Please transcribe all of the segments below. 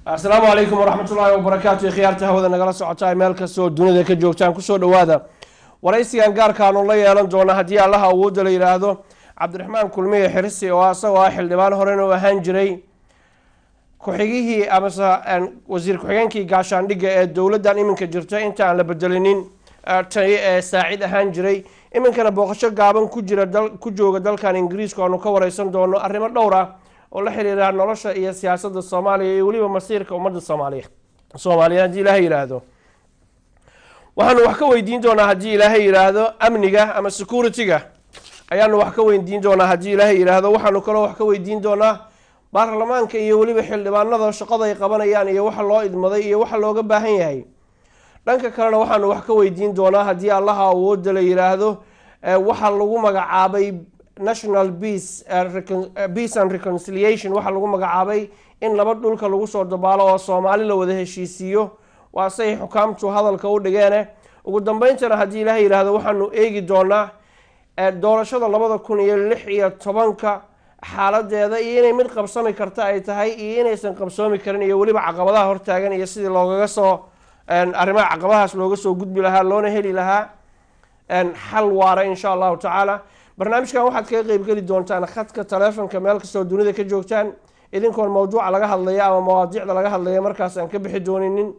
السلام عليكم ورحمة الله وبركاته. خيارته هذا نقل سعتاي مالك سو الدنيا ذيك جوجتان كسو دوادا ورئيسي قار كانوا الله يعلم دونا هدي الله أود لي هذا عبد الرحمن كلمية حرسي واسا واحد لبان هرين وهنجري كحجيه أمسا أن وزير كحجانكي قاشان دقة الدولة دان من كجرتا أنت على بدلنين ساعد هنجري إمن كان بوقشة قابن كجرا دل كان إنجليز كانوا كوريسان دونا الرمى الدورة oo la xiriira nolosha iyo siyaasadda Soomaaliya iyo waliba masiirka ummadda Soomaaliyeed hadii Ilaahay yiraahdo waxaanu wax ka weydiin doonaa hadii Ilaahay yiraahdo amniga ama security-ga ayaanu wax ka weydiin doonaa hadii Ilaahay yiraahdo waxaanu kale wax ka weydiin doonaa baarlamaanka iyo waliba xildhibaanada shaqada ay qabanayaan iyo waxa loo idmaday iyo waxa looga baahan yahay dhanka kalena waxaanu wax ka weydiin doonaa hadii Allah awood la yiraahdo waxa lagu magacaabay National Peace and Reconciliation waxa lagu magacaabay in laba dhulka lagu soo dabaalo oo Soomaali la wada heshiisiyo waa say xukaamtu hadalka u dhigeen ugu dambeyntina hadii Ilaahay yiraahdo waxaanu eegi doonaa doorashada 2016 xaaladeeda iyo inay mid qabsami karta ay tahay iyo inaysan qabsoomi karin iyo waliba caqabadaha hortaagan iyo sidii loogaga soo arrimaha caqabadahaas looga soo gudbi lahaa loona heli lahaa xal waara insha Allah ta'ala barnaamijkan waxaad kaga qayb gali doontaan khadka taleefanka meel kastoo dunida ka joogtaan idinkoon mawduuca laga hadlaya ama mawaadiicda laga hadlaya markaas aan ka bixi dooninin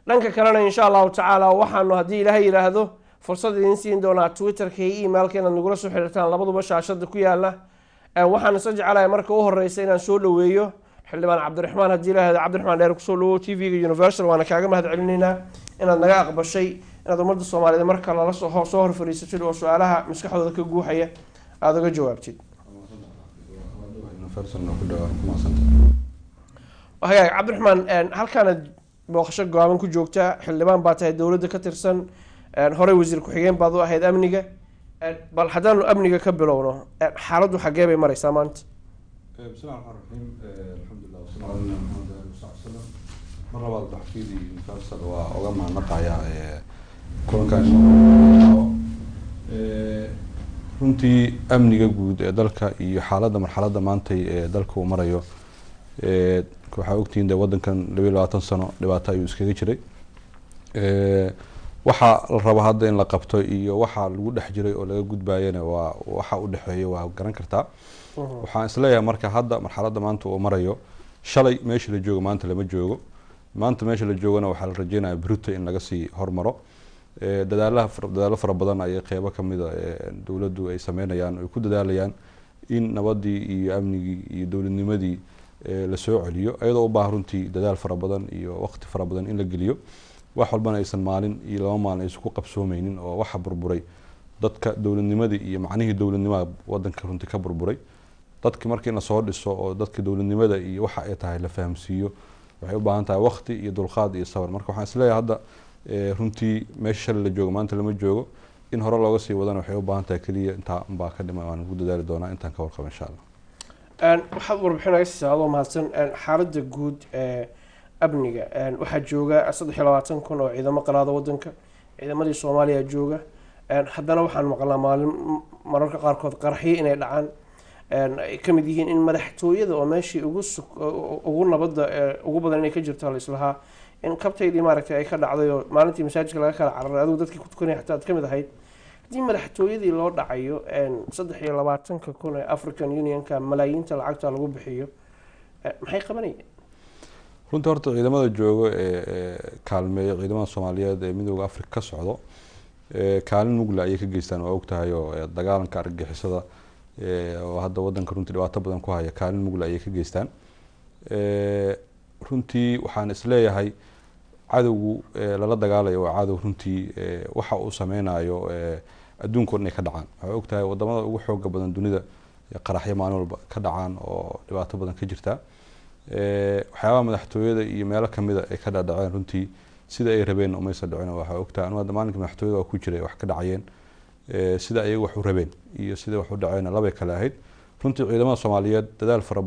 dhanka kalena insha Allah ta'ala waxaanu hadii Ilaahay yiraahdo fursad idin siin doonaa Twitter-ka iyo email-keena nagula soo xiriirtaan labaduba shaashada ku yaala waxaan is jecelahay marka u horeysa inaan soo dhaweeyo xildhibaan Cabdiraxmaan hadii Ilaahay Cabdiraxmaan dheer ku soo dhawo TV-ga Universal waana kaaga mahadcelinaynaa inaad naga aqbashay inaad ummadda Soomaaliyeed marka la soo hor fariisatid oo su'aalaha maskaxdooda ka guuxaya aad uga jawaabtid. Wahey Cabdiraxmaan halkaan booqasho go'aan ku joogta xildhibaan baa tahay dawladda ka tirsan hore wasiir ku xigeen baad u ahayd amniga bal hadaan amniga ka bilowno xaaladdu xagee bay maraysaa maanta. مرة بحكيلي مسلسل وأجمع نقايا كون كان runtii amniga guud ee dalka iyo marxaladda maanta ee dalka uu marayo waxa ogtiin wadankan 22 sano dhibaato ayuu iskaga jiray waxa la rabo hadda in la qabto iyo waxa lagu dhex jiray oo laga gudbaayana waa waxa u dhaxeeyo waa garan kartaa waxaan isleeyahay marka hadda marxaladda maanta uu marayo shalay meesha la joogo maanta lama joogo maanta meesha la joogana waxa la rajeynayaa Bruto in laga sii hormaro dadaalo fara badan ay qaybo kamid ah dawladdu ay sameynayaan oo ku dadaalayaan in nabadii iyo amnigii iyo dawladnimadii la soo celiyo ayadoo u baahan runtii dadaal fara badan iyo waqti fara badan in la geliyo wax walbana aysan maalin iyo laba maalin isku qabsoomeynin oo waxa burburay dadka dawladnimadii iyo macnihii dawladnimada wadanka runtii ka burburay dadkii markii la soo dhiso oo dadka dawladnimada iyo waxa ay tahay la fahamsiiyo waxay u baahan tahay waqti iyo dulqaad iyo sabir marka waxaan isleeyahay hadda runtii meesha la joogo maanta lama joogo in hore looga sii wadana waxay u baahan tahay kaliya inta baa ka dhimay aan ugu dadaali doonaa intaan ka warqabo insha Allah waxaad warbixinaysaa sidoo mahadsan xaaladda guud ee amniga waxa jooga 23 kun oo ciidamo qalaada wadanka ciidamadii Soomaaliya jooga haddana waxaan maqlaa mararka qaarkood qarxiyo inay dhacaan ay kamid yihiin in madaxtooyada oo meeshii ugu nabadda ugu badan inay ka jirto la islaha in kabtaydii maaragtay ay ka dhacday oo maalintii masaajidka laga kala cararay adigu dadkii ku tukanay xataa kamid ahayd hadii madaxtooyadii loo dhacayo 23 kun ee African Unionka malaayiinta lacagta lagu bixiyo maxay qabanayeen runtii horta ciidamada joogo ee kaalmeeya ciidamada Soomaaliyeed ee midowga Afrika ka socdo kaalin mugla ay ka geystaan oo ogtahay oo dagaalanka argagixisada oo hadda wadanka runtii dhibaato badan ku haya kaalin mugla ay ka geystaan runtii waxaan isleeyahay cadawgu lala dagaalayo waa cadow runtii waxa uu sameynayo adduunka inay ka dhacaan waxa ogtahay wadamada ugu xoog badan dunida qaraxyo maalin walba ka dhacaan oo dhibaato badan ka jirta waxyaabaha madaxtooyada iyo meelo kamid ah ay ka dhaceen runtii sida ay rabeen uma aysan dhicin waxa ogtahay anwada maalinka madaxtooyada waa ku jiray wax ka dhacayeen sida ay wax u rabeen iyo sida wax u dhaceen laba kala ahayd runtii ciidamada Soomaaliyeed dadaal fara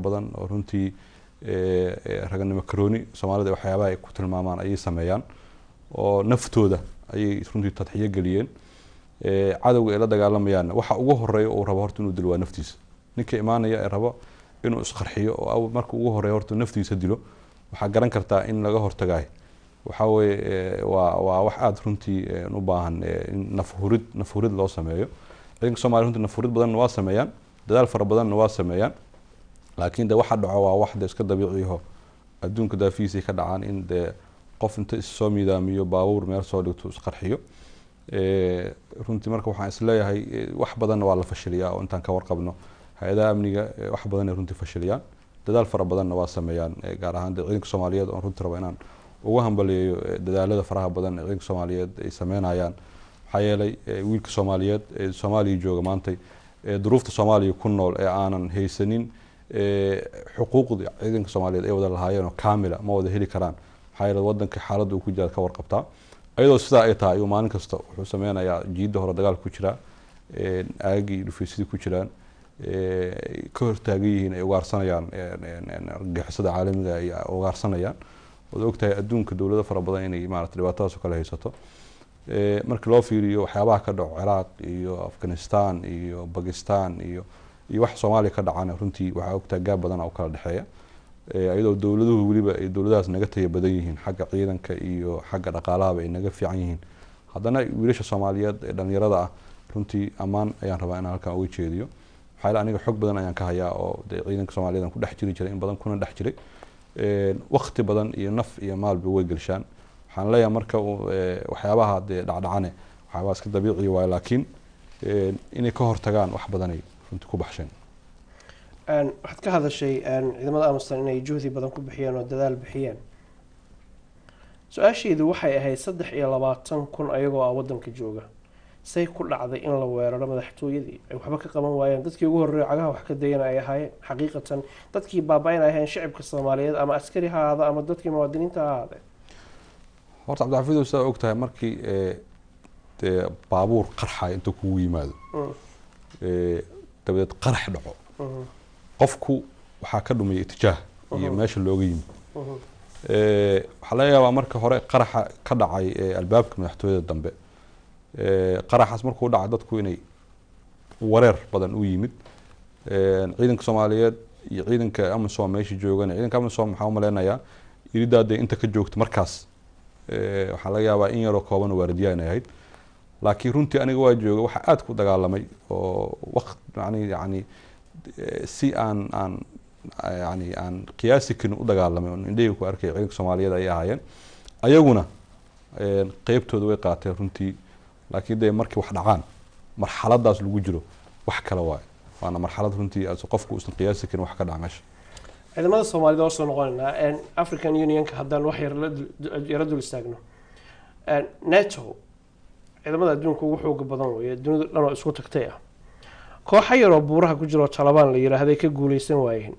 badan oo runtii raganimo karooni Soomaalida waxyaabaha ay ku tilmaamaan ay sameeyaan oo naftooda ay runtii tadxiyo galiyeen cadawga ay la dagaalamayaan waxa ugu horeeyo oo rabo horta inuu dilo waa naftiisa ninka imaanaya ee rabo inuu isqarxiyo oo marka ugu horeeyo horta naftiisa dilo waxaa garan kartaa in laga hortagaay waxa weeye waa wax aad runtii u baahan in nafhurid loo sameeyo ciidanka Soomaaliya runtii nafhurid badan waa sameeyaan dadaal fara badan waa sameeyaan laakiin de waxa dhaco waa wax iska dabiici ah adduunka daafiisii ka dhacaan in de qof inta soo miidaamiyo baabuur meel soo dhigto isqarxiyo runtii marka waxaan isleeyahay wax badan waa la fashiliyaa oo intaan ka warqabno hay'adaha amniga wax badan ay runtii fashiliyaan dadaal fara badan waa sameeyaan gaar ahaan ciidanka Soomaaliyeed oo runtii raba inaan ugu hambaliyo dadaalada faraha badan ee ciidanka Soomaaliyeed ay sameynayaan waxaa yeelay wiilka Soomaaliyeed ee Soomaaliya jooga maanta duruufta Soomaaliya ku nool ee aanan haysanin xuquuqda ciidanka Soomaaliyeed ay wada lahaayeen oo kaamila ma wada heli karaan waxaa yeelay wadanka xaaladda uu ku jira ka warqabtaa ayadoo sidaa ay tahay maalin kasta wuxuu sameynayaa jiidda hore dagaal ku jira aagii dhufaysidii ku jiraan ka hortaagan yihiin ay ugaarsanayaan argagixisada caalamiga ay ugaarsanayaan wada ogtahay adduunka dowlado fara badan inay maaragtay dhibaatadaas oo kale haysato markii loo fiiriyo waxyaabaha ka dhaco Ciraaq iyo Afghanistan iyo Pakistan iyo wax Soomaaliya ka dhacana runtii waxa ogtahay gaab badan oo kala dhaxeeya ayadoo dowladuhu waliba ay dowladahaas naga tayo badan yihiin xagga ciidanka iyo xagga dhaqaalaha ay naga fiican yihiin haddana wiilasha Soomaaliyeed ee dhalinyarada ah runtii amaan ayaan rabaa inaan halkan uga jeediyo waxaa aniga xog badan ayaan ka hayaa oo ciidanka Soomaaliyeed ku dhex jiray in badan kuna dhex jiray waqti badan iyo naf iyo maalba way galshaan waxaan leeyahay marka waxyaabaha dhacdhacane waxaa iska dabiici ah laakiin inay ka hortagaan wax badan ay runtii ku baxsheen waxaad ka hadashay ciidamada Amisom inay juhdi badan ku bixiyeen oo dadaal bixiyeen su-aasheedu waxay ahayd 23,000 ayagoo ah wadanka jooga say ku dhacday in la weeraro madaxtooyadii ay waxba ka qaban waayeen dadkii ugu horreeyay cagaha wax ka dayana ay ahaayeen xaqiiqatan dadkii baabayn ay ahaayeen shacabka Soomaaliyeed ama askari ha ahaada ama dadkii muwaadiniinta ha ahaada horta Cabdilxafiid soo ogtahay markii baabuur qarxa inta kugu yimaado dabadeed qarax dhaco qofku waxaa ka dhumay itijaah iyo meesha looga yimid waxaa laga yaabaa marka hore qaraxa ka dhacay albaabka madaxtooyada dambe qaraxaas markuu dhacay dadku inay wareer badan u yimid ciidanka Soomaaliyeed iyo ciidanka Amisom meesha joogan ciidanka Amisom maxaa u maleynayaa iridaada inta ka joogto markaas waxaa laga yaabaa in yaroo kooban waardiyaa inay ahayd laakiin runtii aniga waa jooga waxa aad ku dagaalamay oo waqti yani si aan qiyaasi karin u dagaalamay indhayga ku arkay ciidanka Soomaaliyeed ay ahaayeen ayaguna qaybtooda way qaateen runtii laakiin de markii wax dhacaan marxaladaas lagu jiro wax kala waana marxalad runtii qofku uusan qiyaasi karin wax ka dhaca meesha ciidamada Soomaaliyeed oo soo noqonayna African Unionka haddaan wax yar dul istaagno NATO ciidamada adduunka ugu xoog badan weeye dunida dhan oo isku tagtay koox yar oo buuraha ku jiro Taliban la yiraahdo ka guuleysan waayeen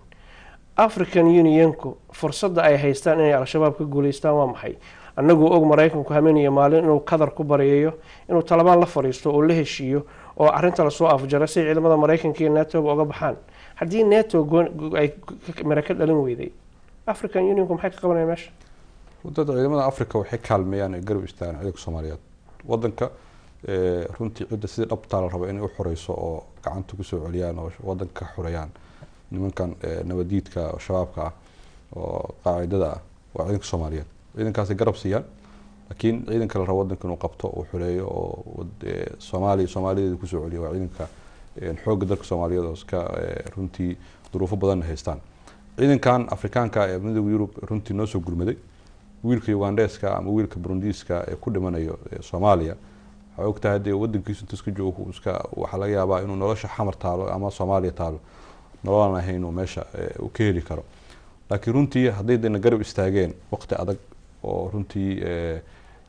African Unionku fursadda ay haystaan inay al-shabaab ka guuleystaan waa maxay annagu og Mareykanku hameenaya maalin inuu qadar ku bareeyo inuu Taliban la fariisto oo la heshiiyo oo arinta la soo afjaro si ciidamada Mareykanka iyo NATO uga baxaan haddii NATO ay Mareykan dhalin weyday African Unionku maxay ka qabanayaan meesha wadada ciidamada Afrika waxay kaalmeeyaan garab istaagaan ciidanka Soomaaliyeed wadanka runtii cidda sidii dhabta la rabo inay u xoreyso oo gacanta ku soo celiyaan oo wadanka xoreeyaan nimankan nabadiidka shabaabka oo qaacidada waa ciidanka Soomaaliyeed ciidankaas garab siiyaan laakiin ciidanka la rabo wadanka inuu qabto oo xoreeyo oo Soomaaliyeed ku soo celiyo waa ciidanka xoogga dalka Soomaaliyeed oo iska runtii duruufo badan haystaan ciidankan Afrikaanka ee midowga Yurub runtii noo soo gurmaday wiilka Ugandeska ama wiilka Burundiska ee ku dhimanayo Soomaaliya waxa ogtahay de wadankiisu iska joogo waxa laga yaabaa inuu nolosha xamar taalo ama Soomaaliya taalo nolol aan ahayn oo meesha uu ka heli karo laakiin runtii hadday dana garab istaageen waqti adag oo runtii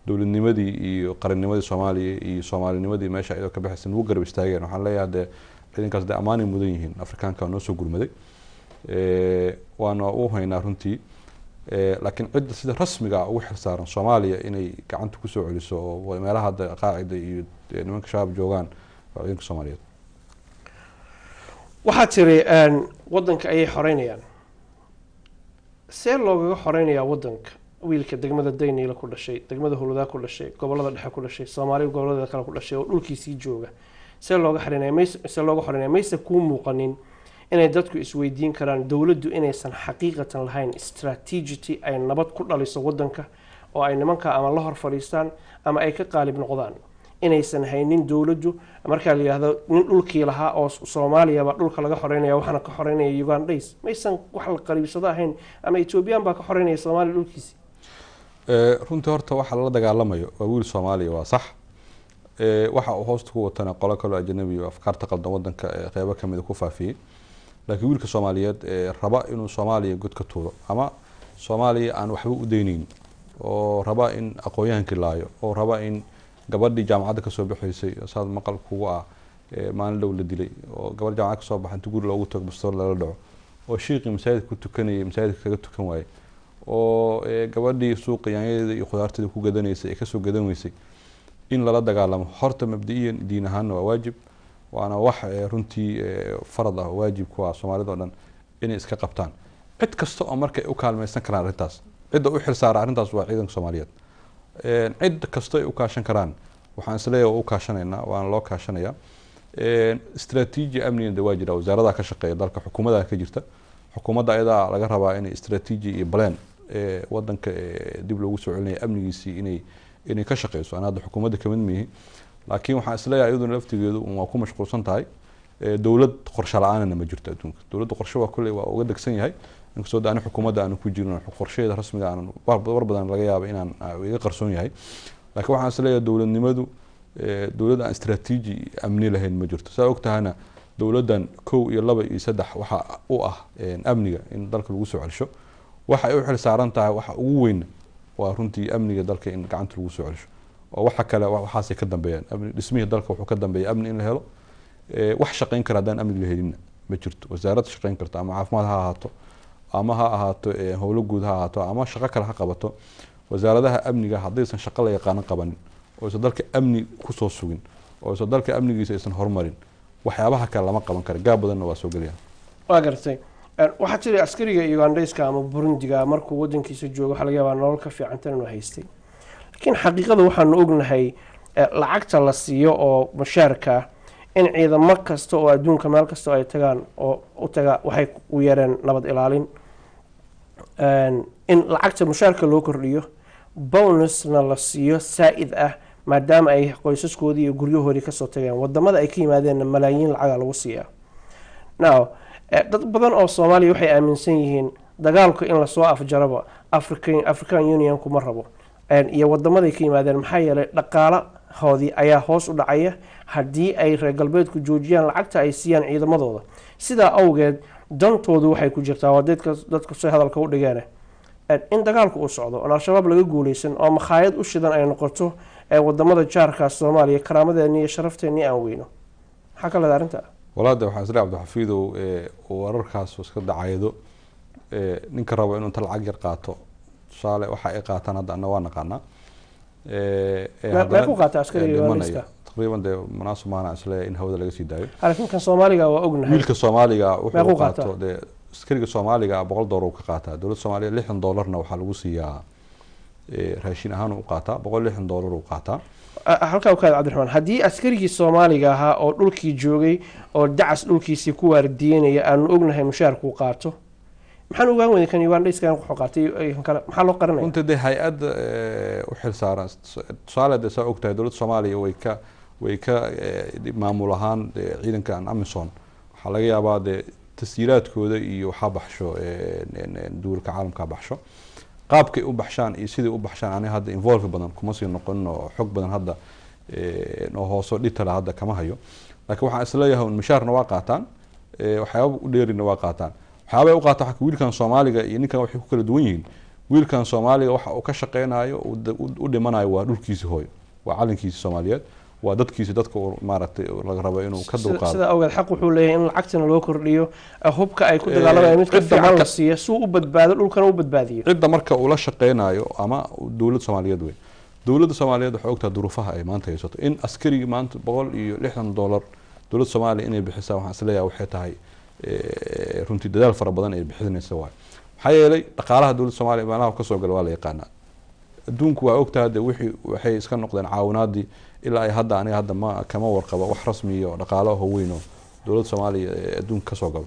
dowladnimadii iyo qarannimadii Soomaaliya iyo Soomaalinimadii meesha ay ka baxaysan ugu garab istaageen waxaan leeyahay de ciidankaas de amaani mudan yihiin Afrikaanka noo soo gurmaday waana u haynaa runtii laakiin cidda sida rasmiga ah ugu xirsaaran Soomaaliya inay gacanta ku soo celiso oo meelaha qaacida iyo nimanka shabaab joogaan waa ciidanka Soomaaliyeed waxaa tiri wadanka ayay xoreynayaan see loogaga xoreynayaa wadanka wiilka degmada Daynila ku dhashay degmada Huludaa ku dhashay gobolada dhexe ku dhashay Soomaaliya gobolada kale ku dhashay oo dhulkiisii jooga see looga xoreynaya mayse ku muuqanin inay dadku isweydiin karaan dowladdu inaysan xaqiiqatan lahayn strategy ay nabad ku dhaliso wadanka oo ay nimanka ama la hor fadhiistaan ama ay ka qaalib noqdaan inaysan haynin dowladdu marka la yiraahdo nin dhulkii lahaa oo Soomaaliya ba dhulka laga xoreynaya waxana ka xoreynaya Ugandais maysan wax la qariibsado ahayn ama Ethiopian ba ka xoreynaya Soomaaliya dhulkiisa runtii horta waxa la dagaalamayo waa wiil Soomaaliya waa sax waxa uu hoosta ku watana qolo kale ajnabi oo afkaarta qaldan wadanka qaybo kamid ku faafiyay laakiin wiilka Soomaaliyeed raba inuu Soomaaliya god ka tuuro ama Soomaaliya aan waxba u deyneen oo raba in aqoonyahanka laayo oo raba in gabadhii jaamacadda ka soo baxaysay saad maqal kugu ah maalin dhow la dilay oo gabadh jaamacad ka soo baxan guri loogu tago bastoor laga dhaco oo sheekhi masaajid ku tukanayay masaajidka kaga tukan waayay oo gabadhii suuqa yaanyada iyo khudaartada ku gadanaysay ee ka soo gadan weysay in lala dagaalamo horta mabdi'iyan diin ahaan waa waajib waana wax runtii farad ah waajib ku ah Soomaalida oo dhan inay iska qabtaan cid kasta oo markay u kaalmaysan karaan arintaas cid u xil saaran arintaas waa ciidanka Soomaaliyeed cid kasta ay u kaashan karaan waxaan isleeyahay u kaashanaynaa waan loo kaashanayaa istiraatiiji amniga waajira wasaaradda ka shaqeeya dalka xukuumadda ka jirta xukuumadda ayada laga rabaa inay istiraatiiji iyo plan wadanka dib loogu soo celinayo amnigiisii inay ka shaqeyso aan hadda xukuumadda ka mid mihi laakiin waxaan isleeyahay iyaduna laftigeedu waa ku mashquulsan tahay dawlad qorshe la'aanna ma jirto adduunka dawladda qorshe waa kulay waa uga dagsan yahay inkastoo aan xukuumadda aan ku jirin qorsheeda rasmiga aan war badan laga yaabo inaan iga qarsoon yahay laakiin waxaan isleeyahay dawladnimadu dawladda aan istiraatiiji amni lahayn ma jirto saa ogtahana dawladdan 1 iyo 2 iyo 3 waxa u ah amniga in dalka lagu soo celsho waxa ay u xil saaran tahay waxa ugu weyn waa runtii amniga dalka in gacanta lagu soo celsho oo waxa kale waxaas ka dambeeyaan amni dhismaha dalka wuxuu ka dambeeyaa amni in la helo wax shaqeyn kara hadaan amni la helin ma jirto wasaaradda shaqeyn karta ama caafimaad ha ahaato ama ha ahaato howlo guud ha ahaato ama shaqo kale ha qabato wasaaradaha amniga haddaysan shaqo la yaqaan qabanin oo dalka amni ku soo sugin oo dalka amnigiisa aysan horumarin waxyaabaha kale lama qaban karo gaab badanna waa soo galiyaan waa gartay waxa jira askariga Ugandaiska ama Burundiga markuu wadankiisa joogo waxa laga yaabaa nolol ka fiican tan inuu haystay laakiin xaqiiqada waxaan ognahay lacagta la siiyo oo mushaarka in ciidamo kasta oo adduunka meel kasta ay tagaan oo u taga waxay u yareen nabad ilaalin in lacagta mushaarka loo kordhiyo bonusna la siiyo saa'id ah maadaama ay qoysaskoodii iyo guryahoodii ka soo tageen wadamada ay ka yimaadeen malaayiin lacag lagu siiyaa now dad badan oo Soomaaliya waxay aaminsan yihiin dagaalku in la soo afjarabo African Union kuma rabo iyo wadamada ka yimaadeen maxaa yeelay dhaqaalahoodii ayaa hoos u dhacaya haddii ay reer galbeedku joojiyaan lacagta ay siiyaan ciidamadooda sidaa awgeed dantoodu waxay ku jirtaa waa dadka soo hadalka u dhigeen in dagaalku uu socdo oo al-shabaab laga guuleysan oo makhaayad u shidan ay noqoto wadamada jaarka Soomaaliya karaamadeena iyo sharafteena aan weyno maxaa kale arinta walaada waxaan isla Cabdixafiidow wararkaas iska dhacaydo ninka rabo inuu inta lacag yar qaato tusaale waxa ay qaataan hadda ana waa naqaana ma ku qaata askariga Ugandaiska taqriiban de munaasab maana isla in hawada laga sii daayo laakiin kan Soomaaliga waa ognahay wiilka Soomaaliga wuxuu qaato de askariga Soomaaliga $100 ka qaata dawladda Soomaaliya $60 waxa lagu siiyaa raashin ahaan u qaata $160 u qaata halka ka Cabdiraxmaan hadii askarigii Soomaaliga ahaa oo dhulkii joogay oo dacas dhulkiisii ku waardiinaya aan ognahay mushaarku qaato maxaan uga weyn kan Ugandaiska wuxuu qaatay kala maxaa loo qaranay inta de hay'ad u xil saaran tusaale soo ogtahay dawladda Soomaaliya way ka maamul ahaan ciidanka AMISOM waxa laga yaabaa de tasdiiraadkooda iyo waxa baxsho duulka caalamka baxsho qaabkay u baxshaan iyo sidii u baxshaan aan hadda involve badan kuma sii noqon oo xog badan hadda oo hooso dhitala hadda kama hayo laakiin waxaan isla leeyahay mushaarna waa qaataan waxyaabo u dheerina waa qaataan waxyaabo u qaata wiilkan Soomaaliga iyo ninkan waxay ku kala duwan yihiin wiilkan Soomaaliga waxa uu ka shaqeynayo u dhimanayo waa dhulkiisa hooyo waa calankiisa Soomaaliyeed waa dadkiisa dadka maaragtay laga rabo inuu ka dulqaado sida awgeed xaq wuxuu leeyahay in lacagtana loo kordhiyo hubka ay ku dagaalamayaan mid ka fiican la siiyo suu u badbaado dhulkana u badbaadiyo cidda marka uu la shaqeynayo ama dawladda Soomaaliyeed way dawladda Soomaaliyeed waxay ogtahay duruufaha ay maanta haysato in askariga maanta $160 dawladda Soomaaliya inay bixisaa waxaan isleeyahay waxay tahay runtii dadaal fara badan ay bixinaysaa waay maxaa yeelay dhaqaalaha dawladda Soomaaliya meelaha ka soo gala waa la yaqaanaa adduunku waa ogtahay waxay iska noqdeen caawinaadii ilaa ay hadda ma kama warqaba wax rasmi iyo dhaqaalaha weyn oo dawladda Soomaaliya adduunka ka soo galo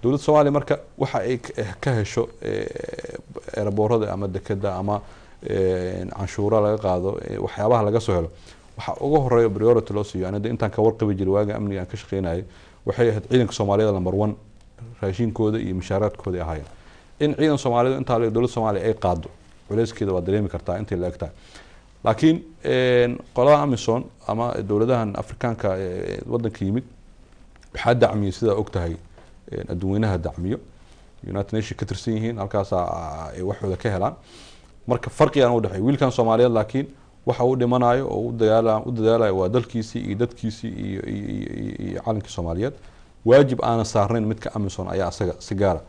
dowladda Soomaaliya marka waxa ay ka hesho eraboorada ama dekada ama canshuura laga qaado waxyaabaha laga soo helo waxa ugu horeeya priority loo siiyo anada intaan ka warqabi jiray waaga amniga aan ka shaqeynayay waxay ahayd ciidanka Soomaaliyeed number 1 raashinkooda iyo mushaaraadkooda ahaayeen in ciidan Soomaaliyeed inta la dowladda Soomaaliya ay qaado culeyskeeda waa dareemi kartaa intii la egtahay laakiin qolada Amazon ama dowladahan Afrikaanka wadanka yimid waxa dacmiyo sida ogtahay adduunweynaha dacmiyo United Nations ka tirsan yihiin halkaas ay waxooda ka helaan marka farqigan u dhaxay wiilkan Soomaaliyeed laakiin waxa uu dhimanayo oo u dadaalayo waa dalkiisii iyo dadkiisii iyo caalamka Soomaaliyeed waajib aan saarnayn midka Amazon ayaa asaga si gaar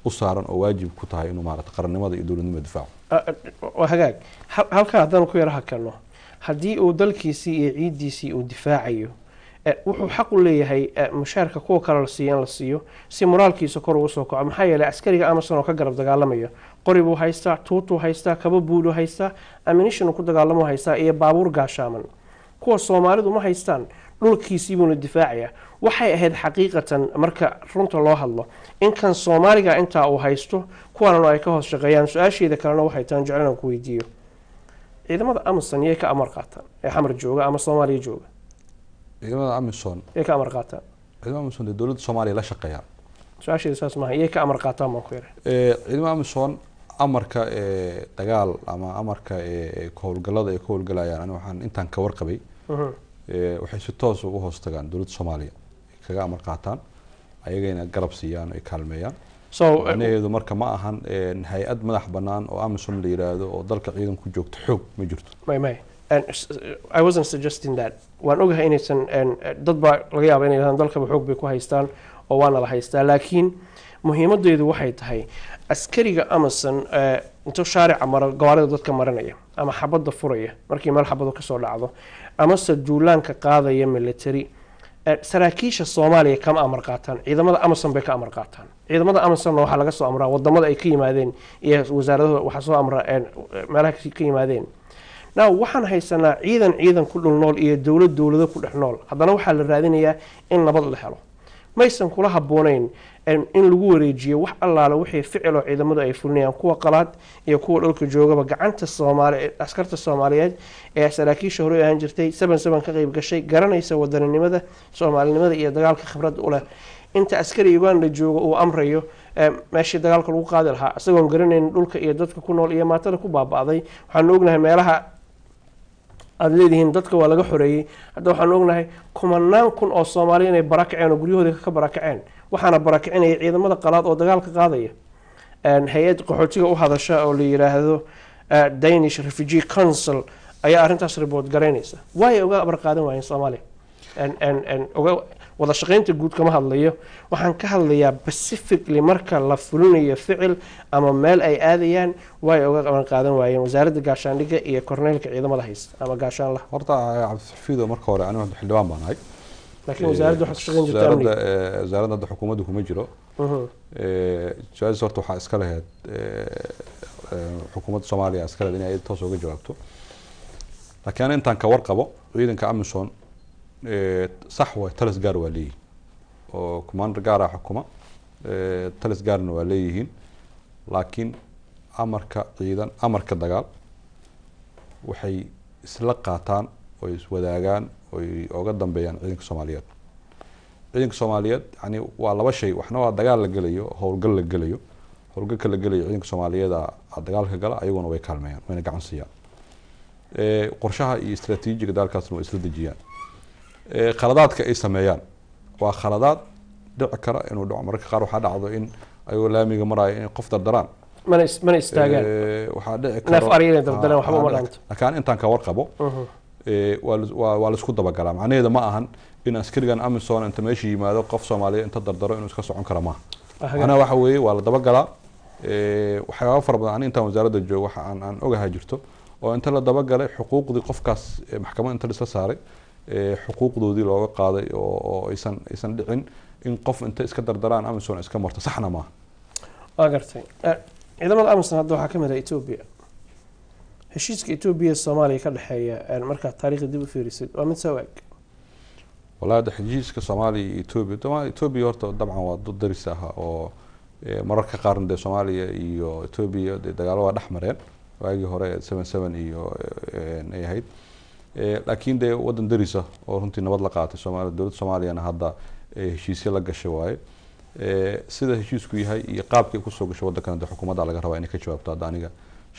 u saaran oo waajib ku tahay inuu maarata qarannimada iyo dowladnimada difaaco وهجاج هل كان هذا نكوي راح كنه هدي ودلكي سي عيدي سي ودفاعيه wuxuu xaq u leeyahay mushaarka kuwa kale la siiyaan la siiyo si moraalkiisa kor ugu soo kaco maxaa yeelay askariga Amazon oo ka garab dagaalamaya qoribu haysta tuutu haysta kaba buudu haysta ammunition ku dagaalamo haysta iyo baabuur gaashaaman kuwa Soomaalidu ma haystaan dhulkiisii buu difaacaya waxay ahayd xaqiiqatan marka runta loo hadlo in kan Soomaaliga inta uu haysto kuwana ay ka hoos shaqeeyaan su'aasheeda kalena waxay taan jeclaan ku weydiiyo ciidamada Amazon yey ka amar qaataan ee xamar jooga ama Soomaaliya jooga ciidamada Amazon yey ka amar qaataan ciidamada Amazon dowladda Soomaaliya la shaqeeyaan su'aasheeda saas ma yey ka amar qaataan ma ku yiri ciidamada Amazon amarka dagaal ama amarka howlgallada ay ka howlgalayaan waxaan intaan ka warqabay waxay si toos ugu hoos tagaan dowladda Soomaaliya kaga amar qaataan ayagana garab siiyaan ay kaalmeeyaan anaheedu marka ma ahan hay'ad madax banaan oo Amazon la yiraahdo oo dalka ciidan ku joogto xoog ma jirto may and I wasn't suggesting that waan ogahay inaysan dad ba laga yaabo inay dalka xoog bay ku haystaan oo waana la haystaa laakiin muhiimadeedu waxay tahay askariga Amazon inta shaarica mara gawaarida dadka marinaya ama xabada furaya markii meel xabadu ka soo dhacdo ama saduulaanka qaadaya military saraakiisha Soomaaliya kama amar qaataan ciidamada Amazon bay ka amar qaataan ciidamada Amazon waxa laga soo amraa wadamada ay ka yimaadeen iyo wasaaradda waxa soo amraa meelaha ka yimaadeen waxaan haysanaa ciidan ku dhul nool iyo dawlado ku dhex nool haddana waxa la raadinayaa in nabad la helo maysan kula haboonayn in lagu wareejiyo wax allaale wixii ficil oo ciidamadu ay fulinayaan kuwa qalaad iyo kuwa dhulka joogaba gacanta Soomaaliyeed askarta Soomaaliyeed ee saraakiisha hore aan jirtay 77 ka qayb gashay garanaysa wadaninimada Soomaalinimada iyo dagaalka khibrad u leh inta askari Uganda jooga uu amrayo meeshii dagaalka lagu qaadi lahaa asagoo garanayn dhulka iyo dadka ku nool iyo maatada ku baabaaday waxaan ognahay meelaha adleedihiin dadka waa laga xoreeyay hadda waxaan ognahay kumanaan kun oo Soomaaliyeed inay barakaceen oo guryahooda ka barakaceen waxaana barakacinaya ciidamada qalaad oo dagaalka qaadaya hay'ad qaxootiga u hadasha oo la yiraahdo Danish Refugee Council ayaa arintaas report gareynaysa way uga abar qaadan waayeen Soomaaliya uga wada shaqeynta guud kama hadlayo waxaan ka hadlayaa specifically marka la fulinayo ficil ama meel ay aadayaan way uga abar qaadan waayeen wasaaradda gaashaandhigga iyo korneelka ciidamada haysta ama gaashaan la horta Cabdifiido marka hore anigu xildhibaan baan ahay laakiin wasaaraddu waxa shaqeyn jirtay wasaaradda xukuumaddu kuma jiro jawaas horta waxa iska lahayd xukuumadda Soomaaliya iska lahayd inay toos uga jawaabto laakiin intaan ka warqabo ciidanka Amazon صح وثلاث جار وليه وكمان جار حكومة ثلاث جار وليهين لكن أمرك الدجال وحي سلقاتان ويسوداجان ويقدم بيان عينك الصوماليات عينك الصوماليات يعني والله بشيء وإحنا الدجال الجليو هو الجل الجليو هو الجل الجليو عينك الصوماليات الدجال كجلا أيوة ويكلمين وين قاعد نسيان قرشها استراتيجي كذا كاسنو استراتيجيان خلاداتك ay sameeyaan waa khaladaad dhici kara inuu dhaco marka qaar waxa dhacdo in ay laamiga marayo in qof dardaraan mana istaagaan waxa dhici kara naf ariina dardaran waxba ma dhaanto laakiin intaan ka warqabo waa la isku daba galaa macnaheedu ma ahan in askarigan Amazon inta meeshii yimaado qof Soomaaliyeed inta dardaro inuu iska socon kara ma ana waxa weeye waa la daba galaa waxyaabo fara badan inta wasaaradda jooga waxa aan ogahay jirto oo inta la daba galay xuquuqdii qofkaas maxkamadda inta la saaray xuquuqdoodii looga qaaday oo aysan dhicin in qof inta iska dardaraan Amazon iska marto saxna ma agartay ciidamada Amazon hadda waxa kamid ah Ethiopia heshiiska Ethiopia Soomaaliya ka dhaxeeya marka taariikhda dib u fiirisid waa mid sawaag والله ده heshiiska Soomaaliya iyo Ethiopia طبعا Ethiopia horta dabcan waa dad daris ah oo mararka qaarna de Soomaaliya iyo Ethiopia de dagaalo waa dhaxmareen waagii hore 77 iyo ay ahayd laakiin de wadan daris ah oo runtii nabad la qaatay Soomaaliya dawladda Soomaaliyana hadda heshiisyo la gashay waaye sida heshiisku yahay iyo qaabkii ku soo gashay wadankan de xukuumadda laga rabaa inay ka jawaabto hadda aniga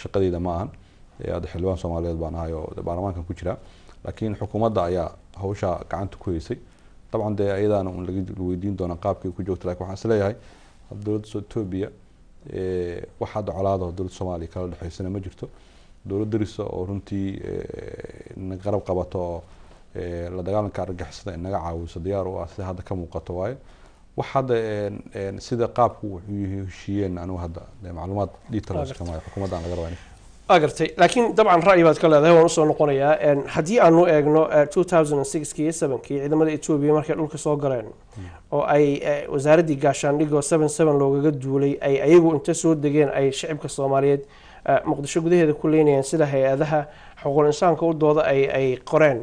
shaqadeeda ma ahan hadda xildhibaan Soomaaliyeed baan ahay oo baarlamaankan ku jira laakiin xukuumadda ayaa hawsha gacanta ku haysay طبعا de ayadana un laga weydiin doona qaabkii ku joogto laakiin waxaan isleeyahay dawladda Ethiopia waxa colaado dawladda Soomaaliya kala dhaxaysana ma jirto dawladda daris oo runtii qarab qabato la dagaalanka argagixisada inaga caawiso diyaar u ah sida hadda ka muuqato waaye wax hadda sida qaabku wuxuu heshiiyeen anu hadda macluumaad details kama xukuumadda laga rabaa agartay laakiin dabcan ra'yi baad ka leedahay waan u soo noqonayaa haddii aanu eegno 2006 iyo 7 kii ciidamada Ethiopia markay dhulka soo galeen oo ay wasaaradii gaashaandhigga 77 loogaga duulay ay ayagu inta soo degeen ay shacabka Soomaaliyeed muqdisho gudaheeda ku leynayeen sida hay'adaha xuquuqul insaanka u dooda ay qoreen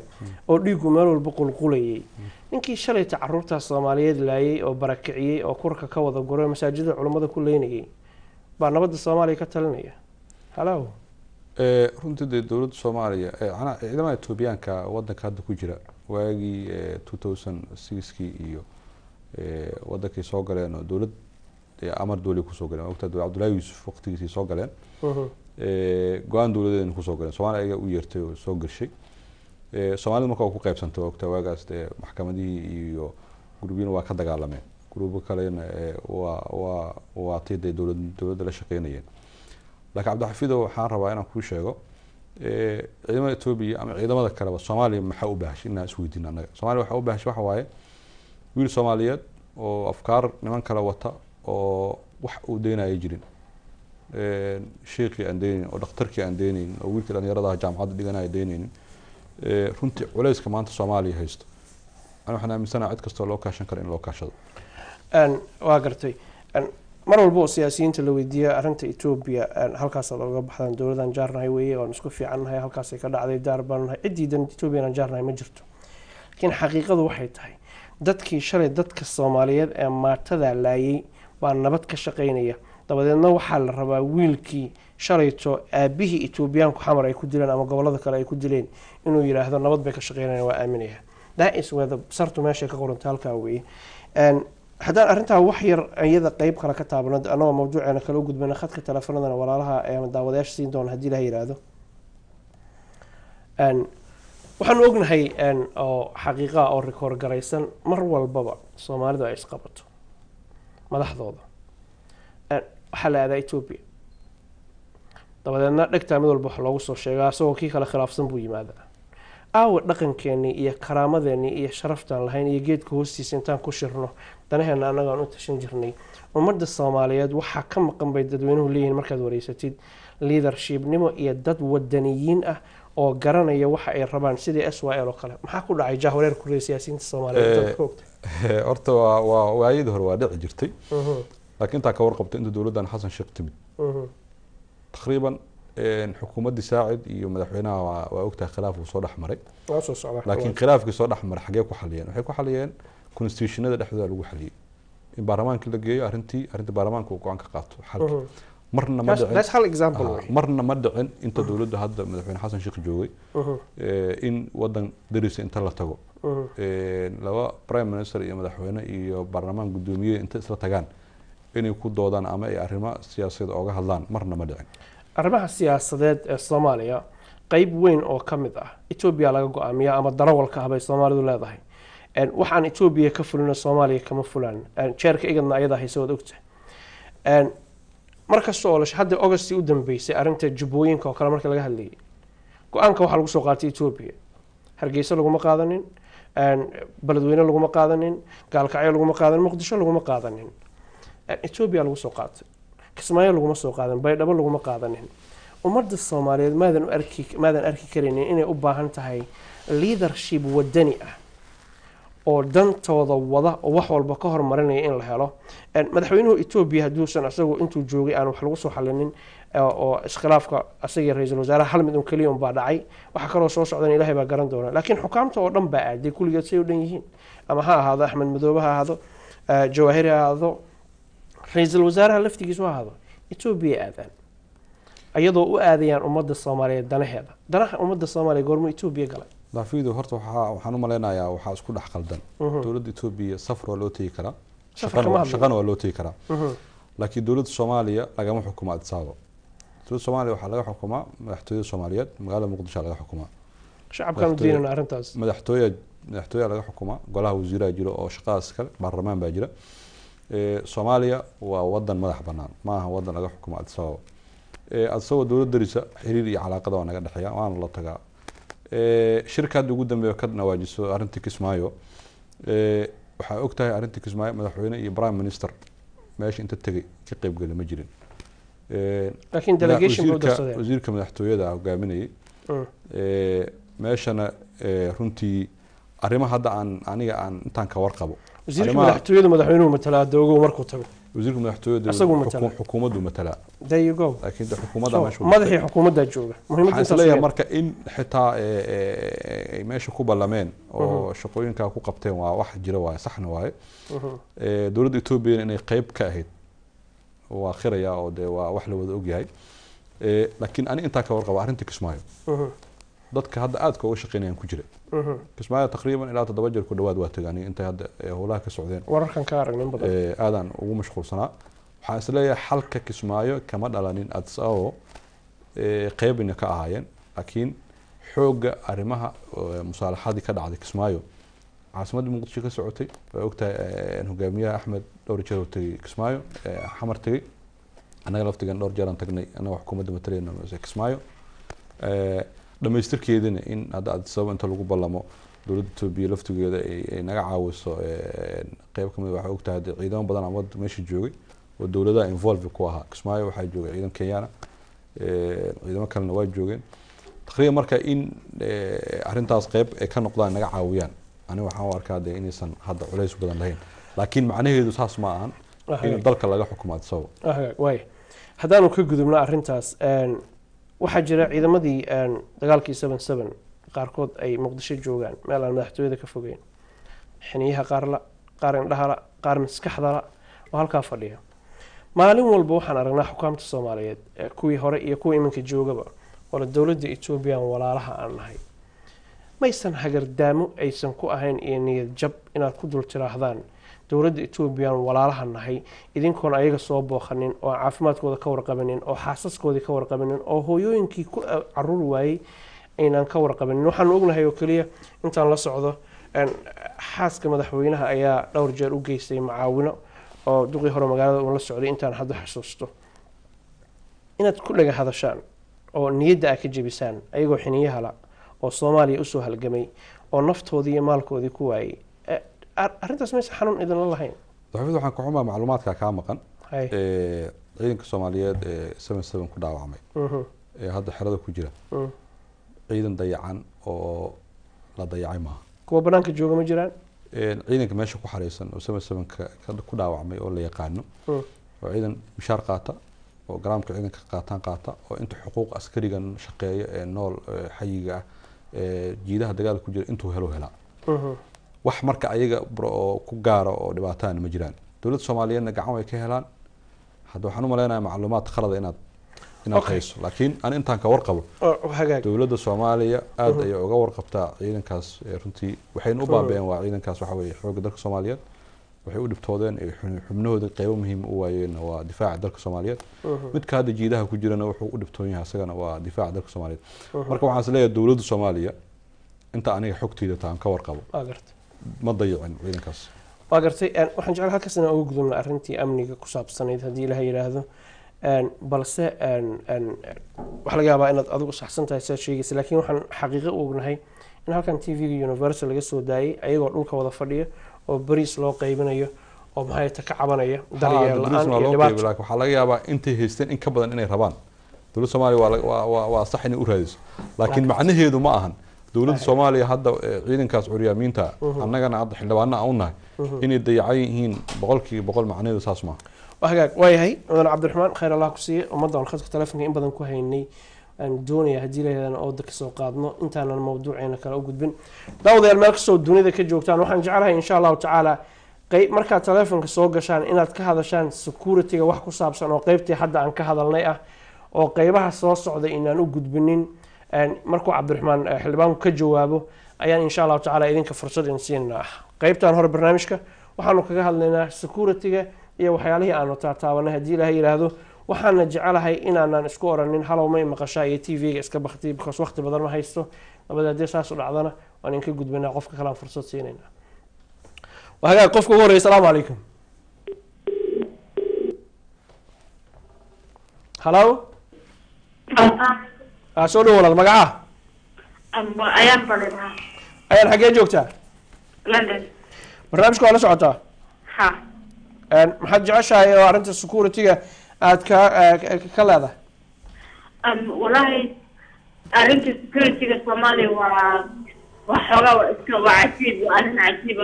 oo dhiigu meel walba qulqulayay ninkii shalay carruurta Soomaaliyeed laayay oo barakiciyay oo kurka ka wada goray masaajidda culimada ku leynayay baa nabadda Soomaaliya ka talinaya halaw runtii dawladda Soomaaliya ciidamada Ethioopiyaanka wadanka hadda ku jira waagii 2006 iyo wadankii soo galeen oo dawlad amar dawli ku soo galeen waqtiga Cabdullaahi Yuusuf waqtigiisii soo galeen go'aan dawladeedna ku soo galeen Soomaaliya ayaa u yeertay oo soo gashay Soomaalidu markaa ku qaybsantay waqtiga waagaas maxkamadihii iyo gurubiyada waa ka dagaalameen gurubo kalena waa tiiday dawladda la shaqeynayeen laakiin Cabdixafiido waxaan rabaa inaan ku sheego ciidamada Ethiopia ama ciidamada kale Soomaaliya maxaa u baahan inaan isweydiino anaga Soomaaliya waxa u baahan waxa waaye wiil Soomaaliyeed oo afkaar niman kala wata oo wax uu deenayo jirin sheekhi aan deenin oo dhakhtarkii aan deenin oo wiilka dhalinyarada jaamacadda dhiganayo deenin runtii culayska maanta Soomaaliya haysto ana waxaan aaminsanahay cid kasta loo kaashan karo in loo kaashado waa gartay mar walba oo siyaasiyiinta la weydiiyo arinta Ethiopia halkaas looga baxdan dawladan jaarnahay weeye oo isku fiicannahay halkaas ay ka dhacday daarbanahay ciidan Ethiopia jaarnahay ma jirto laakiin xaqiiqadu waxay tahay dadkii shalay dadka Soomaaliyeed ee maatada laayay baa nabad ka shaqeynaya dabadeedna waxaa la rabaa wiilkii shalayto aabihii Ethiopiaanku xamar ay ku dileen ama gobolada kale ay ku dileen inuu yiraahdo nabad bay ka shaqeynayaan waa aaminaya that is where the sartu meesha ka qoranta halka weeye haddaan arrintaa wax yar iyada qayb kale ka taabano anoo mawduuceena kala gudbana khadka telefoonadana walaalaha ee daawadayaasha siin doona haddii la yiraahdo waxaan ognahay oo xaqiiqa oo record garaysan mar walbaba Soomaalidu ay isqabato madaxdooda waxa la aadaa Ethiopia dabadeedna dhagta mid walba wax loogu soo sheegaa asagoo kii kala khilaafsan buu yimaadaa dhaqankeeni iyo karaamadeeni iyo sharaftaan lahayn iyo geedka hoostiisa intaan ku shirno danaheena anaga aan u tashan jirnay ummadda Soomaaliyeed waxa ka maqan bay dadweynuhu leeyihiin markaad wareysatid leadershipnimo iyo dad wadaniyiin ah oo garanaya waxa ay rabaan sidii SYL oo kale maxaa ku dhacay jahwareer ku siyaasiyiinta Soomaaliyeed horta waa waayid hore waa dhici jirtay laakiin taa ka warqabtay inta dawladdan Xasan Sheekh timid taqriiban xukuumadda Saacid iyo madaxweynaha waa ogtahay khilaaf uu soo dhaxmaray laakiin khilaafkii soo dhaxmaray xagee ku xaliyeen waxay ku xaliyeen constitutionada dhexdooda lagu xaliyay in baarlamaanka la geeyo arintii baarlamaanka uu go'aan ka qaato xalka marna ma dhicin inta dawladda hadda madaxweyne Xasan Sheekh joogay in wadan daris inta la tago laba prime minister iyo madaxweyne iyo baarlamaan gudoomiye inta isla tagaan inay ku doodaan ama ay arrimaha siyaasadeed uga hadlaan marna ma dhicin arrimaha siyaasadeed ee Soomaaliya qayb weyn oo kamid ah Ethiopia laga go'aamiyaa ama darawalka ah bay Soomaalidu leedahay waxaan Ethiopia ka fulino Soomaaliya kama fulaan jeerka igadna ayada hayso wad ogtahay markasta oo hadda August u dambeysay arinta Jubbooyinka oo kale markii laga hadlayay go'aanka waxa lagu soo qaatay Ethiopia Hargeysa laguma qaadanin baladweyne laguma qaadanin gaalkacyo laguma qaadanin Muqdisho laguma qaadanin Ethiopia lagu soo qaatay Kismaayo laguma soo qaadan Baydhabo laguma qaadanin ummadda Soomaaliyeed maadan arki karin inay u baahan tahay leadership wadani ah oo dantooda wada oo wax walba ka hormarinaya in la helo madaxweynuhu Ethiopia haduusan asagu intuu joogay aan wax lagu soo xalinin oo iskhilaafka asaga ra'iisul wasaaraha hal mid kaliya baa dhacay waxa kale oo soo socdan Ilaahay baa garan doona laakiin xukaamta oo dhan baa aaday kulligeed say u dhan yihiin ama ha ahaado Axmed Madoobe ha ahaado Jawahir ha ahaado ra'iisul wasaaraha laftigiisu ha ahaado Ethiopia aadaan ayadoo u aadayaan ummadda Soomaaliyeed danaha ummadda Soomaaliyeed goormo Ethiopia galay daafiidu horta waxaan u maleynayaa waxa isku dhex qaldan dawladda Ethiopia safar waa loo tagi karaa shaqana waa loo tagi karaa laakiin dawladda Soomaaliya lagama xukumo Addis Ababa dawladda Soomaaliya waxa laga xukumaa madaxtooyada Soomaaliyeed magaalada Muqdisho laga xukumaa shacabkan u diinana arintaas madaxtooyada laga xukumaa golaha wasiiraha jira oo shaqadaas kale baarlamaan baa jira Soomaaliya waa wadan madax banaan ma aha wadan laga xukumo Addis Ababa Addis Ababa dawladda darisa xiriir iyo calaaqado waa naga dhaxeeya waan la tagaa shirkada ugu dambeeyo ka nawaajiso arintii Kismaayo waxa ogtahay arintii Kismaayo madaxweyne iyo prime minister meesha inta tagay ka qayb galay ma jirin laakiin delegation wasiirka madaxtooyada hogaaminayay meeshana runtii arrimaha hadda aniga aan intaan ka warqabo wasiirka madaxtooyada madaxweynuhu matala doogo markuu tago wasiirka madaxtooyada xukuumaddu matala there you go laakiin xukuumadda meesha madaxii xukuumadda jooga muhiimadda leeyahay marka in xitaa ay meesha ku ballameen oo shaqooyinka ku qabteen waa wax jira waa saxna waaye dawladda Ethiopia inay qayb ka ahayd waa khiraya oo waa wax la wada og yahay laakiin ani inta ka warqabo arinta Kismaayo dadka hadda aad ka uga shaqeynayaan ku jira Kismaayo taqriiban ilaa 7 jeer ku dhawaad waa tagaani inta hadda howlaha ka socdeen wararkan ka aragnay badan aadan ugu mashquulsanaa waxaan isleeyahay xalka Kismaayo kama dhalanin Addis Ababa qaybina ka ahaayeen laakiin xooga arrimaha musaalaxadii ka dhacday Kismaayo caasimada Muqdisho ka socotay waa ogtahay hogaamiyaha Axmed dhowr jeer uu tagay Kismaayo xamar tagay anaga laftigan dhowr jeer aan tagnay anaga xukuumadda matalayna Kismaayo dhamaystirkeedina in hadda Addis Ababa inta lagu ballamo dawladda Ethiopia laftigeeda ay naga caawiso qayb kamid waxa ogtahay ciidamo badan ama meesha joogay oo dawladaha involve ku ahaa Kismaayo waxa joogay ciidan Kenyana ciidamo kalena waa joogeen taqriiban marka in arintaas qayb ay ka noqdaan naga caawiyaan aniga waxaan u arkaa inaysan hadda culays badan lahayn laakiin macnaheedu saas ma ahan in dalka laga xukumo Addis Ababa way hadaan ka gudubno arintaas waxa jira ciidamadii dagaalkii 77 qaarkood ay Muqdisho joogaan meel aan madaxtooyada ka fogeyn xiniyaha qaar indhaha qaar maskaxda oo halka fadhiya maalin walba waxaan aragnaa xukuumta Soomaaliyeed kuwii hore iyo kuwii iminka joogaba oo dawladda Ethiopia walaalaha aan nahay maysan hagardaamo aysan ku ahayn iyo niyad jab inaad ku dul tiraahdaan dawladda Ethiopia walaalaha nahay idinkoon ayaga soo booqanin oo caafimaadkooda ka warqabanin oo xaasaskooda ka warqabanin oo hooyooyinkii ku caruur waayay inaan ka warqabanin waxaan ognahay oo kaliya intaan la socdo xaaska madaxweynaha ayaa dhowr jeer u geystay macaawino oo duqii hore magaalada uu la socday intaan hadda xasuusto inaad ku dhaga hadashaan oo niyadda ka jabisaan ayagoo xiniyaha la oo Soomaaliya u soo halgamay oo naftoodii iyo maalkoodii ku waayay arintaas ma xanuun idin la lahayn daxwid waxaan ku xumaa macluumaadka ka maqan ciidanka Soomaaliyeed 77 ku dhaawacmay hadda xerada ku jira ciidan dayacan oo la dayacay ma kuwa banaanka jooga ma jiraan ciidanka meesha ku xareysan oo 77 ka ku dhaawacmay oo la yaqaano oo ciidan mishaar qaata oo garaamka ciidanka qaata oo inta xuquuq askarigan shaqeeyo ee nool xayiga jiidaha dagaal ku jira intuu helo wax marka ayaga ku gaaro oo dhibaataan ma jiraan dawladda Soomaaliyeedna gacan way ka helaan hadda waxaan u maleynayaa macluumaad khalad inaad hayso laakiin aan intaan ka warqabo dawladda Soomaaliya aad ay uga warqabtaa ciidankaas runtii waxayna u baabeen waa ciidankaas waxa weeye xoogga dalka Soomaaliyeed waxay u dhibtoodeen xubnahooda qayb muhiim u waayeen waa difaaca dalka Soomaaliyeed mid ka hadda jiidaha ku jirana wuxuu u dhibtoon yahay asagana waa difaaca dalka Soomaaliyeed marka waxaan isleeyahay dawladda Soomaaliya inta aniga xogtayda taan ka warqabo ma dayacin ciidankaas waa gartay waxaan jeclahay halkaas inaan ugu gudubno arrintii amniga ku saabsanayd haddii Ilaahay yiraahdo balse waxa laga yaabaa inaad adigu saxsan tahay sida sheegaysa laakiin waxaan xaqiiqo u ognahay in halkan TV-ga Universal laga soo daayay ayagoo dhulka wada fadhiya oo bariis loo qaybinayo oo maxay ta ka cabanaya daryeel la'aan iyo dhibaato waxa laga yaabaa intay haysteen in ka badan inay rabaan dawladda Soomaaliya waa sax inay u raadiso laakiin macnaheedu ma ahan dowladda Soomaaliya hadda ciidankaas curyaamiinta annagana hadda xildhibaano aan u nahay inay dayacay yihiin boqolkiiba boqol macnaheedu saas ma وهاجاك وياهي أنا عبد الرحمن خير الله كسيه ومضى على خدك تلفون إن بدن كوهيني الدنيا هديله أنا أودك سوق قادنا أنت أنا الموضوع أنا كلا أوجد بين داود الملك سو الدنيا ذا كجوكتان وحنجعلها إن شاء الله تعالى قيب مركز تلفون كسوق عشان إن كهذا شان سكورتي وحكو صابسان وقيبتي حد عن كهذا النيئة وقيبها صوص صعدة إن أنا أوجد بينين مركو عبد الرحمن حلبان كجوابه أيان إن شاء الله تعالى إذن كفرصة إنسينا قيبتان هور برنامجك وحنو كهذا لنا سكورتي iyo waxyaalihii aanu taataabanay haddii ilaahay yiraahdo waxaan jecelahay inaanan isku oranin halow may maqashaa iyo TV-ga iska baqtay because waqti badan ma haysto labada saas u dhacdana waan ka gudbinaa qofka kale fursad siinayna waxa qofka ugu horeeyay salaamu calaykum hello soo dhawaad magaca ayaan balina ayaan xagee joogtaa London barnaamijku waa la socotaa ha maxaad jeceshahay oo arrinta security-ga aad ka leedahay wallahi arrinta security-ga Soomaaliya waa xoogaa iska cajiib waa arrin cajiib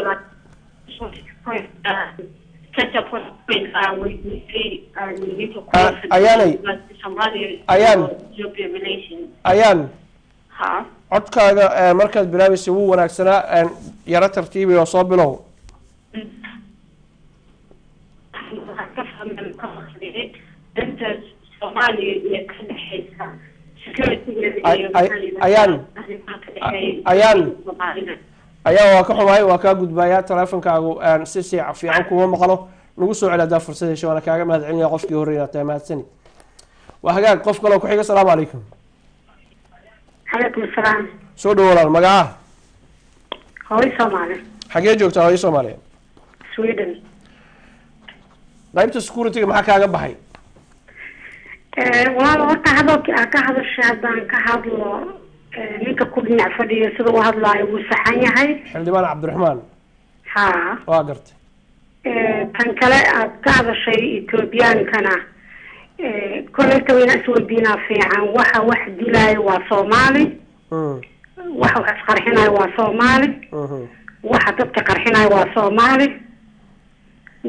ayaan codkaaga markaad bilaabaysa wuu wanaagsanaa yaro tartiibi oo soo bilow ayaan waa ka xumahay waa kaa gudbayaa taleefankaagu si fiican kuma maqlo nagu soo celi hadaa fursad hesho waana kaaga mahad celinaya qofkii horreeyay tahay mahadsanid waa hagaag qof kale oo ku xiga salaamu calaykum calaykum salaam soo dhawo walaal magaca hooyo Soomaali xagee joogtaa hooyo Soomaaliya Sweden qaybta security-ga maxaa kaaga baxay walaal horta hadalka ka hadashay haddaan ka hadlo ninka ku dhinac fadhiyo sida uu hadlaayo wuu saxan yahay xildhibaan cabdiraxmaan ha waa gartay tan kale aad ka hadashay Ethiopiankana koleyta wayna isweydiinaa fiican waxa wax dilaayo waa Soomaali waxa wax qarxinayo waa Soomaali waxa dadka qarxinayo waa Soomaali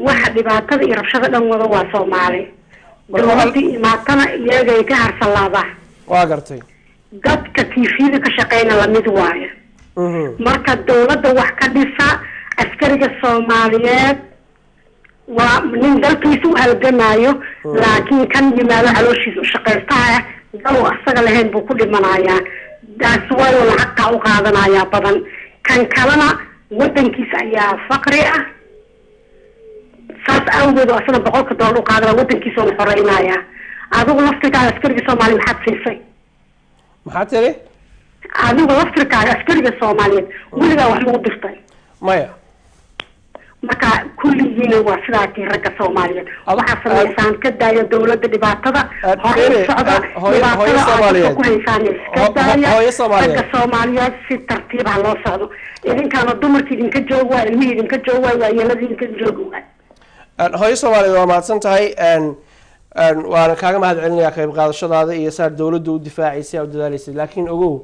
waxa dhibaatada iyo rabshada dhan wada waa Soomaali dowladii imaatana iyaga ay ka harsalaada waa gartay dadka TV-da ka shaqeynaya la mid waaye marka dowladda wax ka dhisa askariga Soomaaliyeed waa nin dalkiisa u halgamayo laakiin kan yimaado calooshiisa u shaqeystaha dal asaga lahayn buu ku dhimanayaa daas way lacagta u qaadanaya badan kan kalena wadankiisa ayaa faqri ah saas awgeed oo asana $100 u qaadana wadankiisa oo xoreynaya adigu laftirkaaga askariga Soomaali maxaad siisay maxaad tiri adigu laftirkaaga askariga Soomaaliyeed weligaa wax lagu dirtay maya marka kulligiina waa sidaakii ragga Soomaaliyeed waxaa sameysaan ka daayo dowladda dhibaatada hooyo Soomaaliyeed si tartiib ah loo socdo idinkaana dumarkii idinka jooga waa ilmihii idinka jooga waa yeeladii idinka jooga hooyo Soomaaliyeed waa mahadsan tahay waana kaaga mahad celinayaa qayb qaadashadaada iyo saar dowladda u difaacaysay oo dadaalaysay laakiin ogow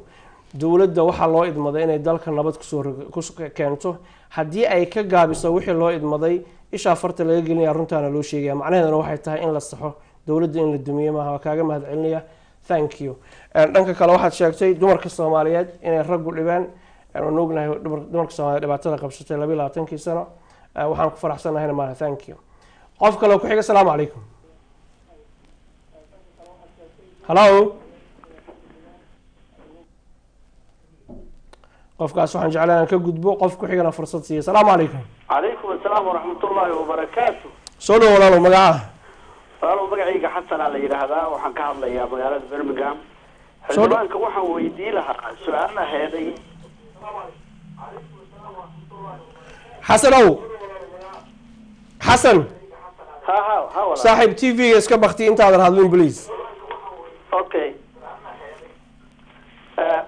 dowladda waxaa loo idmaday inay dalka nabad ku keento haddii ay ka gaabiso wixii loo idmaday isha farta laga gelinaya runtaana loo sheegaya macnaheeduna waxay tahay in la saxo dowladda in la dumiyo maaha waa kaaga mahad celinaya thank you dhanka kale waxaad sheegtay dumarka Soomaaliyeed inay raggu dhibeen aan ognahay dumarka Soomaaliyeed dhibaatada qabsatay 22 sano waxaan ku faraxsanahay maaha thank you qof kale ku xiga salaamu calaykum hello qofkaas waxaan jeclaan ka gudbo qof ku xigana fursad siiyo salaamu calaykum calaykum assalaam waraxmatullaahi wabarakaatu soo dhawo walaalo magaca walaalo magacayga xasan la yiraahdaa waxaan ka hadlayaa magaalada Birmingham xildhibaanka waxaan weydiin lahaa su'aal la heeday xasan ha saaxiib TV-ga iska baqti intaadan hadlin please okay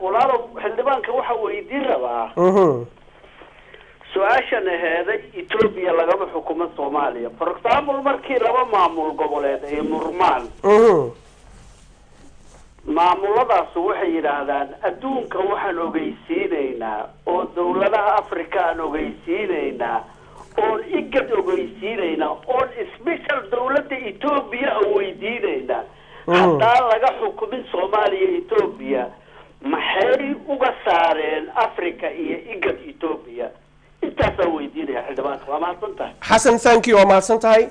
walaalo xildhibaanka waxa weydiin rabaa su-aashan aheeday Ethiopia lagama xukumo Soomaaliya for example markii laba maamul goboleed ay murmaan maamuladaas waxay yidhaahdaan adduunka waxaan ogeysiinaynaa oo dawladaha africa aan ogeysiinaynaa oon igad ogeysiinaynaa oon special dawladda etoobiya aan weydiinaynaa haddaan laga xukumin soomaaliya etoobiya maxay uga saareen africa iyo igad etoobiya intaasaan weydiinaya xildhibaanka waa mahadsan tahay xasan thank you waa mahadsan tahay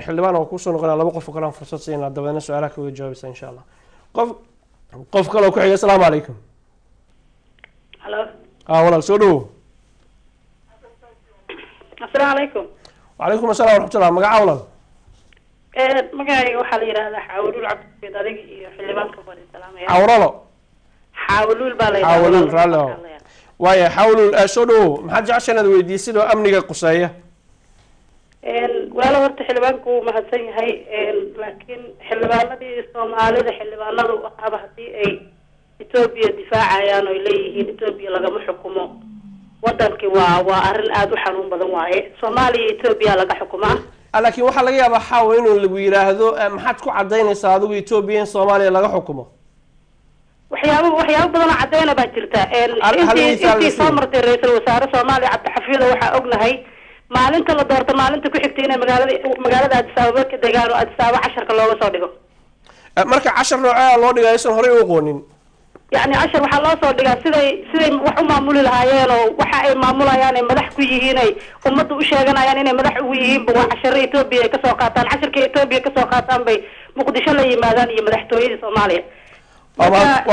xildhibaan oo kusoo noqonaa laba qof oo kale aan fursad siinaa dabeedna su-aalaha kaga jawaabaysa insha allah qof kale oo ku xiga asalaamu calaykum halo walaal soo dhawow asalaamu calaykum wacalaykum assalam waraxmatullah magaca walaal magacayga waxaa la yidhahdaa xaawuluul cabdisaid adiga iyo xildhibaanka bari salaamaya cawralo xaawuluul baa la xaawuluul raalli waaya xaawuluul soo dhawow maxaad jecesha inaad weydiisid oo amniga quseeya waala horta xildhibaanku wuu mahadsan yahay laakiin xildhibaanadii soomaalida xildhibaanadu waxaaba haddii ay etoobiya difaacayaan oy leeyihiin etoobiya lagama xukumo wadankii waa arrin aada u xanuun badan waaye soomaaliya etoobiya laga xukumaa laakiin waxaa laga yaabaa xaawa inuu lagu yidhaahdo maxaad ku cadaynaysaa adigu etoobiya in soomaaliya laga xukumo waxyaabo badan oo cadeyna baa jirta intii soo martay ra-iisul wasaare soomaaliya cabdixafiido waxaa ognahay maalinta la doorto maalinta ku xigtay inay magaalada Addis Ababa ka degaan oo Addis Ababa casharka looga soo dhigo marka cashar noocee loo dhigay aysan horey u aqoonin يعني عشر waxaa loo soo dhigaa siday wax u maamuli lahaayeen oo waxa ay maamulayaan ay madax ku yihiin ay ummadda u sheeganayaan inay madax u yihiin waa cashar Ethiopia ay ka soo qaataan casharka Ethiopia ka soo qaataan bay Muqdisho la yimaadaan iyo madaxtooyada Soomaaliya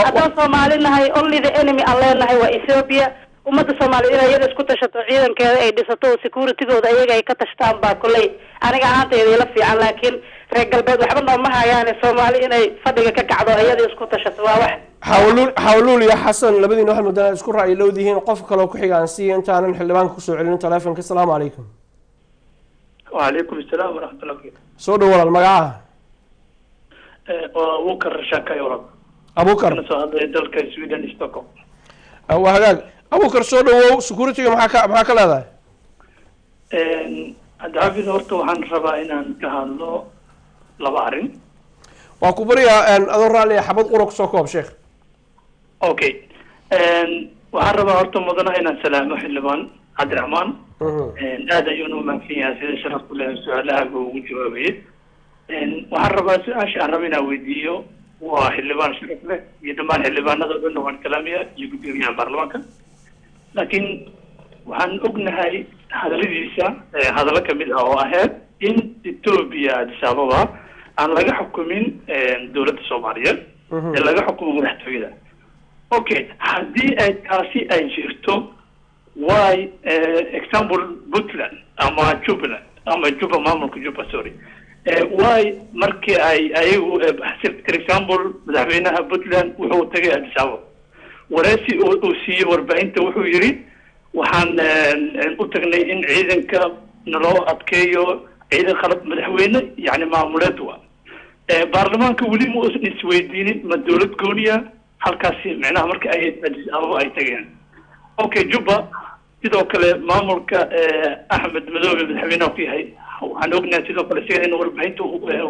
hadda Soomaalinahay only the enemy aan leenahay waa Ethiopia ummadda Soomaaliyeed iyada isku tashato ciidankeeda ay dhisato security-gooda ayaga ay ka tashtaan baa kulay aniga ahaantayda la fiican laakiin reer galbeed waxba nooma hayaan Soomaali inay fadhiga ka kacdo iyada isku tashato waa wax حاولوا يا حسن لبدي نحن مدنا نذكر رأي لو ذهين قف كلو كحيل عن سي أنت عن الحلبان كسر علينا تلافن السلام عليكم. وعليكم السلام ورحمة الله وبركاته. سودو ولا المجاعة. وكر شاكا يورب. أبو كر. أنا صاحب دلك سويدن ستوكو. وهذا أبو كر سودو سكورتي محاك هذا. دافيد هورتو عن ربعنا كهالو لبارين. وكبريا أن أدور عليه حبض قرق سوكوب شيخ. اوكي waxaan rabaa horta mudana inaan salaamo xildhibaan cabdiraxmaan aad ayuuna u mahadsanyahay sida sharafku leh su-aalaha ugu jawaabayay waxaan rabaa su-aasha aan raba inaan weydiiyo waa xildhibaan sharaf leh iyo dhammaan xildhibaanada dhan waan kalaamaya iyo gudoomiyaha baarlamaanka laakiin waxaan ognahay hadaladiisa hadallo kamid ah oo ahayd in Ethiopia Addis Ababa aan laga xukumin dowladda Soomaaliyeed ee laga xukumo madaxtooyada okay haddii ay taasi ay jirto why example Puntland ama Jubaland ama Juba maamulka Juba sorry why markii ay ayagu for example madaxweynaha Puntland wuxuu tagay Addis Ababa waraysi uu siiyay warbaahinta wuxuu yiri waxaan u tagnay in ciidanka naloo adkeeyo ciidan khalad madaxweyne yani maamuleed waa baarlamaanka weli ma uusan isweydiinin ma dowlad gooniya halkaasi macnaha marka ay Addis Ababa ay tageen okay Juba sidoo kale maamulka Axmed Madoobe madaxweynaha ku yahay waxaan ognahay sidoo kale in warbaahinta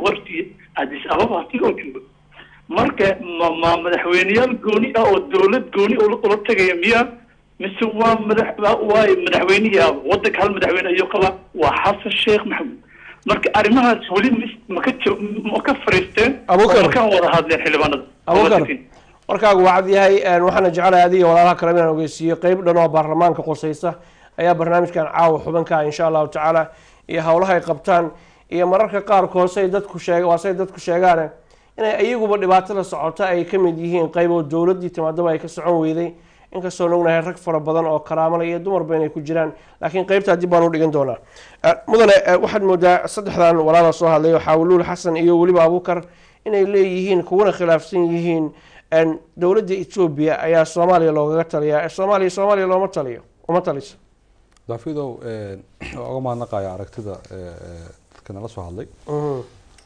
warti Addis Ababa sidoo kale marka ma madaxweynayaal gooni ah oo dowlad gooni oo tagay miya mise waa madaxweynaha wadanka hal madaxweyne iyo qaba waa Xasan Sheekh Maxamuud marka arrimahaas weli ma ka fariisteen kan wada hadleen xildhibaanada warkaagu waa cad yahay waxaana jecelahay adiga walaalaha kale inaan ogeysiiyo qeyb dhan oo baarlamaanka qosaysa ayaa barnaamijkan caawa xubanka insha allahu tacaala iyo howlaha ay qabtaan iyo mararka qaarkood say dadku sheegaan inay iyaguba dhibaatada socota ay ka mid yihiin qeyb oo dowladii timaadaba ay ka socon weyday inkastoo ognahay rag fara badan oo karaamale iyo dumarba inay ku jiraan laakiin qeybtaa dib baan u dhigan doonaa mudane waxaad moodaa saddexdan walaala soo hadlay xaawuluul xasan iyo weliba abukar inay leeyihiin kuwana khilaafsan yihiin dowladda Ethiopia ayaa Soomaaliya looga taliyaa Soomaaliya looma taliyo uma taliso daafidow uga maadnaqaya aragtida dadka nala soo hadlay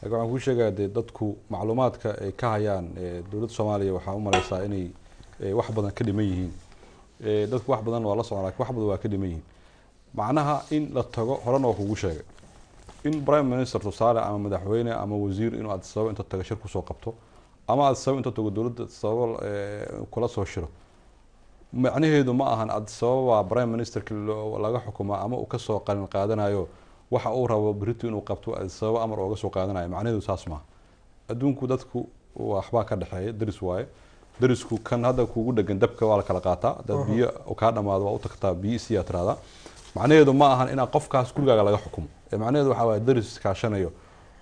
waxaan ku sheegaa dadku macluumaadka ay ka hayaan dowladda Soomaaliya waxa u maleysaa inay wax badan ka dhiman yihiin dadku wax badan waa la socon laakiin wax badan waa ka dhiman yihiin macnaha in la tago horena kugu sheegay in prime minister tusaale ama madaxweyne ama wasiir inuu Addis Ababa inta taga shir ku soo qabto ama aad sabab inta tago dowladda sabab kula soo shiro macnaheedu ma ahan aad sababa prime ministerka laga xukumo ama uu ka soo qalin qaadanayo waxa uu rabo Britain inuu qabto aad sabab amar uga soo qaadanayo macnaheedu saas ma adduunku dadku waxba ka dhaxeeya daris waaye darisku kan hadda kuugu dhagan dabka waa la kala qaataa dad biyo ka dhamaado waa u tagtaa biyo si aad raada macnaheedu ma ahan in qofkaas gurigaaga laga xukumo macnaheedu waxa waa daris kaashanayo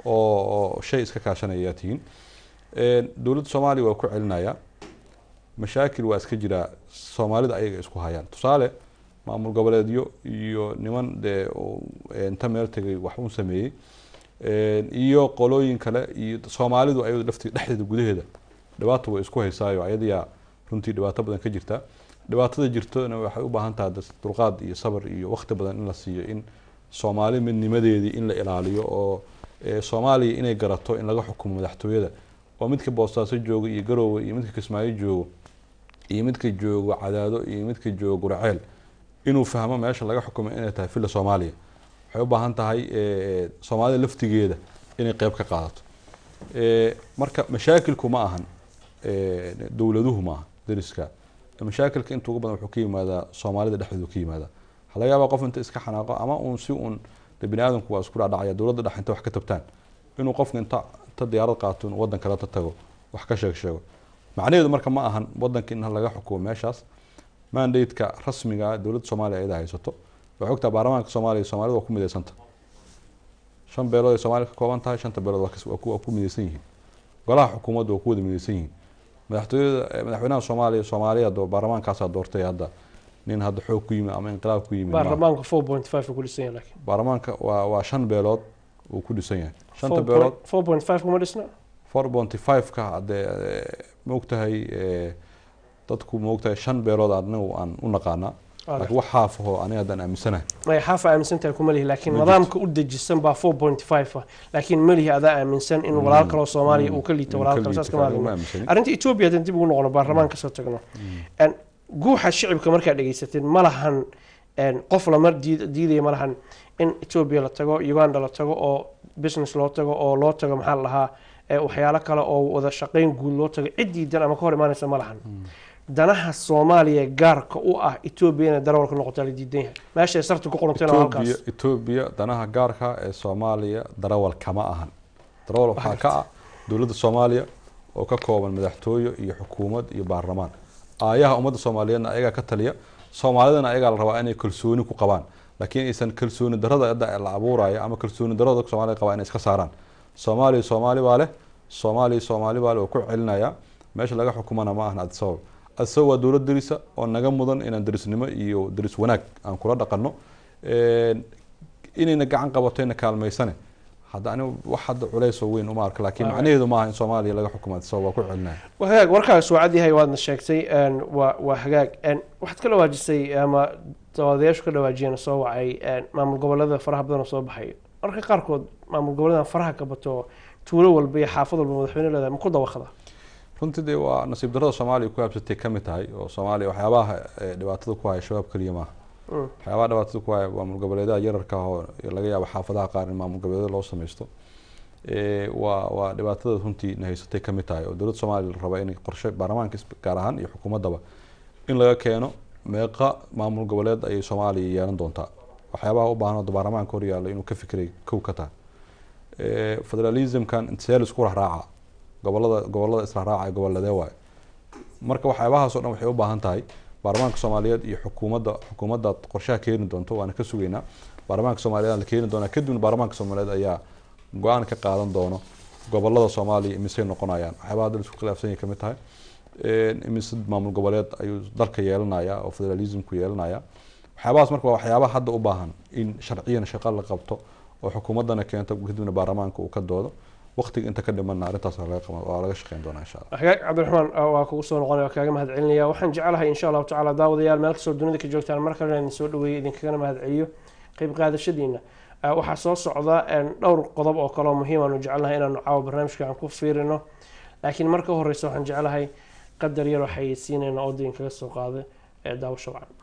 oo shay iska kaashanaya tiin dowladda Soomaaliya waa ku celinaya mashaakil waa iska jira Soomaalida ayaga isku hayaan tusaale maamul goboleedyo iyo niman inta meel tagay wax uu sameeyay iyo qolooyin kale iyo Soomaalidu ay dhexdeeda gudaheeda dhibaato way isku haysaayo ayadiya runtii dhibaato badan ka jirta dhibaatada jirtona waxay u baahan tahay dulqaad iyo sabr iyo waqti badan in la siiyo in Soomaali midnimadeedii in la ilaaliyo oo Soomaaliya inay garato in laga xukumo madaxtooyada oo midka Boosaaso jooga iyo Garowe iyo midka Kismaayo jooga iyo midka jooga Cadaado iyo midka jooga Gurceel inuu fahmo meesha laga xukumo inay tahay fila Soomaaliya waxay u baahan tahay Soomaalida laftigeeda inay qayb ka qaadato marka mashaakilku ma ahan dowladuhu ma dariska mashaakilka inta ugu badan wuxuu ka yimaadaa Soomaalida dhexdeedu ka yimaadaa waxa laga yaabaa qof inta iska xanaaqo ama uu si uun bini'aadamku waa isku dhacaya dowladda dhaxinta wax ka tabtaan inuu qofka inta diyaarad qaato wadan kale tago wax ka sheego macnaheedu marka ma ahan wadanka in laga xukumo meeshaas mandate-ka rasmiga dowladda Soomaaliya ay haysato waxa ogtaa baarlamaanka Soomaaliya waa ku mideysanta shan beelood ee Soomaaliya ka kooban tahay shanta beelood waa ku mideysan yihiin golaha xukuumadda waa ku wada mideysan yihiin madaxweynaha Soomaaliya baarlamaankaas doortay hadda nin hadda xoog ku yimi ama inqilaab ku yimi baarlamaanka 4.5 ku dhisan yahay laakiin baarlamaanka waa shan beelood uu ku dhisan yahay shanta beelood 4.5 kuma dhisna 4.5 ka hadda moogtahay dadku moogtahay shan beelood aan u naqaana laakiin wax xaafo aniga hadda aaminsanahay may xaafa aaminsantahay kuma lihi laakiin nidaamka u dejisan baa 4.5 laakiin malihi adaa aaminsan in walaal kale oo Soomaaliya uu ka liito walaal kale saas kama arinta Ethiopia tan dib ugu noqono baarlamaanka soo tagno guuxa shacabka marka dhageysatay malahan qof la mar diiday malahan in Ethiopia la tago Uganda la tago oo business loo tago oo loo tago maxaa lahaa waxyaalo kale oo wada shaqeyn guud loo tago ciidan ama ka hor imaanaysa malahan danaha Soomaaliya gaarka u ah Ethiopia darawalka noqotay la diidan yahay meesha sartu ku qorantay halkaas Ethiopia danaha gaarka ee Soomaaliya darawal kama ahan darawal waxa ka ah dowladda Soomaaliya oo ka kooban madaxtooyo iyo xukuumad iyo baarlamaan ayaha ummadda Soomaaliyeedna ayaga ka taliya Soomaalidana ayaga la rabaa inay kalsooni ku qabaan laakiin aysan kalsooni darrada la abuurayo ama kalsooni darrada Soomaaliya qabaan inay iska saaraan Soomaali baa leh oo ku celinaya meesha laga xukumana ma ahan asoo waa dowlad darisa oo naga mudan inaan darisnimo iyo daris wanaag aan kula dhaqanno inayna gacan qabatayna kaalmaysane hadda anigu wax hadda culays weyn uma arka laakiin macnaheedu ma aha in Soomaaliya laga xukumo waa ku celinaya hagaag warkaas soo cad yahay waadna sheegtay waa hagaag waxaad ka dhawaajisay ama dawadayaashu ka dhawaajiyeen soo wacay maamul goboleedada faraha badan soo baxay marka qaarkood maamul goboleedada faraha ka bato tuulo walba iyo xaafad walba madaxweynaha ma ku dawaqada runtii waa nasiib darrada Soomaaliya ku habsatay kamid tahay oo Soomaaliya waxyaabaha dhibaatada ku hay shabaab kaliya ma waxyaabaha dhibaatada ku hay maamul goboleedaha yararka oo laga yaabo xaafadaha qaar in maamul goboleed loo sameeysto waa dhibaatada runtii haysatay kamid tahay oo dowladda Soomaaliya la rabo in qorshe baarlamaanka gaar ahaan iyo xukuumadaba in laga keeno meeqa maamul goboleed ay Soomaaliya yeelan doontaa waxyaabaha u baahan oo baarlamaanka hor yaalla inuu ka fikiray kow ka tahay federalism kan intisaal isku raaca gobolada isla raacay goboladee waay marka waxyaabahaas oo dhan waxay u baahan tahay baarlamaanka Soomaaliyeed iyo xukuumadda qorshaha keeni doonto waana ka sugeynaa baarlamaanka Soomaaliyeed la keeni doona kadib baarlamaanka Soomaaliyeed ayaa go'aan ka qaadan doono gobolada Soomaaliya imisay noqonayaan waxyaabaha dad isku khilaafsan yahay kamid tahay imisad maamul goboleed ayuu dalka yeelanaya oo federalismku yeelanaya waxyaabahaas marka waa waxyaabaha hadda u baahan in sharciyan shaqo la qabto oo xukuumaddana keento kadibna baarlamaanka uu ka doodo waqtiga inta ka dhimanna arintaas waa laga shaqeyn doonaa insha Allah hagaag Cabdiraxmaan waa kugu soo noqonaya kaaga mahad celinaya waxaan jecelahay insha Allah taala daawadayaal meel kasta dunida ka joogtaan marka aan soo dhaweeyay idinkaga mahad celiyo qayb qaadashadiina waxa soo socda dhowr qodob oo kale oo muhiim ah oo jecelahay inaan caawa barnaamijka aan ku fiirino laakiin marka horeysa waxaan jecelahay qadar yar waxay siinayna oo idinkaga soo qaaday daawasho wacan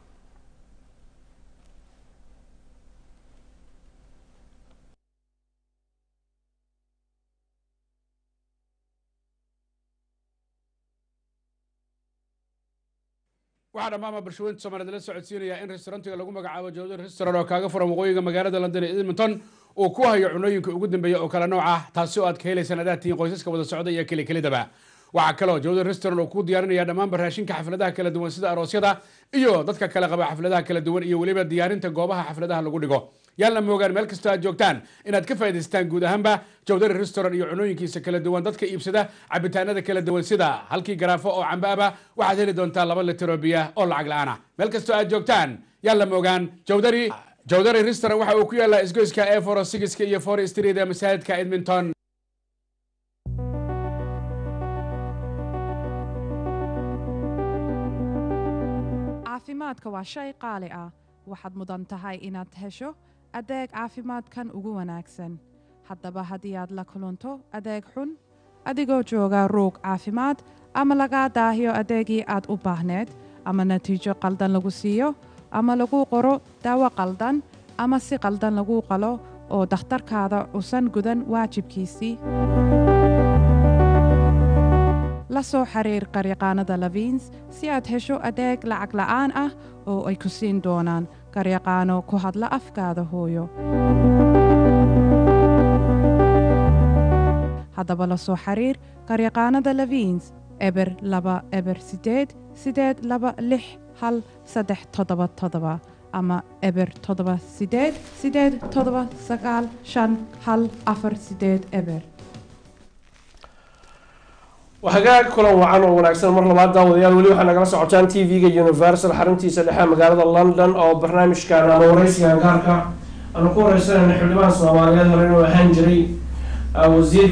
waxaan dhammaama bulshooyinta Soomaaliyeed la socodsiinaya in restaurantiga lagu magacaabo Jawdar Restaurant oo kaaga furan waqooyiga magaalada London ee Edmonton uu ku hayo cunooyinka ugu dambeeya oo kala nooc ah taasi oo aad ka helaysaan adaatiin qoysaska wada socda iyo kale-kalidaba waxa kale oo Jawdar Restaurant uu ku diyaarinaya dhammaan raashinka xafladaha kala duwan sida aroosyada iyo dadka kala qaba xafladaha kala duwan iyo waliba diyaarinta goobaha xafladaha lagu dhigo yalla moogaan meel kasta aad joogtaan inaad ka faa'iidaystaan guud ahaanba Jawdar Restaurant iyo cunooyinkiisa kala duwan dadka iibsada cabitaanada kala duwan sida halkii garaafo oo cambaaba waxaad heli doontaa 2 litir oo biyo oo lacag la'aan ah meel kasta aad joogtaan yalla moogaan Jawdar Restaurant waxa uu ku yaalaa isgoyska A46 iyo 4 Street ee masaajidka Edmonton caafimaadka waa shay qaali ah waxaad mudan tahay inaad hesho adeeg caafimaadkan ugu wanaagsan haddaba haddii aad la kulanto adeeg xun adigoo jooga ruug caafimaad ama lagaa daahiyo adeegii aad u baahneed ama natiijo qaldan lagu siiyo ama lagu qoro daawo qaldan ama si qaldan lagu qalo oo dhakhtarkaada usan gudan waajibkiisii la soo xiriir qaryaqaanada Lavins si aad hesho adeeg lacag la'aan ah oo ay ku siin doonaan qaryaqaano ku hadla afkaada hooyo haddaba la soo xiriir qaryaqaanada Lavins eber 2 eber 8 8 2 6 1 3 7 ama eber 7 8 8 7 9 5 1 4 8 eber وحقاق كلام وعن ونعكسنا مرة بعد داوديال ولي وحنا قلنا سعوتان تي في يونيفرسال حرمتي سلحة مقالة لندن أو برنامج كان موريسي كان كاركا أنا كون رسالة نحن لبان صوماليات ولينو هنجري وزير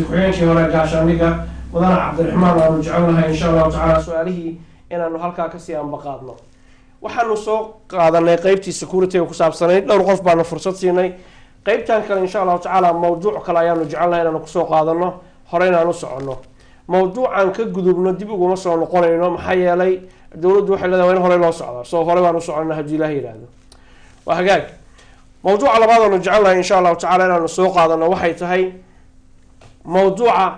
كوينكي هنا قاشانيقا وضعنا عبد الرحمن ونجعلها إن شاء الله تعالى سؤاله إن أنه هالكا كسي أن بقادنا وحنو سوق قادنا قيبتي سكورتي وكساب سنين لو رغف بعنا فرصة سيني قيبتان كان إن شاء الله تعالى موضوع كلايان نجعلها إن أنه كسوق قادنا هرينا نسعنا موضوعاً كجذوبنا دي بيجوا مصر نقولنا محيا لي دولة وحلا ده وين هراي لصعدة صو هراي ونصعدنا هدي له هذا وهجاك موضوع على بعضه نجعلها إن شاء الله تعالى أنا نسوق هذا نوحي تهي موضوع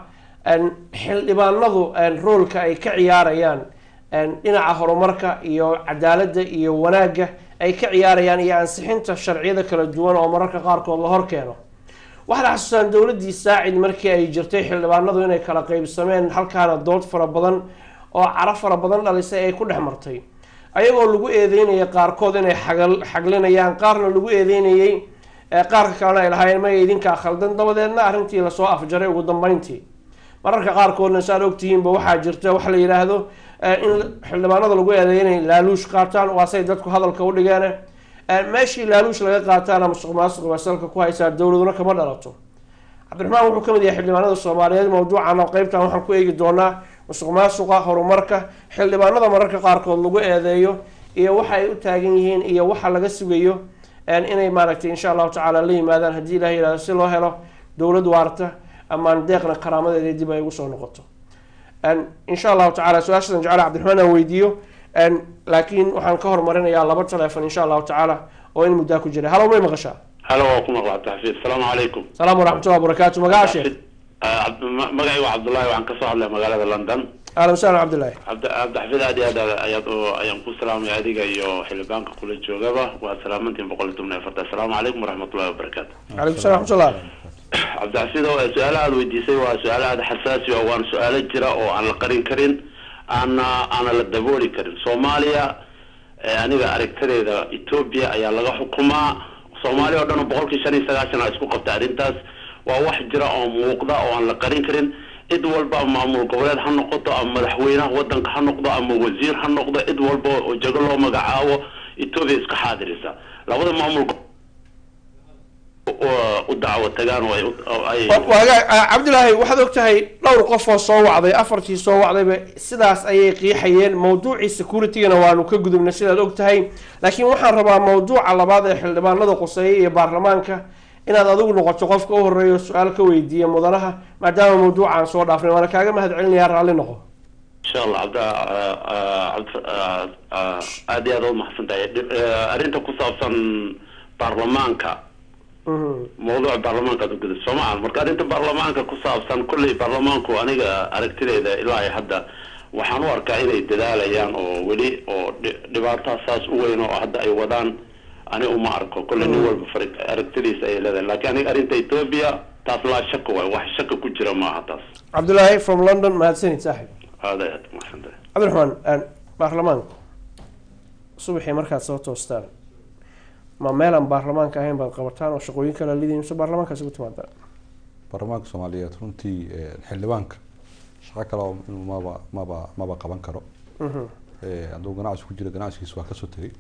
أن حل يبان نضو أن رول كأي كعياريان أن إن عهرو مركا يو عدالة يو وناجة أي كعياريان يعني سحنت الشرعية كلا الجوان أو مركا قارك والله هركانه waxaa xasuusan dawladii saacid markii ay jirtay xildhibaanadu inay kala qaybsameen halkaana dood fara badan oo caraf fara badan dhalisay ay ku dhex martay ayagoo lagu eedeynayay qaarkood inay xaglinayaan qaarna lagu eedeynayay qaarka kalena ay lahaayeen ma idinka khaldan dabadeedna arrintii la soo afjaray ugu dambeyntii mararka qaarkoodna saad ogtihiinba waxaa jirta wax la yiraahdo in xildhibaanada lagu eedeynay laaluush qaataan waasay dadku hadalka u dhigeen ماشي لالوش لقى قاتانا مسق وصلك كويس الدولة كمان دلتو عبد الرحمن wuxuu kamid yahay xildhibaanada Soomaaliyeed mawduucan qaybtan waxaan ku eegi doonaa musuqmaasuqa horumarka xildhibaanada mararka qaarkood lagu eedeeyo iyo waxa ay u taagan yihiin iyo waxa laga sugayo inay maaragtay insha Allah taala la yimaadaan hadii Ilaahay yiraahdo si loo helo dawlad waarta ama deeqna karaamadeeda dib ay ugu soo noqoto insha Allah taala su'aashan jecel Cabdi Raxmaan weydiyo laakiin waxaan ka hormarinayaa 2 telefoon insha Allah taala oo in muddo ku jira halo may maqashaa halo kuma qad taxfiid assalamu alaykum salaam wa rahmatullahi wa barakatuh magaashe magacay waa Cabdullaahi waxaan ka soo hadlay magaalada London ahlan wa sahlan Cabdullaahi Cabdi Xafiid ayaan ku salaamay adiga iyo xildhibaanka kula joogaba waa salaamantiin 114 assalamu alaykum wa rahmatullahi wa barakatuh alaykum salaam wa rahmatullah Cabdi Xafiid oo su'aalaha weydiisay waa su'aalaha xasaasi oo waan su'aalo jira oo aan la qarin karin أنا للدبولي كريم سوماليا أنا أركتريدا إثيوبيا أيا لغا حكومة سوماليا ودنا بقولك شني سجاشنا اسكو قبتارين تاس وواحد جرا أو موقدا أو أنا لقرين كريم إدول با معمول قبلات حنقطة أم مدحوينه ودن حنقطة أم وزير حنقطة إدول با وجعلوا مجاعو إثيوبيا اسك حاضرسا لابد معمول ودعوة تجان عبد الله واحد وقتها لو قفوا صوّعضي أفرتي صوّعضي بسداس أي قيحيين موضوع السكوريتي أنا وانو كجذب من السيدة وقتها لكن وحنا ربع موضوع على بعض الحلبان لذا قصية برلمانك إن هذا ذو نقطة قفك أو الرئيس سؤالك ويدي مضرها ما دام موضوع عن صور أفريقيا وأنا كاجم هاد علني يرى لنا إن شاء الله عبد أدي هذا محسن تايد أرنت كوسافن برلمانك موضوع برلمانك قد سمع مركز أنت برلمانك كوسافن كل برلمانك وأنا أركتلي إذا إلهي حدا waxaan u arkaa inay dadaalayaan oo weli oo dhibaataa saas u weyn oo hadda ay wadaan ani uma arko kolle nin walba aragtidiisa ay leedahay laakiin aniga arrinta Ethiopia taas laa shako waay wax shako ku jira maaha taas. Cabdullaahi from London mahadsanid saaxiib. هذا يا محمد عبد الرحمن برلمان subaxii markaad soo toostaan ma meelan baarlamaanka ahayn baad qabataan oo shaqooyin kala leeyihiin soo baarlamaankaas ugu timaadaan baarlamaanka Soomaaliyeed runtii xildhibaanka shaqo kale oo maba qaban karo hadduu ganacsi ku jiro ganacsigiisa waa ka soo tagay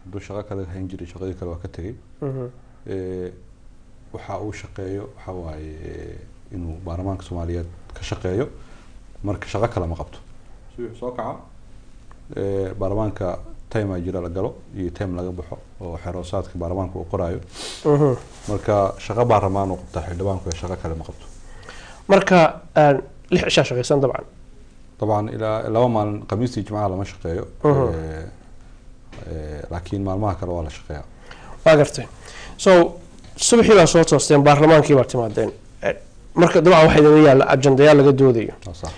hadduu shaqo kale hayn jiray shaqadii kale waa ka tagay waxa uu shaqeeyo waxa waaye inuu baarlamaanka Soomaaliyeed ka shaqeeyo marka shaqo kale ma qabto soo kaca baarlamaanka time ay jira la galo iyo time laga baxo oo xiroosaadka baarlamaanka uu qoraayo marka shaqo baarlamaan uu qabta xildhibaanku shaqo kale ma qabto marka 6 cisha shaqeysan طبعا الى لو مال قميصي جماعه لما شقeeyo laakiin maalmaha kale waa la shaqeeyaa waa gartay so subaxii baa soo toosteen baarlamaankii baa timaadeen marka dabcan waxa idin yaala ajandayaal laga doodayo sax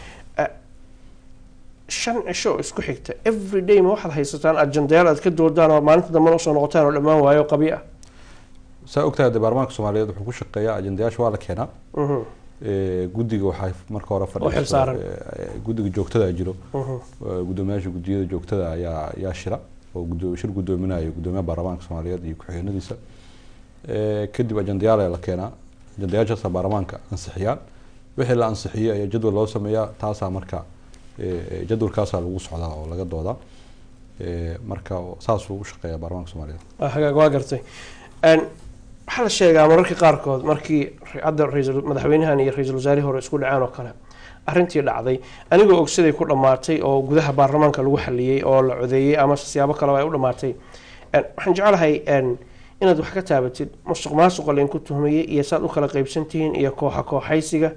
5 cisho isku xigta every day ma waxaad haysataan ajandayaal aad ka doodaan oo maalinta dambe soo noqotaan oo dhammaan waayo qabiya saa ogtahay baarlamaanka Soomaaliyeed wuxuu ku shaqeeyaa ajandayaasha waa la keenaa guddiga waxay marka hore fadhiyo guddiga joogtada jiro gudoomiyaasha guddiyada joogtada ayaa shira oo shir gudoominayo gudoomiyaha baarlamaanka Soomaaliyeed iyo ku-xigeenadiisa kadib ajandayaal la keenaa ajandayaasha baarlamaanka ansixiyaan wixii la ansixiyay ayaa jadwal loo sameeyaa taasa marka jadwalkaas lagu socdaa oo laga doodaa marka saas uu shaqeeyaa baarlamaanka Soomaaliyeed hagaag waa gartay waxa la sheegaa mararka qaarkood markii hadda madaxweynahan iyo ra'iisul wasaarihi hore isku dhacaan oo kale arrintii dhacday anigoo ogsaday ku dhamaatay oo gudaha baarlamaanka lagu xaliyay oo la codeeyay ama siyaabo kale ay u dhamaatay waxaan jecelahay inaad wax ka taabatid musuqmaasuqa leen ku tuhmayay iyo saad u kala qaybsantihiin iyo kooxaysiga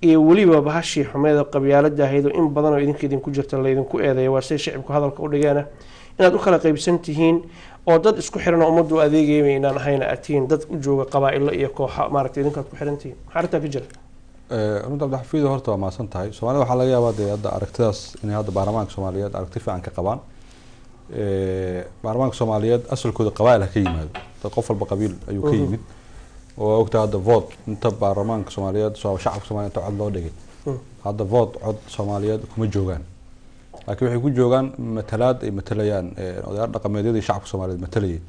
iyo waliba bahashii xumeeda qabyaalada ahayd oo in badan oo idinku jirta la idinku eedeeyo waa say shacabku hadalka u dhigeena inaad u kala qaybsantihiin oo dad isku xiran oo ummaddu adeegayay inaan ahayn aatiin dad u jooga qabaa'ilo iyo kooxa maaragtay idinka ku xirantihiin xarinta ka jira runta Abdulxafiid horta waa maasan tahay Soomaaliya waxa laga yaabaa hadda aragtidaas in hadda baarlamaanka Soomaaliyeed aragti fiican ka qabaan baarlamaanka Soomaaliyeed asalkooda qabaa'il ka yimaado dad qof walba qabiil ayuu ka yimid oo ogtaa hadda vote inta baarlamaanka Soomaaliyeed shacabka Soomaaliyeed cod loo dhigay hadda vote cod Soomaaliyeed kuma joogaan laakiin waxay ku joogaan matalaad ay matalayaan odayaal dhaqameedyada shacabka Soomaaliyeed matalayay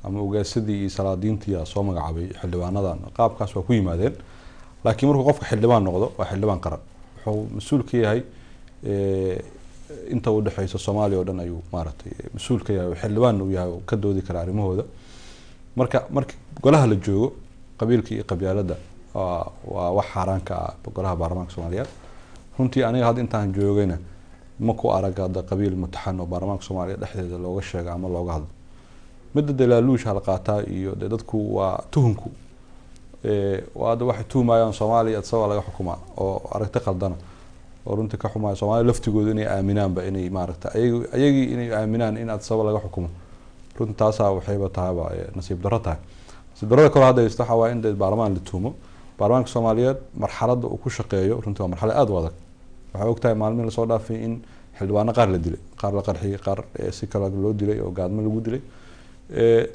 ama ogaasadii iyo salaadiintii soo magacaabay xildhibaanadan qaabkaas waa ku yimaadeen laakiin markuu qofka xildhibaan noqdo waa xildhibaan qaran wuxuu mas'uul ka yahay inta u dhaxaysa Soomaaliya oo dhan ayuu maaragtay mas'uul ka yahay xildhibaan uu yahay ka doodi kara arrimahooda marka golaha la joogo qabiilka iyo qabyaalada waa wax xaraan ka ah golaha baarlamaanka Soomaaliyeed runtii aniga hadda intaan joogayna ma ku aragada qabiil mutaxan oo baarlamaanka Soomaaliyeed dhexdeeda looga sheego ama looga hadlo midda dalaaluush hal qaataa iyo dadku waa tuhunku waad wax tuumayaan Soomaaliya sabab laga xukumaa oo aragti qaldana oo runtii ka xumaa Soomaaliya laftigooda inay aaminaanba inay maaragta ayagii inay aaminaan in sabab laga xukumo runtaas waxayba tahay nasiib darro tahay nasiib darrada kale hadda waxa waa in baarlamaan la tuumo baarlamaanka Soomaaliyeed marxaladda uu ku shaqeeyo runtii waa marxalad aad u adag waxa ogtahay maalmin la soo dhaafay in xildhibaano qaar la dilay qaar la qarxiyay qaar si kala loo dilay oo gaadmo lagu dilay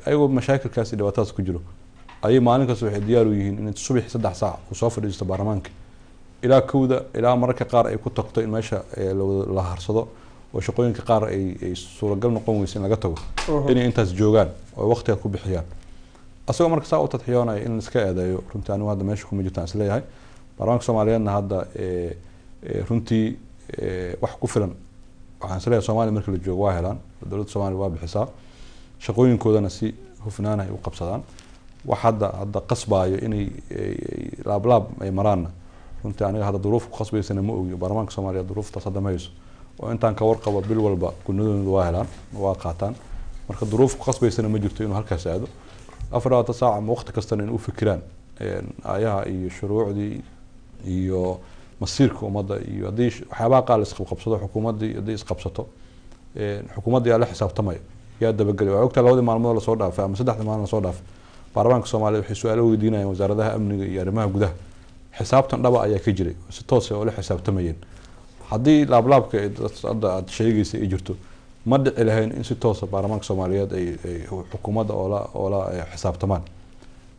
ayagoo mashaakilkaas dhibaatadaas ku jiro ay maalin kasta waxay diyaar u yihiin in subax 3 saac uu soo fadhiisto baarlamaanka ilaa kowda ilaa mararka qaar ay ku tagto in meesha la harsado oo shaqooyinka qaar ay suuragal noqon weyso in laga tago inay intaas joogaan oo waqtiga ku bixiyaan asagoo marka saa u tadxiyoonay in iska eedeeyo runtii anigu hadda meesha kuma jirtaan isleeyahay baarlamaanka Soomaaliyeedna hadda runtii wax ku filan waxaan isleeyahay Soomaaliya marka la joogo waa helaan dowladda Soomaaliya waa bixisaa shaqooyinkoodana si hufnaan ay u qabsadaan wax hadda qasbaayo inay laab ay maraan runtii aniga hadda duruuf ku qasbaysana ma ogiyo baarlamaanka Soomaaliya duruuftaas hadda ma hayso oo intaan ka warqabo bil walba kunadooda waa helaan waa qaataan marka duruuf ku qasbaysana ma jirto inuu halkaas aado 4 saac ama waqti kasta in uu fikiraan ayaha iyo shuruucdii iyo masiirka ummadda iyo hadii waxyaabaha qaal isku qabsado xukuumadda hadii is qabsato xukuumadda yaa la xisaabtamay yaa dabagalay waa ogtaa 2 maalmood la soo dhaafay ama 3 maalmood la soo dhaafay baarlamaanka Soomaaliya waxay su'aalo weydiinayaan wasaaradaha amniga iyo arrimaha gudaha xisaabtan dhaba ayaa ka jiray si toos ah oo la xisaabtamayeen haddii laablaabka hadda aad sheegaysa ay jirto ma dhici lahayn in si toosa baarlamaanka soomaaliyeed ay xukuumadda oola xisaabtamaan.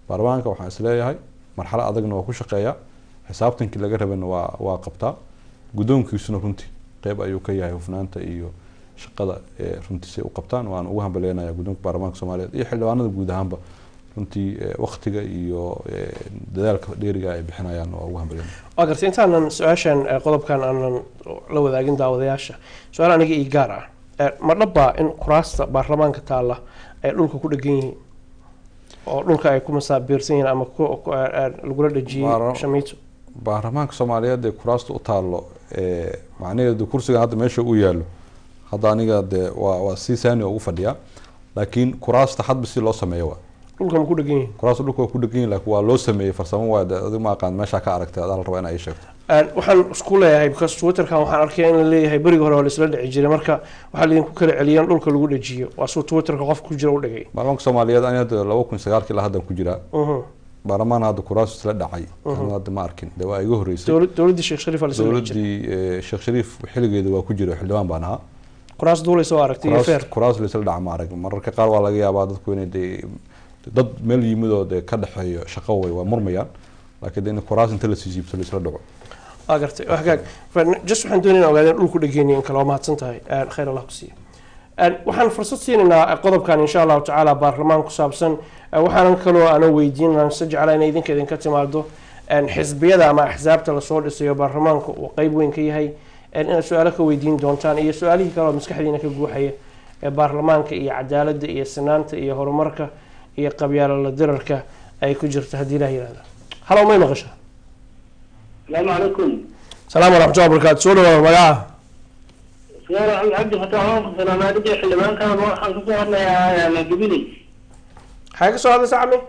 baarlamaanka waxaan isleeyahay marxalad adagna waa ku shaqeeyaa, xisaabtankii laga rabana waa qabtaa, guddoonkiisuna runtii qeyb ayuu ka yahay hufnaanta iyo shaqada runtii si u qabtaan. waan ugu hambaleynayaa guddoonka baarlamaanka soomaaliyeed iyo xildhibaanada guud ahaanba runtii waqtiga iyo dadaalka dheeriga ay bixinayaan waa ugu hambalyeynaya. waa gartay intaanan su-aashan qodobkan aanan la wadaagin daawadayaasha, su-aal aniga ii gaar ah, ma dhabbaa in kuraasta baarlamaanka taalla ay dhulka ku dhegan yihiin oo dhulka ay ku masaabiirsan yihiin ama lagula dhajiyey shamiito? baarlamaanka soomaaliyeed ee kuraasta u taallo macnaheedu kursigan hadda meesha uu yaallo hadda aniga dee waa si saani ugu fadhiyaa, laakiin kuraasta hadba si loo sameeyo waa dhulka ma ku dhegan yihiin. kuraasta dhulka waa ku dhegan yihiin, laakiin waa loo sameeyey farsamo waa adiga ma aqaan meesha ka aragtay adaa la rabaa in ay sheegto. waxaan isku leeyahay because twitterkan waxaan arkaya in la leeyahay berigi hore oo la isla dhici jiray, marka waxaa laydinku kala celiyeen dhulka lagu dhajiyo, waa suu twitterka qof ku jira u dhigay. baarlamaanka soomaaliyeed ani hadda 2009 ilaa hadda ku jiraa baarlamaan hadda kuraas isla dhacay hadda ma arkin, dee waa iga horeysay dowladdii sheekh shariif dowladdii sheekh shariif xilligeeda waa ku jira xildhibaan baan ahaa. kuraas duulaysa oo aragtay iyo feer kuraas la isla dhaca ma arag, mararka qaar waa laga yaabaa dadku inay dad meel yimidoo dee ka dhexeeyo shaqo way waa murmayaan, laakiin in kuraas inta la siibto la isla dhaco. waa gartay hagaag just waxaan doonaynaa ogaadeen dhulku dhegeenaya in kale waa mahadsan tahay, khayr allah ku siiya. waxaan fursad siinaynaa qodobkan insha allahu tacaala baarlamaan ku saabsan, waxaanan kaloo ana weydiin se jeclaa inay idinka timaado xisbiyada ama axsaabta lasoo dhisayo baarlamaanka uu qeyb weyn ka yahay, inaad su-aalo ka weydiin doontaan iyo su-aalihii kale oo maskaxdiina ka guuxaya ee baarlamaanka iyo cadaaladda iyo sinaanta iyo horumarka iyo qabyaalo la dirarka ay ku jirto haddii ilaah yihahda. halow may maqashaa? السلام عليكم. السلام ورحمة الله وبركاته. سؤال ولا مجاعة؟ سؤال عبد الفتاح السلام عليكم. حلمان كان روح صورنا يا جبيلي. حاجة سؤال هذا عمي؟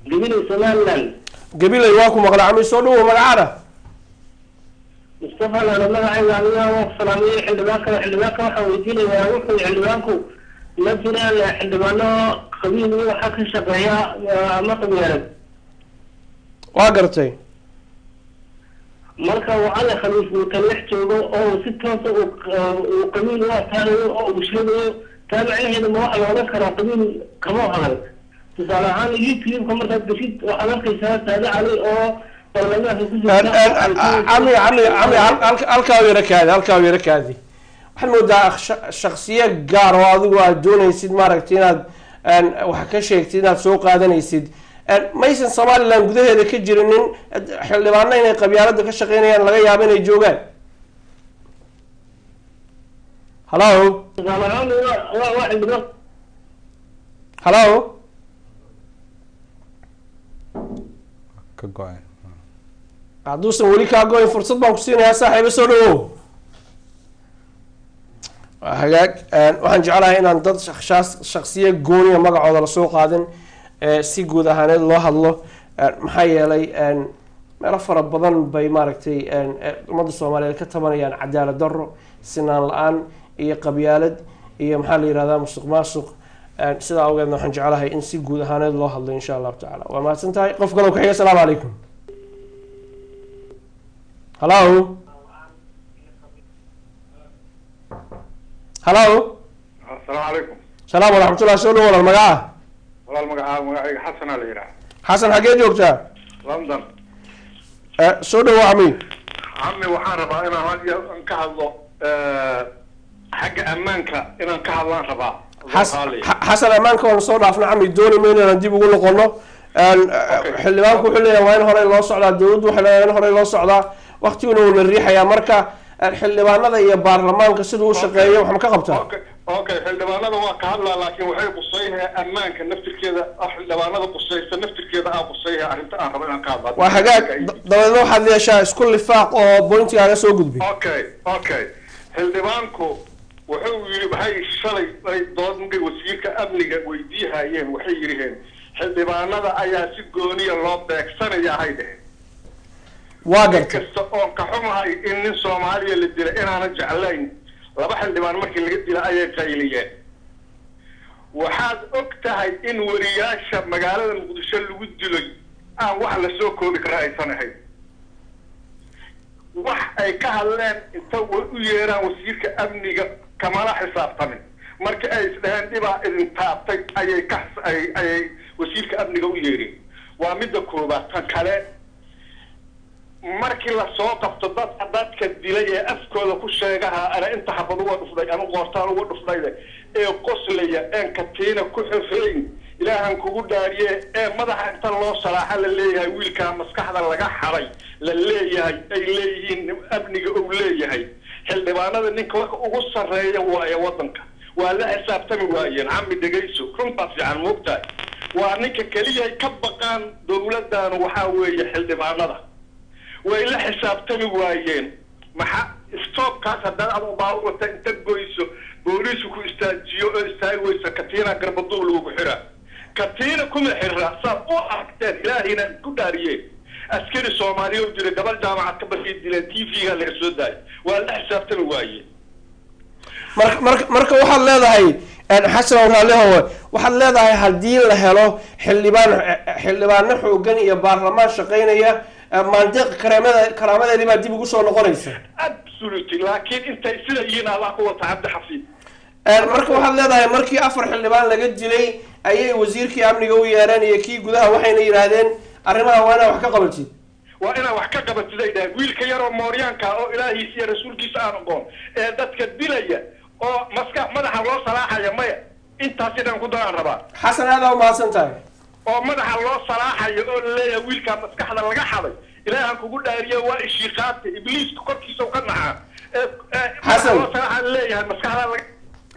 جبيلي سلام. جبيلي واكم مغلى عمي سؤال ومجاعة. مصطفى أنا لما عايز علينا وسلامي حلمان كان حويتيني ويروحوا حلمانكم. نفسنا حلمانا خبيني وحكي شقيا ما قبيلك. واقرتي. marka waxaa la khaliifay kalex joogo oo si toos ah oo qabiil waa taariikh oo bulshada taabacayna ma waxa looga karaa qabiil kama hadal tusaale ahaan youtube-ka markaad gashid waxaad arkaysaa saade cali oo baarlamaanka ku jirta halkaa yara kaadi waxaan moodaa shakhsiya gaar oo adigu aad doonaysid maaragtay inaad wax ka sheegtid inaad soo qaadanaysid maysan somaliland gudaheeda ka jirinin xildhibaano inay qabyaalada ka shaqeynayaan laga yaabo inay joogaan. halo halo ka go-ay hadduusan weli kaa go-in fursad baan ku siinayaa saaxiibo soo dhawow. hagaag waxaan jeclahay inaan dad shakhsiya gooniya magacooda lasoo qaadin si guud ahaaneed loo hadlo, maxaa yeelay meelo fara badan bay maaragtay ummadda soomaaliyeed ka tabanayaan cadaalad darro, sinaan la-aan iyo qabyaalad iyo maxaa la yihahdaa musuq maasuq. sidaa awgeedna waxaan jeclahay in si guud ahaaneed loo hadlo insha allahu tacaala. waa mahadsan tahay. qof kale ku xiga. asalaamu calaykum. halo halo السلام عليكم. salaam waraxmatullah. soo dhawo walaal magaca? والله magacayga xasan la yiraahdaa. xasan xagee joogtaa? London. soo dhawo cami. Cami waxaan rabaa inaan ka hadlo xagga ammaanka inaan ka hadlaan rabaa. xasan ammaanka waan soo dhaafna cami, dooni mayno inaan dib ugu noqono. xildhibaanku wuxuu leeyahay waa in horey loo socdaa, dowladdu waxay leedahay in horey loo socdaa, waqtiguna wuu la riixayaa. marka xildhibaanada iyo baarlamaanka siduu u shaqeeyo wax ma ka qabtaa? okay xildhibaanada waa ka hadlaa, laakiin waxay qusaynayaa ammaanka naftirkeeda xildhibaanada qusaysa naftirkeeda aan qusaynayaa arrinta aan rabo inaan ka hadlo. waa hagaag dabadeedna waxaad yeeshaa isku lifaaq oo bointigaaga soo gudbi. okay xildhibaanku wuxuu yiri waxay shalay ay doodnay wasiirka amniga weydiihayeen waxay yiraheen xildhibaanada ayaa si gooniya loo beegsanayaa hay dheh. waa gartay kasta oo ka xumahay in nin Soomaaliya la dilay inaana jeclayn laba xildhibaan markii laga dilay ayay qayliyeen. waxaad og tahay in wariyaasha magaalada Muqdisho lagu dilay aan wax la soo koobi karaa aysan ahayn. wax ay ka hadleen inta u yeeraan wasiirka amniga kamala xisaabtamin marka ay isdhaheen dhibaa idin taabtay ayay wasiirka amniga u yeereen waa midda koobaad tan kale markii la soo qabto dadka dilay ee afkooda ku sheegaha ana inta xabad uga dhufday ama qoortaan uga dhufdayda ee qoslaya een katiina ku xirfayn ilaahan kugu dhaariye ee madaxa inta loo salaaxa la leeyahay wiilkaa maskaxda laga xaday la leeyahay ay leeyihiin amniga uu leeyahay xildhibaanada ninka ugu sarreeya waaye wadanka waa la xisaabtami waayeen cami dhegayso runtaa fiican moogtahay waa ninka keliya ka baqaan dowladdan waxaa weeye xildhibaanada way la xisaabtami waayeen maxaa stoobkaas haddana adoo baawata inta goyso booliisku ku istaajiyo oo istaagi weysa katiina garbaduub lagu xiraa katiina kuma xirra saad u aragteen ilaahina ku dhaariyeen askari soomaaliya oo jira gabal jaamacad ka basii dileen tv-ga laga soo daayay waa la xisaabtami waayeen marka waxaad leedahay xasan waraalehowe waxaad leedahay haddii la helo xildhibaano xoogan iyo baarlamaan shaqaynaya maandeeq karaamadeedii baa dib ugu soo noqonaysa absolutely laakiin intay sida yihiin allah ku wata cabdi xafiid marka waxaad leedahay markii 4 xildhibaan laga dilay ayay wasiirkii amniga u yeereen iyo kii gudaha waxayna yiraahdeen arrimaha waa inaad wax ka qabatid waa inaad wax ka qabatid ay dhahay wiilka yaroo mooryaanka oo ilaahiisa iyo rasuulkiisa aan aqoon ee dadka dilaya oo madaxa loo salaaxaya maya intaasi dhan ku daraan rabaa xasan aad u mahadsan tahay oo madaxa loo salaaxayo oo leeyahay wiilka maskaxda laga xaday ilaahan kugu dhaariyo waa ishiiqaadka ibliiska korkiisa ka naca xasan loo salaaxa leeyahay maskaxda laga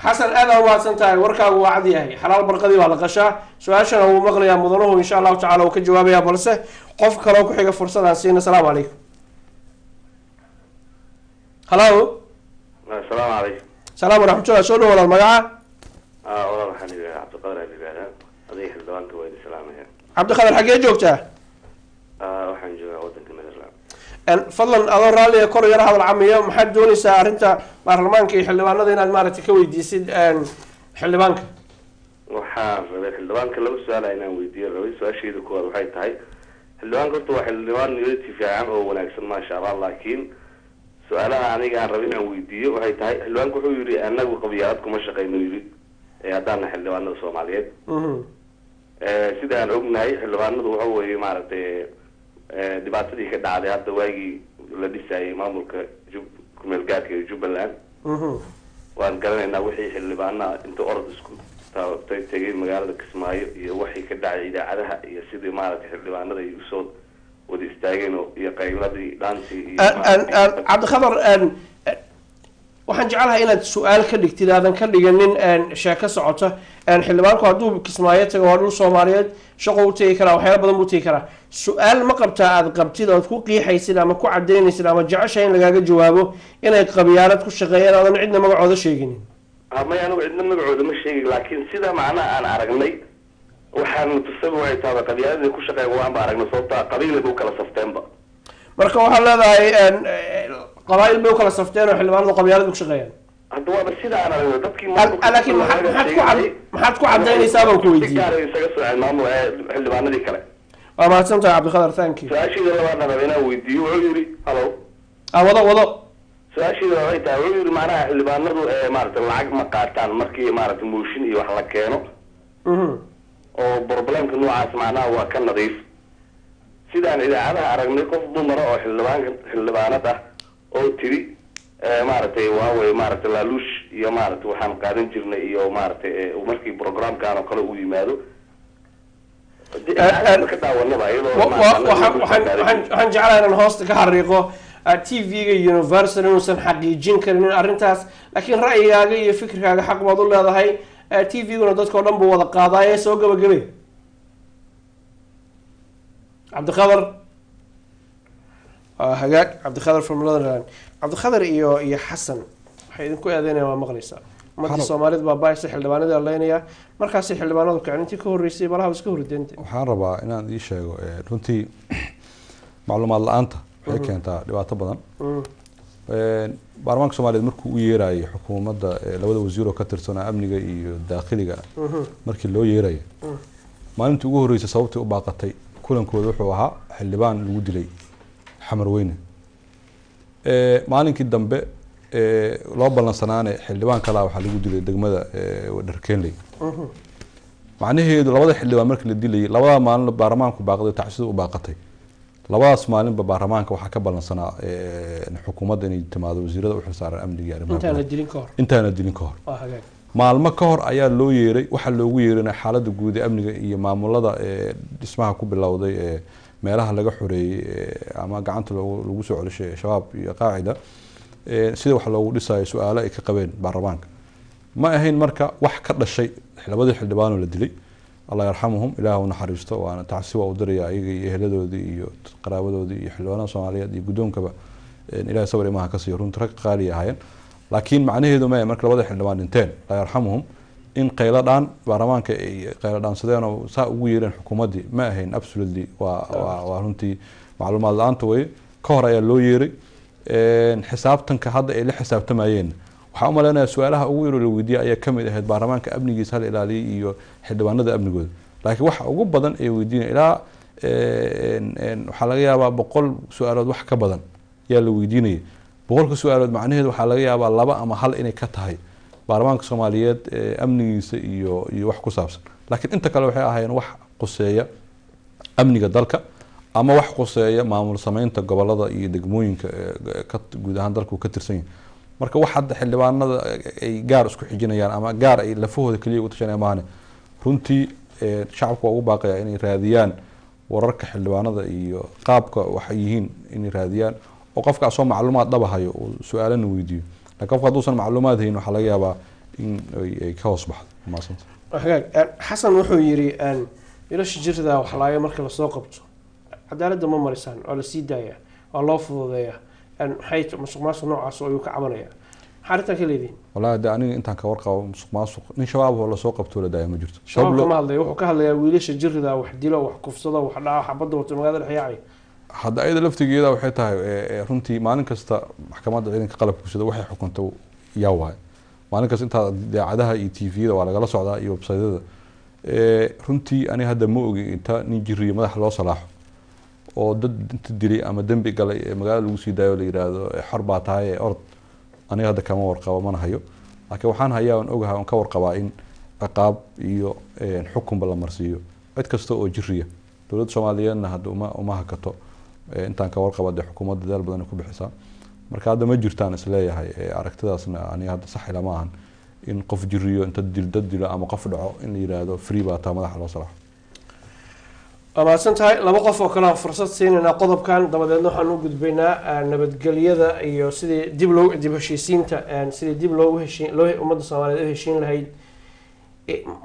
xasan aad u mahadsan tahay warkaagu waa cad yahay xalaal barqadii waa la qashaa su-aashana wuu maqlayaa mudanuhu insha allahu tacaala uu ka jawaabayaa balse qof kaloo ku xiga fursadaan siina asalaamu calaykum halo asalaamu calaykum salaam waraxmatullah soo dhawaad magaca walaal waxaan idhahaa cabdiqadar ali baadaan aday xildhibaanka waa idin salaamaya cabdiqadar xaggee joogtaa waxaan joogaa wadanka netherland fadlan adoo raalliga kor yara hadal camiyo maxaad doonaysaa arrinta baarlamaanka iyo xildhibaanada inaad maaragtay ka weydiisid xildhibaanka waxaan rabay xildhibaanka laba su-aala inaan weydiiyo rabay su-aashayda koowaad waxay tahay xildhibaanka horta waa xildhibaan niyadti fiican oo wanaagsan maasha allah laakiin su-aalaha aniga aan rabay inaan weydiiyo waxay tahay xildhibaanka wuxuu yidhi anagu qabyaalad kuma shaqayno yidhi haddaana xildhibaanada soomaaliyeed sida aan ognahay xildhibaanadu waxa weeye maaragtay dhibaatadii ka dhacday hadda waagii la dhisayay maamulka kumeel gaadka ee jubbaland waan garanaynaa wixii xildhibaanaha inta orod isku taabtay tegay magaalada kismaayo iyo waxii ka dhacay idaacadaha iyo sidii maaragtay xildhibaanada ay usoo wada istaageen iyo qayladii dhaantii iyo cabdikhadar waxaan jecelahay inaad su-aal ka dhigtid aadan ka dhiganin sheeko socota xildhibaanku hadduu kismaayo tago waa dhul soomaaliyeed shaqo u tegi karaa waxyaala badan buu tegi karaa su-aal ma qabtaa aada qabtid ood ku qiixaysid ama ku cadaynaysid ama jeceshahay in lagaaga jawaabo inay qabyaalad ku shaqeeyaan aadan cidna magacooda sheeginin may anigu cidna magacooda ma sheegi laakiin sida macnaha aan aragnay waxaan tusaba waxay tahda qabyaaladii ku shaqeeya waanba aragnay sababta qabiilay u kala safteenba marka waxaad leedahay qabaa'il bay u kala safteen oo xildhibaanadu qabyaalad ku shaqeeyaan hadda waaba sida aan aragnay dadkii laakiin maxaad ku cadaynaysaa baan ku weydiiyey isaga sooceen maamul xildhibaanadii kale waa mahadsan tahay cabdikhadar thank you su-aashayda labaadna raba inaan weydiiyo wuxuu yidhi halo wado su-aashayda waxay tahay wuxuu yidhi macnaha xildhibaanadu maaragtay lacag ma qaataan markii maaragtay mooshin iyo wax la keeno oo problemka noocaas macnaha waa ka nadiif sidaan idaacadaha aragnay qof dumara oo xildhibaanad ah oo tiri maaragtay waawey maaragtay laaluush iyo maaragtay waxaan qaadan jirnay iyo maaragtay markii programkan oo kale uu yimaado ka daawanaba waxaan jeclahay inaan hoosta ka xariiqo tv-ga universal inuusan xaqiijin karin arrintaas laakiin ra'yigaaga iyo fikirkaaga xaq baad u leedahay tv-guna dadka o dhan buu wada qaadaaye soo gabagabay cabdikhadar hagaag cabdikhadar from netherland cabdikhadar iyo xasan waxay idinku eedeynaya waa maqlaysaa umadii soomaalida baabaaysa xildhibaanadii alleynaya markaasi xildhibaanadu kicintii ka horreysay balaha iska horredeynta waxaan rabaa inaan ii sheego runtii macluumaad la-aanta waxay keentaa dhibaato badan baarlamaanka soomaaliyeed markuu u yeerayay xukuumadda labada wasiir oo ka tirsanaa amniga iyo daakhiliga markii loo yeerayay maalintii ugu horreysay sababtii u baaqatay kulankooda wuxuu ahaa xildhibaan lagu dilay xamar weyne maalinkii dambe loo ballansanaane xildhibaan kale waxaa lagu dilay degmada Dharkeenley macnaheedu labada xildhibaan markii la dilayay labada maalin baarlamaanku baaqday tacsida u baaqatay labadaas maalinba baarlamaanka waxaa ka ballansanaa xukuumadda inay timaado wasiirada u xilsaaran amniga iyo arrimaha intaana dilin ka hor maalmo ka hor ayaa loo yeeray waxa loogu yeerina xaaladda guud ee amniga iyo maamulada dhismaha ku bilowday meelaha laga xoreeyay ama gacanta lagu soo celishay shabaab iyo qaacida sida wax loogu dhisayo su'aalo ay ka qabeen baarlamaanka ma ahayn marka wax ka dhashay labadii xildhibaan oo la dilay الله يرحمهم إله ونحرسته وأنا تعسوا ودريا أي هلذو ذي قرابة ذي حلوانا صومالية ذي بدون كبا إله صبر ما كسيرون ترك قالية هاين لكن معناه هذا ما يمرك لوضح حلوان انتين الله يرحمهم إن قيلان برمان قيلان صدقنا ساويرن حكومة دي ما هين أبسولدي وهنتي معلومات الآن توي كهرة يلويري حساب تنك هذا إلى حساب تماين وحاول أنا سؤالها أوير الوديع أي كم إذا هاد برمان كأبني جسال إلى لي إيو حدوان هذا أبني جود لكن وح أقول بدن أي ودينا إلى حلاقيها بقول سؤالات وح كبدن يا الوديني بقول كسؤالات معناه وحلاقيها بالله بقى محل إني كتهاي برمان كصوماليات أبني إيو وح كسابس لكن أنت كلو حياة هاي وح قصية أبني جدالك أما وح قصية معمول سمين تقبل هذا يدقموين كت جود هندلك وكترسين marka wax hadda xildhibaanada ay gaar isku xijinayaan ama gaar ay lafahooda kaliya u tashanayaan maana runtii shacabku ugu baaqaya inay raadiyaan wararka xildhibaanada iyo qaabka waxay yihiin inay raadiyaan oo qofka soo macluumaad dhab hayo oo su'aalana weydiiyo laakiin qofka haduusan macluumaad hayn waxa laga yaabaa in ay ka hoos baxdo maasanta xasan wuxuu yiri ila shijirada wax laaya marka la soo qabto cadaaladda ma marisan oo la sii daaya oo loo fududeeyaa حيث مسق ماسق نوع عصوي وكعملية حارتك ليدين والله ده أنا أنت كورقة مسق ماسق من شباب ولا سوق بتولى ده ما جرت شباب ما هذا يوحك هذا ويليش الجر ده وحديله وحكف صدا وحلا حبضه وتمغاد الحياعي هذا أيضا لفت جيدا وحيتها رنتي ما نكست محكمات عينك قلب كشده وحي حكمته يوها ما نكست أنت عدها إي تي في ده ولا جلس عدها إي ويب سايت ده رنتي أنا هذا مو أنت نيجري ما حلا صلاح oo dad inta dilay ama dambi galay magaalada lagu sii daayo la yiraahdo xarbaa tahay ord aniga hadda kama warqabo mana hayo laakiin waxaan hayaa aan ogahay aan ka warqabaa in ciqaab iyo xukunba la marsiiyo cid kasta oo jiriya dawladda Soomaaliyeedna hadda uma hakato intaan ka warqabo de xukuumadda dal badan ku bixisaa marka hadda ma jirtaan isleeyahay aragtidaasna aniga hadda sax ilama ahan in qof jiriyo inta dil ama qof dhaco in la yiraahdo free baa taa madaxa loo salaaxo أما سنتهاي لما قف وكلام فرصة سين قضب كان دبدنا حنو قد بينا نبتقلية ذا يو سيد دبلو دبشيسين تا سيد دبلو هشين لو أمد الصومالية هشين لهاي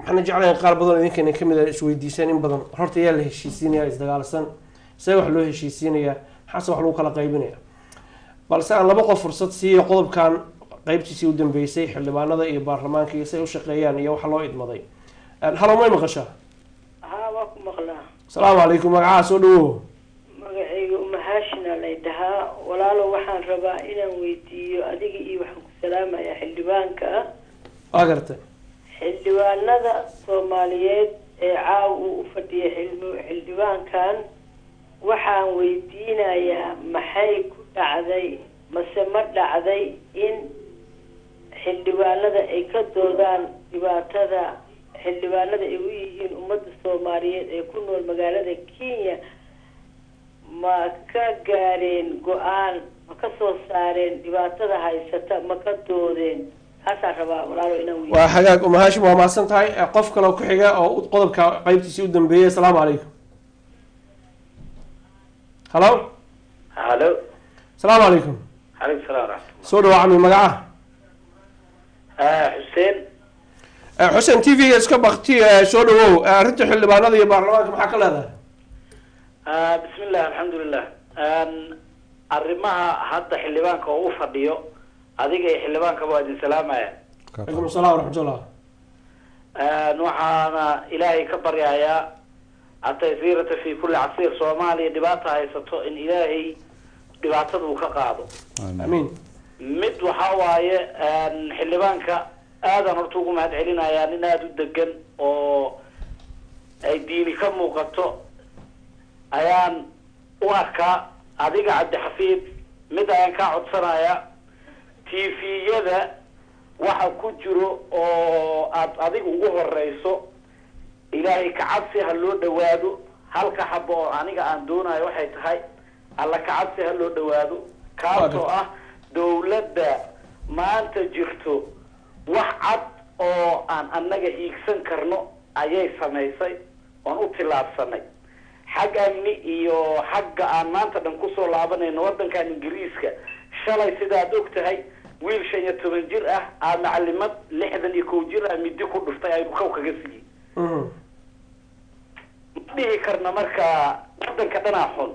حنا جعلنا قال بدل يمكن نكمل شوي ديسانين بدل هرت يا هشيسين يا إزدقال سن سوح له هشيسين يا حسب حلو كلا قيبين يا بس أنا لما قف فرصة سي قضب كان قيبتي سي ودم بيسي حل بنا ذا يبارلمان كيسي وشقيان يو حلو إدمضي هلا ما يمغشى واكم مغلا السلام عليكم مقعا سودو مقعيق أمهاشنا ليدها ولا لو وحان ربا إنا ويديو أديق إيو حق السلامة يا حلبانك أقرت حلبان نذا صوماليات عاو وفدي حلبان كان وحان ويدينا يا محاي كل عذي مسمد عذي إن حلبان نذا إكدودان دباتذا xildhibaanada ay u yihiin ummadda Soomaaliyeed ee ku nool magaalada Kenya ma ka gaareen go'aan ma ka soo saareen dhibaatada haysata ma ka doodeen hasa rabaa walaalo inaan weeyo waa xagaag umahaashi waa maasan tahay qof kale oo ku xiga oo qodobka qaybtiisa u dambeeyay assalaamu calaykum hello assalaamu calaykum عليكم السلام soo dhawaad mi magaca حسين حسين تي في اسك بختي soo dhawow arinta xildhibaanada iyo baarlamaanka maxaa ka leedahay بسم الله الحمد لله arrimaha hadda xildhibaanka oo u fadhiyo adiga iyo xildhibaanka waa idin salaamaya alaykum asalaam waraxmatullah waxaana ilaahay ka baryayaa ataysiirata fi kulli casiir Soomaaliya dhibaato haysato in ilaahay dhibaatada uu ka qaado amiin mid waxa waaye xildhibaanka aadan horta ugu mahad celinayaa nin aad u degan oo ay diini ka muuqato ayaan u arkaa adiga Cabdi Xafiid mid ayaan kaa codsanayaa tviyada waxa ku jiro oo aad adiga ugu horeyso ilaahay kacabsi ha loo dhawaado halka xabo oo aniga aan doonayo waxay tahay alla kacabsi ha loo dhawaado kaasoo ah dowladda maanta jirto wax cad oo aan annaga hiigsan karno ayay samaysay oon u tilaabsanay xag amni iyo xagga aan maanta dhan kusoo laabanayno waddankan ingiriiska shalay sidaad og tahay wiil 15 jir ah aad macalimad 61 jir ah midi ku dhuftay ayuu kow kaga siiyey dhihi karna marka waddanka dhanaa xun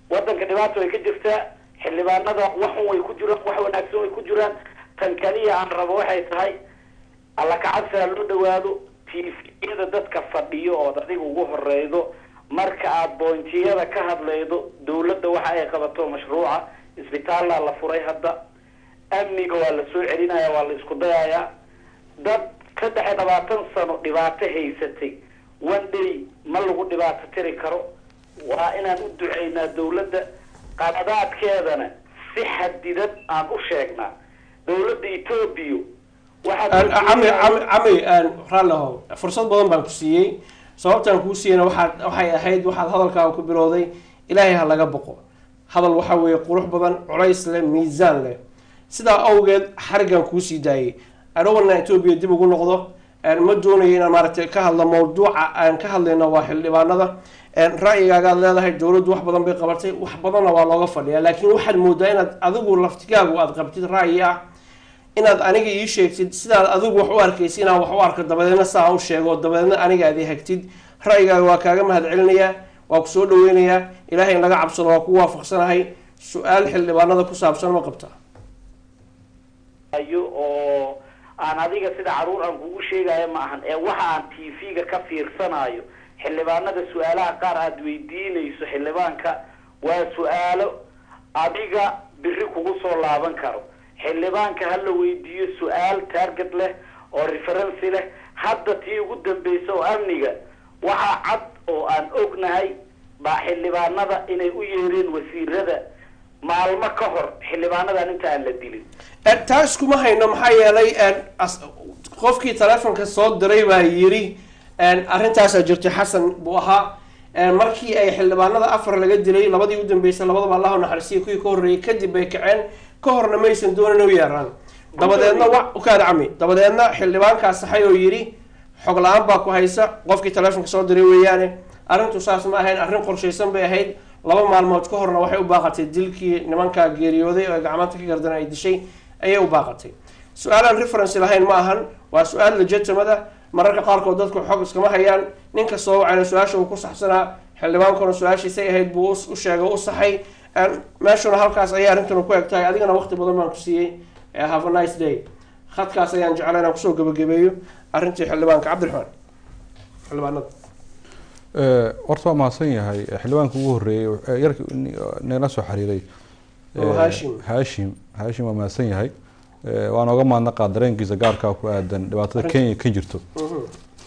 waddanka dhibaato way ka jirtaa xildhibaanada waxun way ku jiraan wax wanaagsan way ku jiraan tan kaliya aan rabo waxay tahay alla kacabsi ha loo dhawaado tviyada dadka fadhiyo oo adiga ugu horeydo marka aad boontiyada ka hadlaydo dowladda waxa ay qabato mashruuca isbitaalla la furay hadda amniga waa la soo celinaya waa la isku dayayaa dad 20 sano dhibaato haysatay one day ma lagu dhibaato tiri karo waa inaan u duceynaa dowladda qaladaadkeedana si xadidan aan u sheegnaa dowladda Ethiopia عمي رالله فرصة بدن بان كسيي sababtan ku siiyana waxay ahayd waxaad hadalkaaga ku bilowday ilaahay ha laga boqo hadal waxa weeye qurux badan culays leh miisaan leh sidaa awgeed xarigan ku sii daayay arawana Ethiopia dib ugu noqdo ma doonayo inaan maaragtay ka hadlo mowduuca aan ka hadlayno waa xildhibaanada ra'yigaaga leedahay dawladdu wax badan bay qabatay wax badanna waa looga fadhiyaa laakiin waxaad moodaa inaad adigu laftigaagu aad qabtid ra'yi ah inaad aniga ii sheegtid sidaad adigu wax u arkaysid inaan wax u arko dabadeedna saa u sheego dabadeedna aniga aad ii hagtid ra'yigaaga waa kaaga mahadcelinayaa waa ku soo dhaweynayaa ilaahay in laga cabsado waa ku waafaqsanahay su-aal xildhibaanada ku saabsan ma qabtaa ayo oo aan adiga sida caruur aan kugu sheegayo ma ahan ee waxa aan tv-ga ka fiirsanayo xildhibaanada su-aalaha qaar aad weydiinayso xildhibaanka waa su-aalo adiga biri kugu soo laaban karo xildhibaanka ha la weydiiyo su-aal target leh oo reference leh hadda tii ugu dambeysa oo amniga waxaa cad oo aan ognahay baa xildhibaanada inay u yeereen wasiirada maalmo ka hor xildhibaanadan inta aan la dilin taas kuma hayno maxaa yeelay qofkii telefonka soo diray baa yiri arrintaas jirtay xasan buu ahaa markii ay xildhibaanada afar laga dilay labadii u dambeysay labadaba Allah naxariisiyo kuwii ka horeeyay kadib bay kaceen ka horna maysan doonin inuu yeeraan dabadeedna wax u kaad cami dabadeedna xildhibaankaas saxay oo yiri xog la'aan baa ku haysa qofkii telefonka soo diray weeyaane arrintu saas ma ahayn arrin qorsheysan bay ahayd laba maalmood ka horna waxay u baaqatay dilkii nimanka geeriyooday oo gacanta ka gardan ay dishay ayay u baaqatay su-aalaan reference lahayn ma ahan waa su-aal legitimate mararka qaarkood dadku xog iskama hayaan ninka soo wacayna su-aasha uu ku saxsanaa xildhibaankuna su-aashiisay ahayd buu u sheegay u saxay meeshuna halkaas ayay arrintuna ku egtahay adigana waqti badan baan ku siiyey have a nice day khadkaas ayaan jeclay inaan kusoo gabagabeeyo arrintii xildhibaanka cabdiraxmaan xildhibaanada horta waa mahadsan yahay xildhibaanka ugu horeeyay yarkii nala soo xiriiray haashim waa mahadsan yahay waan oga mahadnaqaa dareenkiisa gaarkaa ku aadan dhibaatada Kenya ka jirto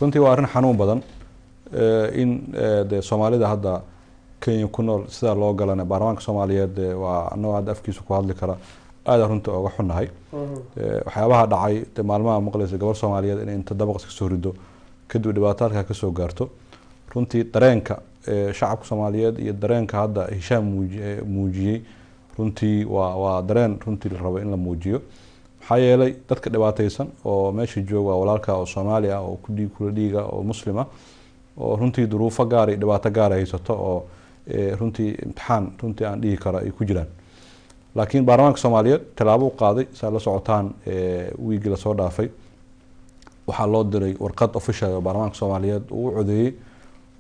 runtii waa arrin xanuun badan in de Soomaalida hadda Kenya ku nool sida loo galana baarlamaanka Soomaaliyeed waa anoo hadda afkiisa ku hadli kara aad runtii uga xunahay waxyaabaha dhacay maalmaha maqlaysa gabar Soomaaliyeed in inta dabaq iska soo rido kadib dhibaatooyinka ka soo gaarto runtii dareenka shacabka Soomaaliyeed iyo dareenka hadda Hisham muujiyay runtii waa dareen runtii la rabo in la muujiyo maxaa yeelay dadka dhibaataysan oo meesha jooga walaalka oo Soomaali ah oo kula dhiiga oo muslima oo runtii duruufo gaar iyo dhibaato gaar haysato oo runtii imtixaan runtii aan dhihi karo ay ku jiraan laakiin baarlamaanka Soomaaliyeed talaabo u qaaday saa la socotaan wiigi la soo dhaafay waxaa loo diray warqad official oo baarlamaanka Soomaaliyeed uu codeeyay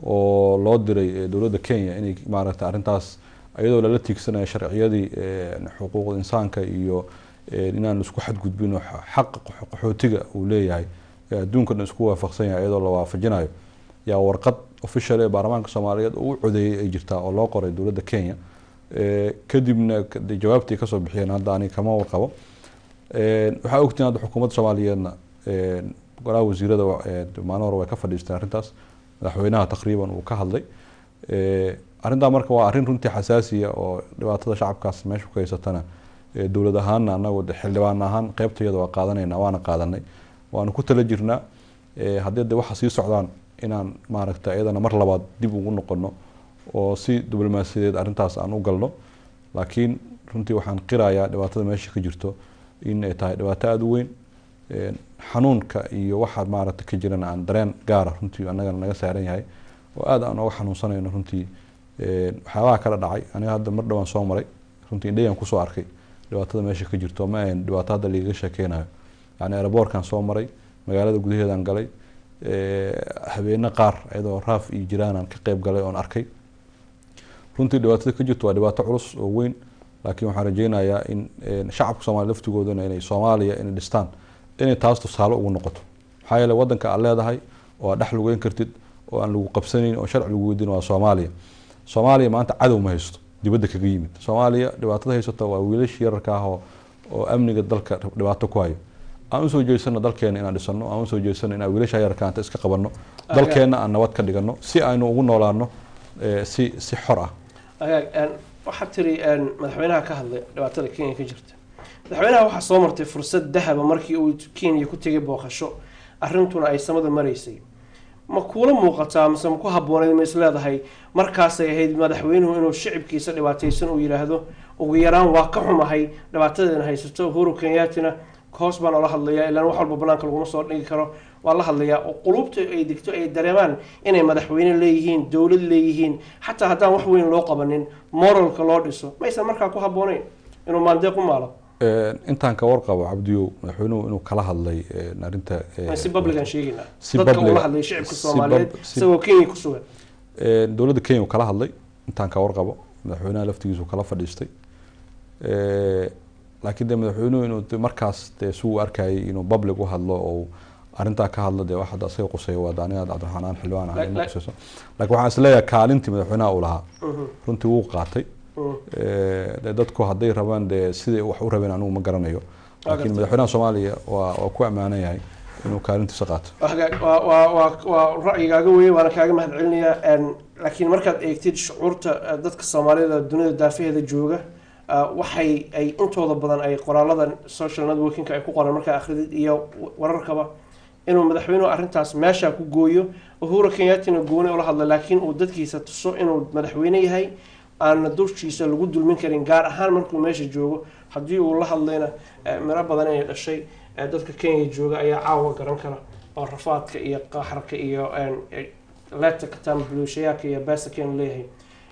oo loo diray dowladda Kenya inay maaragtay arrintaas ayadoo lala tiigsanayo sharciyadii xuquuqda insaanka iyo inaan isku xadgudbin xaq qaxootiga uu leeyahay adduunkan isku waafaqsan yahay ayadoo la waafajinayo yaa warqad official ee baarlamaanka Soomaaliyeed uu codeeyay ay jirtaa oo loo qoray dowladda Kenya kadibna jawaabtii ka soo bixiyeen hadda ani kama warqabo waxa ogtiin hadda xukuumadda Soomaaliyeedna golaha wasiirada maalin hore way ka fadhiisteen arrintaas madaxweynaha taqriiban uu ka hadlay arrintaa marka waa arrin runtii xasaasiya oo dhibaatada shacabkaas meesha ku haysatana dowlad ahaanna annagu xildhibaan ahaan qaybtayada waa qaadanayna waana qaadanay waana ku tala jirnaa haddii de waxa sii socdaan inaan maaragta iyadana mar labaad dib ugu noqono oo si diblomaasiyadeed arrintaas aan u galno laakiin runtii waxaan qirayaa dhibaatada meesha ka jirto in ay tahay dhibaato aada u weyn xanuunka iyo waxa maaragta ka jirana aan dareen gaara runtii annagana naga saaran yahay oo aada aan oga xanuunsanayno runtii waxyaabaha kala dhacay aniga hadda mar dhowaan soo maray runtii indhayaan kusoo arkay dhibaatada meesha ka jirto ma ahayn dhibaato hadda lagaga sheekeynayo yani aeroboortkan soo maray magaalada gudaheedaan galay habeeno qaar iyadoo raaf iyo jiraanaan ka qeyb galay oon arkay runtii dhibaatada ka jirto waa dhibaato culus oo weyn laakiin waxaan rajeynayaa in shacabka soomaaliya laftigoodana inay soomaaliya inay dhistaan inay taas tusaale ugu noqoto maxaa yeele wadanka aad leedahay oo aad dhex lugeyn kartid oo aan lagu qabsanayn oo sharci lagu weydiin waa soomaaliya soomaaliya maanta cadow ma haysto dibadda kaga yimid soomaaliya dhibaatada haysata waa wiilashii yararka ah oo amniga dalka dhibaato ku hayo aan usoo jeesano dalkeena inaan dhisano aan usoo jeesano inaan wiilasha yararka anta iska qabanno dalkeena aan nabad ka dhigano si aynu ugu noolaano si xor ah waxaad tiri madaxweynaha ka hadlay dhibaatada Kenya ka jirta madaxweynaha waxaa soo martay fursad dahaba markii uu Kenya ku tegay booqasho arrintuna ay samada maraysay ma kuula muuqataa mise ma ku habboonayd ma isleedahay markaasay ahayd madaxweynuhu inuu shicibkiisa dhibaataysan uu yiraahdo ugu yaraan waa ka xumahay dhibaatadeena haysato Uhuru Kenyatta hoos baan la hadlayaa ilaa wax walba banaanka lagu soo dhigi karo waa la hadlayaa oo qulubta ay digto ay dareemaan inay madaxweyne leeyihiin dawlad leeyihiin xataa haddaan wax weyn loo qabanin moralka loo dhiso ma aysan markaa ku habboonayn inuu maandeeq u maalo intaan ka warqabo cabdiyo madaxweynuhu inuu kala hadlay arrinta si public aan sheegayna dadka uu la hadlay shacabka Soomaaliyeed isagoo Kenya ku sugan dawladda Kenya uu kala hadlay intaan ka warqabo madaxweynaha laftigiisu kala fadhiistay laakiin de madaxweynuhu inuu markaas suu arkayay inuu public u hadlo oo arrintaa ka hadlo dee waxaad asaga qusay waa aniga Cabdiraxmaan xildhibaan ah inuu qusayso laakiin waxaan isleeyahay kaalintii madaxweynaha uu lahaa runtii wuu qaatay dadku hadday rabaan dee sidai wax u rabeen anigu ma garanayo laakiin madaxweynaha Soomaaliya waa ku amaanan yahay inuu kaalintiisa qaato waa ra'yigaaga weeye waana kaaga mahadcelinayaa laakiin markaad eegtid shucuurta dadka Soomaalida dunida daafaheeda jooga waxay ay intooda badan ay qoraalada social networking ay ku qoran marka akhridid iyo wararkaba inuu madaxweynuhu arrintaas meesha ku gooyo Uhuru Kenyatta gooni oo la hadla laakiin uu dadkiisa tuso inuu madaxweyne yahay aan dushiisa lagu dulmin karin gaar ahaan markuu meesha joogo haddii uu la hadlayna miro badan ay dhashay dadka Kenya jooga ayaa caawa garan kara oo rafaadka iyo qaxarka iyo leeta ka tan buluushayaka iyo baasakan leeyahay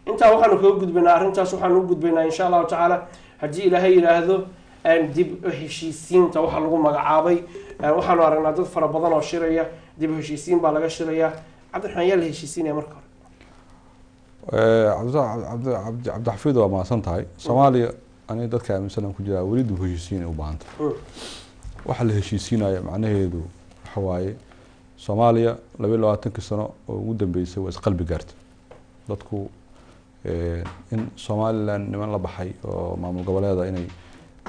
inta waxaanu kaga gudbinaa arrintaas waxaanu u gudbinaa insha Allah taala haddii Ilaahay yiraahdo dib u heshiisiinta waxa lagu magacaabay waxaanu aragnaa dad fara badan oo shiraya dib u heshiisiin baa laga shiraya Cabdiraxmaan yaa la heshiisiinaya marka عبد الحفيظ وما سنتهاي سوماليا أنا دتك مثلا كجرا وليد وهشيسين وبانت وحل هشيسين معناه هذا حواي سوماليا لبي لو أتنك سنة ودن بيسوي قلب جارت دتكو إن سوماليا نمان لبحي مع مقابلة هذا إني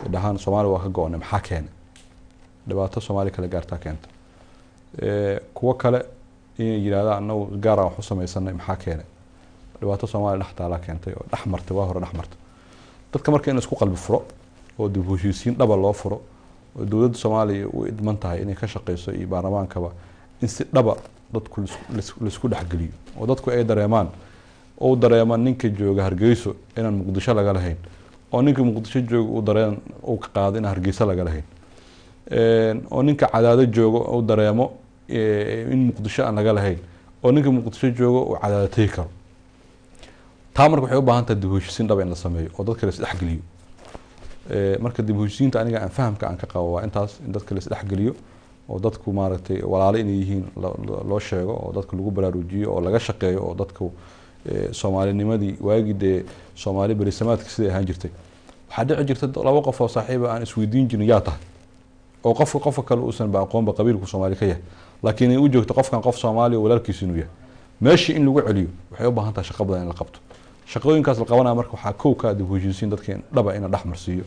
دهان سوماليا وحقون محاكين دبعت سوماليا كلا جارتا كانت كوا كلا إن يجرا أنه جارا وحصة ما يصنع محاكين dhibaato Soomaaliya dhaxtaala keentay oo dhaxmartay waa hore dhaxmartay dadka marka in isku qalbi furo oo dib u heshiisiin dhaba loo furo oo dawladda Soomaaliya u idman tahay inay ka shaqeyso iyo baarlamaankaba in si dhaba dadku la isku dhaxgaliyo oo dadku ay dareemaan oo dareemaan ninka jooga Hargeysa inaan Muqdisho laga lahayn oo ninka Muqdisho jooga uu dareen uu ka qaado in Hargeysa laga lahayn oo ninka Cadaadad jooga uu dareemo in Muqdisho aan laga lahayn oo ninka Muqdisho jooga uu Cadaadad tagi karo تامر waxay u baahan tahay dib u heshiisiin dhab in la sameeyo oo dadka la isdhex galiyo marka dib u heshiisiinta aniga aan fahamka aan ka qabo waa intaas in dadka la isdhex galiyo oo dadku maaragtay walaalo inay yihiin loo sheego oo dadka lagu baraarujiyo oo laga shaqeeyo oo dadku Soomaalinimadii waagii Soomaali bariisamaadka sidii ahaan jirtay waxa dhici jirta laba qof oo saaxiib aan isweydiin jirin yaa tahay oo qof kale uusan ba aqoon ba qabiilku Soomaali ka yahay laakiin ay u joogto qofkan qof Soomaali walaalkiis inuu yahay meeshii in lagu celiyo waxay u baahan tahay shaqo badan in la qabto shaqooyinkaas la qabanaa marka waxaa kow ka dib u heshiisiin dadkeen dhaba in dhax marsiiyo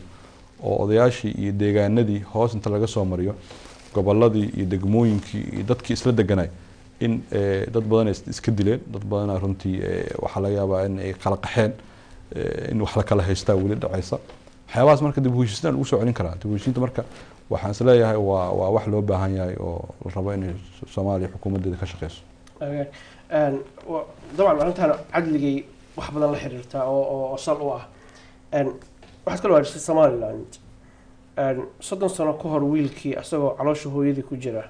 oo odayaashii iyo deegaanadii hoos inta laga soo mariyo gobolladii iyo degmooyinkii iyo dadkii isla deganay in dad badan iska dileen dad badan runtii waxaa laga yaabaa in ay kala qaxeen in wax la kala haystaa weli dhacaysa waxyaabahaas marka dib u heshiisiin lagu soo celin karaa dib u heshiisiinta marka waxaan is leeyahay waa wax loo baahan yahay oo la rabo in Soomaaliya xukuumadeeda ka shaqeyso dabcan arrintan cadligay wax badan la xiriirtaa oo sal u ah waxaad kala waajisay Somaliland 30 sano ka hor wiilkii asagoo caloosha hooyadii ku jira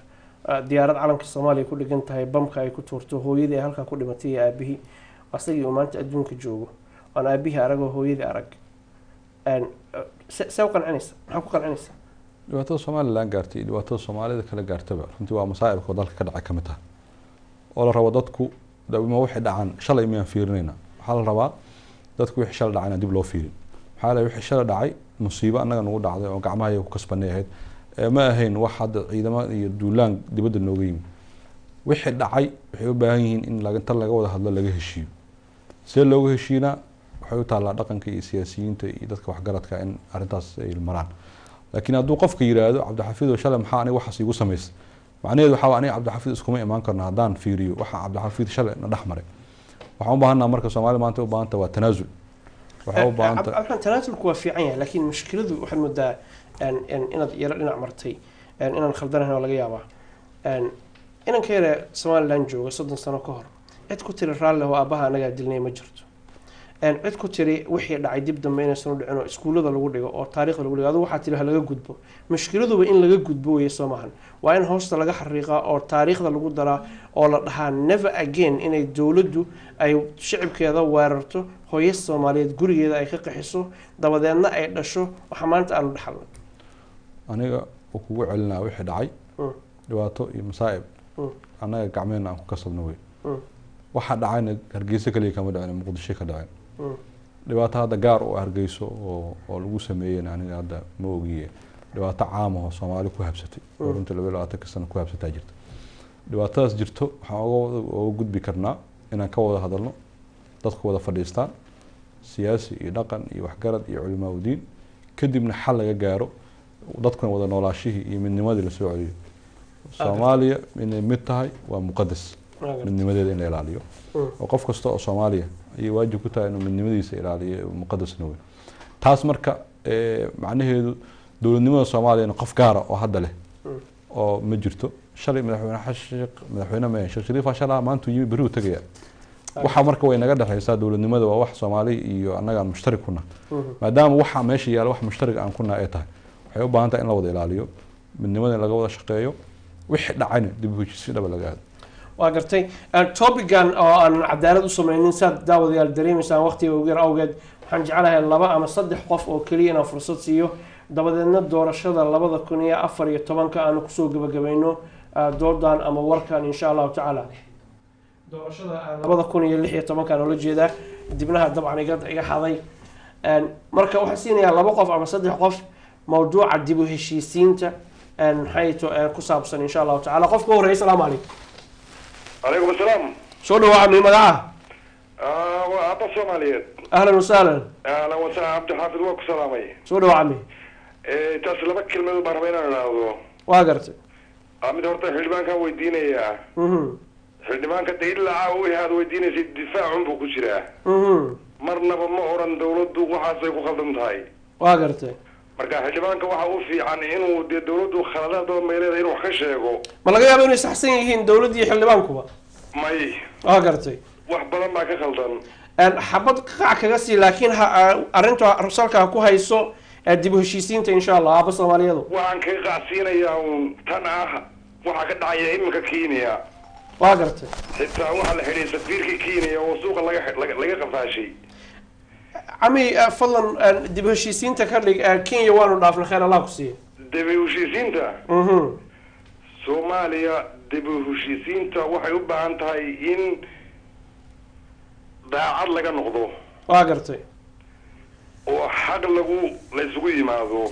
diyaarad calanka Soomaaliya ku dhigan tahay bamka ay ku tuurto hooyadii ay halka ku dhimatay iyo aabihii asagii uu maanta adduunka joogo aan aabihii aragoo hooyadii arag سوق العنيسة حقوق العنيسة dhibaatada Soomaaliland gaartay dhibaatada Soomaalida kala gaartaba runtii waa masaa'ibka dalka ka dhacay kamid ah oo la rabo dadku dawima waxay dhacaan shalay miyaan fiirinayna waxa la rabaa dadku wixii shalay dhacayna dib loo fiirin waxa la wixii shalay dhacay musiibo annaga nagu dhacday oo gacmaha ay ku kasbanay ahayd ma ahayn wax hadda ciidamada iyo duulaan dibadda nooga yimid wixii dhacay waxay u baahan yihiin in laga wada hadlo laga heshiiyo si looga heshiina waxay u taalaa dhaqanka iyo siyaasiyiinta iyo dadka waxgaradka in arintaas ay maraan laakiin hadduu qofka yiraahdo Cabdixafiid oo shalay maxaa aniga waxaas igu sameysay macnaheedu waxa aniga Cabdixafiid iskuma imaan karno haddaan fiiriyo waxa Cabdixafiid shalay na dhaxmaray waxaan u baahanaa marka Soomaaliya maanta u baahanta waa tanaasul waxa u baahanta afan tanaasulku waa fiican yahay laakiin mushkiladu waxay mudaa inaad yara dhinac martay inaan khaldanahay oo laga yaabaa inaan ka yara Somaliland joogo 30 sano ka hor cid ku tiri raalle oo aabaha anaga dilnay ma jirto cid ku tiri wixii dhacay dib dambe inay soo dhicino iskuulada lagu dhigo oo taariikhda lagu dhigo adigu waxa tiri laga gudbo mushkiladuba in laga gudbo way Soomaaliland waa in hoosta laga xariiqa oo taariikhda lagu daraa oo la dhahaa never again inay dawladdu ay shacabkeeda weerarto hooyo Soomaaliyeed gurigeeda ay ka qaxiso dabadeedna ay dhasho waxa maanta aan dhaxalno aniga oo kugu celinaa wixii dhacay dhibaato iyo masaa'ib anaga gacmeena aan ku kasabno way waxa dhacayna Hargeysa kaliya kama dhacin Muqdisho ka dhacay dhibaato hadda gaar oo Hargeysa oo lagu sameeyay aniga hadda ma ogiye dhibaato caam ah oo Soomaali ku habsatay oo runtii 22 sano ku habsatay jirta dhibaatadaas jirto waxaan uga gudbi karnaa inaan ka wada hadalno dadku wada fadhiistaan siyaasi iyo dhaqan iyo waxgarad iyo culimada diin kadibna xal laga gaaro dadkuna wada noolaashihii iyo midnimadii la soo celiyo Soomaaliya inay mid tahay waa muqadas midnimadeeda in la ilaaliyo oo qof kasta oo Soomaaliya ay waajib ku tahay inuu midnimadiisa ilaaliyo muqadasna weyn taas marka macnaheedu dawladnimada Soomaaliya in qof gaar ah oo hadda leh oo ma jirto shalay madaxweyne Sheekh Shariif Ashala maanta yimi bari u tagaya waxa marka way naga dhaxaysaa dawladnimada waa wax Soomaali iyo annaga mushtarak kuna maadaama waxa meesha yaala wax mushtarak aan kuna ay tahay waxay u baahan tahay in la wada ilaaliyo midnimada laga wada shaqeeyo wixii dhacayna dib u heshiisiin dhab laga hado waa gartay topican oo aan cadaalad u sameeynin saad daawadayaal dareemaysan waqtiga ugu yar awgeed waxaan jecelahay 2 ama 3 qof oo kaliya inaan fursad siiyo dabadeedna doorashada 2014 aan ku soo gabagabayno doodan ama warkan insha Allah taala doorashada 2016 aan la jeedaa dibnaha dabcan iga xaday marka waxaan siinayaa 2 qof ama 3 qof mawduuca dib u heshiisiinta hay'to ku saabsan insha Allah taala qofka horeeyay salaam alaykum عليكم السلام شو دو عمي مدعاه وأبا الصوماليات أهلا وسهلا أهلا وسهلا عبد الحافظ وكو سلامي شو دو عمي تسلمك كلمة برمينا نعوضو واقرت عمي دورتا حلبان كان ويدينا إياه حلبان كان تهيد لعاوي هذا ويدينا سي الدفاع عنبو كشراه مرنا بمهورا دولدو وحاسيكو خلدمت هاي واقرت marka xildhibaanka waxa uu fiican inuu dawladdu khaladaad meeleed inuu wax ka sheego ma laga yaabo inay saxsan yihiin dawladda iyo xildhibaankuba may gartay wax badan baa ka khaldan xabad qac kaga sii laakiin arinta rusalka ku hayso dib u heshiisiinta insha Allah aba Soomaaliyeed waxaan ka qacsiinayaa tan ah waxa ka dhacaya iminka Kenya gartay xitaa waxa la xiriir safiirka Kenya oo suuqa laga qafaashay عمي فضلا دب هشيسينتا كان كينيا وانو دافن خير الله كسي دب هشيسينتا سوماليا دب هشيسينتا waxay u baahan tahay in daacad laga noqdo waagartay oo xaq la isugu yimaado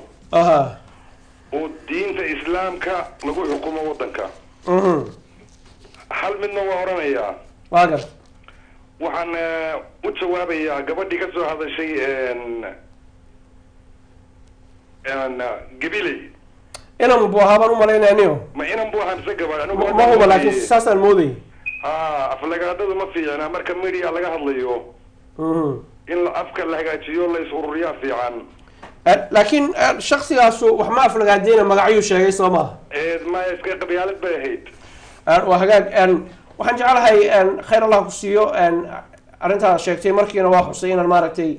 oo diinta islaamka lagu xukumo wadanka hal midna waa oranayaa waagartay waxaan u jawaabayaa gabadhii ka soo hadashay gabiley inaan buu ahaabaan u malaynayniyo ma inaan buu ahaa mise gabadh ma huba laakiin saasaan moodayay aflagaadadu ma fiicna marka media laga hadlayo in afka la hagaajiyo la is ururiyaa fiican laakiin shakhsigaasu wax ma aflagaadeyna magacyuu sheegay soo maaha ma iska qabyaalad bay ahayd waa hagaag waxaan jeclahay khayr allah ku siiyo arrintaas sheegtay markiina waa xusay inaan maaragtay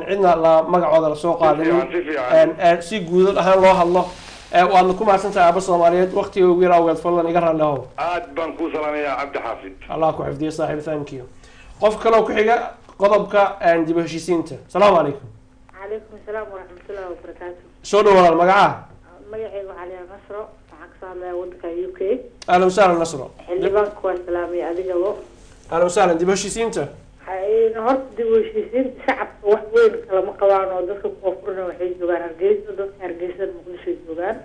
cidna la magacooda lasoo qaadin si guudad ahaan loo hadlo waadna ku mahadsantahay aaba soomaaliyeed waqtiga ugu yar awgeed fadlan iga raalli ahow aad baan kuu salaamayaa cabdi xaafid allah ku xifdiyo saaxiib thank you qof kaloo ku xiga qodobka dib u heshiisiinta asalaamu calaykum calaykum asalaam waraxmatullahi wabarakaatu soo dhawaad magacaha magacaygu caliya nasro waxaan kasoo hadlayaa wadanka u k ahlan wasahlan nasro xildhibaanka waa salaamay adigabo ahlan wasahlan dib u heshiisiinta horta dib u heshiisiinta shacabka wax weyn kalama qabaan oo dadka koonfurna waxay joogaan hargeysa dadka hargeysana muqdishoy joogaan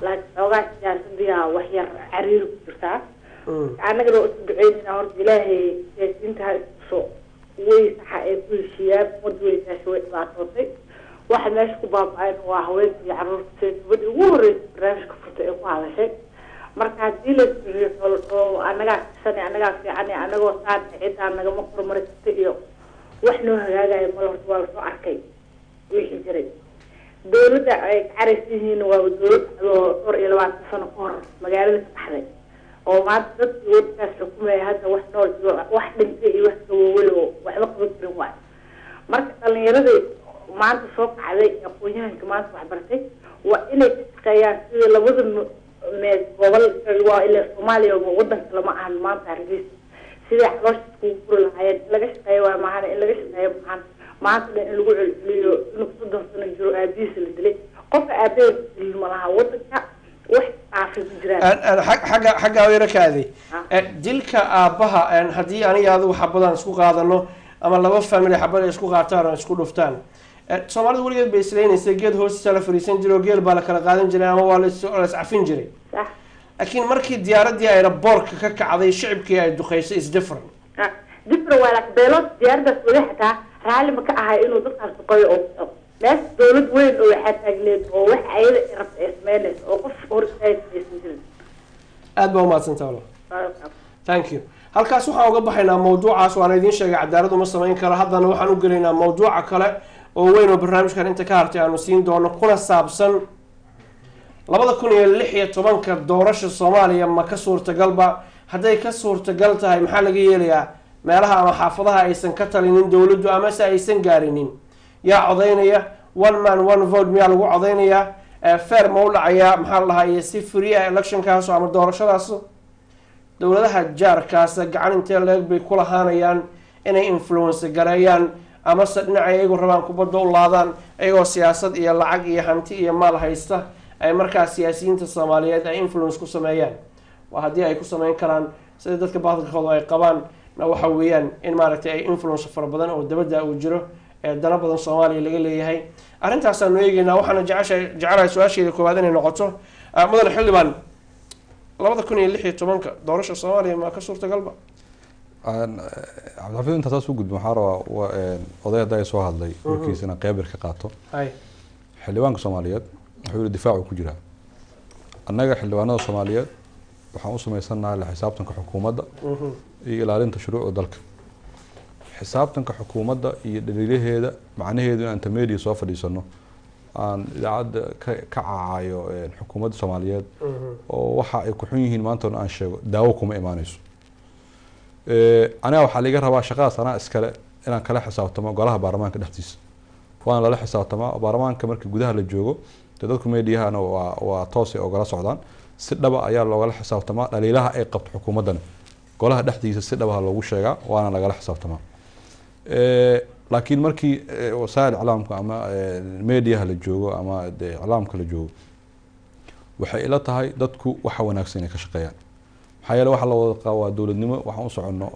laakiin xoogaa siyaasadiyaa wax yar cariiri ku jirtaa annagana waa isu duceynayna horta ilaahay siyaasiyiinta ha isuso way saxa ay ku heshiiyaan ummadda weynaasi way dhibaatootay waxa meesha ku baaba-ayn waa haweenka iyo caruurta see gabadhi ugu horreysay barnaamijka furta ee ku hadashay marka haddii la siriixo annagaa kisanay annagaa fiicanay annagoo saan ciddaa nagama horumari karta iyo wax noo hagaagaya mal horta waa lasoo arkay wixii jiray dawladda ay ka caraysan yihiin waa dawlad oo 24 sano ka hor magaalada ka baxday oo maanta dadkii waddankaas xukumaya hadda wax nool iyo wax dhintay iyo wax gaboobay oo waxba qaban karin waayo marka dhallinyarada maanta soo kacday aqoon-yahanka maanta waxbartay waa inay ka shaqeeyaan sida labada gobol waa ilaa Soomaaliya oo wadanka lama ahan maanta hargeysa sidii caloosha iskugu furi lahaayeen laga shaqeeyo waa maahan in laga shaqeeyo maxaan maanta in lagu celceliyo inuu 30 sano jiro aabihiisa la dilay qofka aabaheeda dilin ma laha wadanka wax caafi ku jiraan xagga weerarkaadii dilka aabaha haddii aniga adigu xabadaan isku qaadano ama laba family xabad ay isku qaataan oo isku dhuftaan Soomaalidu weligeed bay isleynaysa geed hoostiisa la fariisan jiray oo geel baa la kala qaadan jiray ama waa la iscafin jiray laakiin markii diyaaradii aeroboortka ka kacday shicibkii ay duqeysay is different waa la beelood diyaaradaas wada xataa raalli ma ka ahay inuu dadkaas duqeeyo oo mees dawlad weyn oo waxaa taagneed oo wax ayada rabta ay sameynayso oo qof hortaysan jirin aad baa umahadsantahay thank you halkaas waxaan uga baxaynaa mawduucaas waan idiin sheegay cadaalad uma samayn karo haddana waxaan u gelaynaa mawduuca kale oo weyn oo barnaamijkan inta ka hartay aanu siin doono kuna saabsan 2016 doorasha Soomaaliya ma ka suurtagalba hadday ka suurtagal tahay maxaa laga yeelayaa meelaha ama xaafadaha aysan ka talinin dawladdu ama se aysan gaarinin yaa codaynaya one man one vote miyaa lagu codaynayaa fair ma u dhacayaa maxaa la dhahaa iyo si free electionkaas ama doorashadaas dawladaha jaarkaas gacan intee leeg bay ku lahaanayaan inay influence gareeyaan ama se dhinaca iyagu rabaan kubadda u laadaan iyagoo siyaasad iyo lacag iyo hanti iyo maal haysta ay markaa siyaasiyiinta Soomaaliyeed ay influence ku sameeyaan waa haddii ay ku sameyn karaan sida dadka baadilkooda ay qabaan waxa weeyaan in maaragtay ay influence fara badan oo dabadda uu jiro dana badan Soomaaliya laga leeyahay arrintaas aanu eegaynaa waxaana jecelahay su-aasheeda koowaad inay noqoto mudane xildhibaan 2016 doorasha Soomaaliya ma ka suurtagalba cabdixafiid inta taas u gudbo waxaa rabaa oday hadda ay soo hadlay warkiisana qeyb ka qaato xildhibaanka Soomaaliyeed wuxuu yiri difaacu ku jira annaga xildhibaanada Soomaaliyeed waxaan u sameysanahay la xisaabtanka xukuumadda iyo ilaalinta shuruucda dalka xisaabtanka xukuumadda iyo dhaliilaheeda macnaheedu in intermedia soo fadhiisano aan idaacada ka caayo xukuumadda Soomaaliyeed oo waxa ay ku xun yihiin maanta aan sheego daawo kuma imaanayso aniga waxaa laga rabaa shaqadaas anaa iskale inaan kala xisaabtamo golaha baarlamaanka dhexdiisa waan lala xisaabtamaa baarlamaanka marka gudaha la joogo dadku meediyahana waa toos ay ogala socdaan si dhaba ayaa loogala xisaabtamaa dhaliilaha ay qabto xukuumaddana golaha dhexdiisa si dhaba loogu sheegaa waana lagala xisaabtamaa laakiin markii wasaa'il iclaamka ama meediyaha la joogo ama iclaamka la joogo waxay ila tahay dadku waxa wanaagsan inay ka shaqeeyaan maxaa yeele waxa la wada qaa waa dowladnimo waxaan u soconno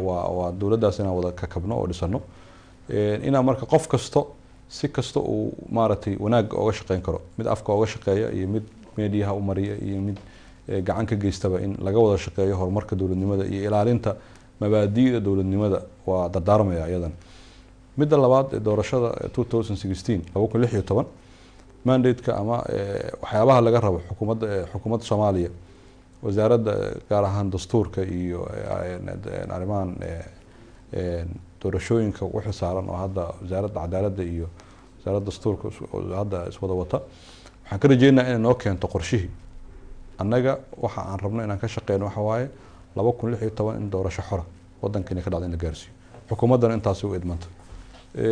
waa dowladdaas inaan wada kakabno oo dhisano inaan marka qof kasto si kasta uu maaragtay wanaagga oga shaqeyn karo mid afka oga shaqeeya iyo mid meediyaha u mariya iyo mid gacan ka geystaba in laga wada shaqeeyo horumarka dowladnimada iyo ilaalinta mabaadi'da dowladnimada waa dardaarmaya iyadan midda labaad doorashada 2016 mandate-ka ama waxyaabaha laga rabo xukuumadda Soomaaliya wasaaradda gaar ahaan dastuurka iyo arrimahan doorashooyinka u xilsaaran oo hadda wasaaradda cadaaladda iyo wasaaradda dastuurka hadda iswada wata waxaan ka rajeynayaa inay noo keento qorshihii annaga waxa aan rabno inaan ka shaqeyno waxa waaye 2016 in doorasho xora waddankeena ka dhacday in la gaarsiiyo xukuumaddana intaas u idmanta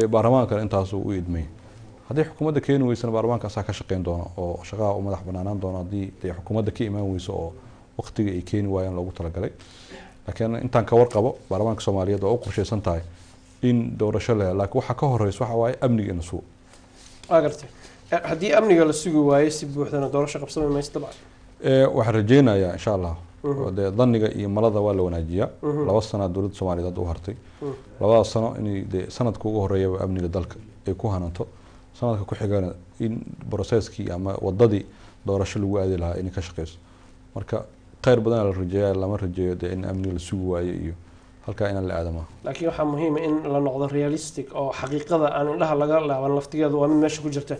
baarlamaankana intaas u idmay haddii xukuumadda keeni weysana baarlamaanka asaa ka shaqeyn doona oo shaqaha u madax banaanaan doona haddii dee xukuumadda ka imaan weyso oo waqtiga ay keeni waayaan loogu talagalay laakiin intaan ka warqabo baarlamaanka Soomaaliyeed oo u qorsheysan tahay in doorasho la laakiin waxa ka horeysa waxa waaye amniga in suu agartay haddii amniga la sugi waayo si buuxdana doorasho qabsan mayso dabcan waxaan rajeynayaa insha Allah de dhanniga iyo malada waa la wanaajiyaa 2 sano dawladda Soomaaliyeed u hartay 2 sano in de sanadka ugu horeeyay amniga dalka ay ku hananto sanadka ku xigana in processkii ama wadadii doorasho lagu aadi lahaa in ka shaqeyso marka khayr badan la rajeeyaa lama rajeeyo in amniga la sugi waayo iyo halka in la aadamo laakiin waxa muhiim in la noqdo realistic oo xaqiiqada aan indhaha laga laaban laftigeedu waa mid meesha ku jirta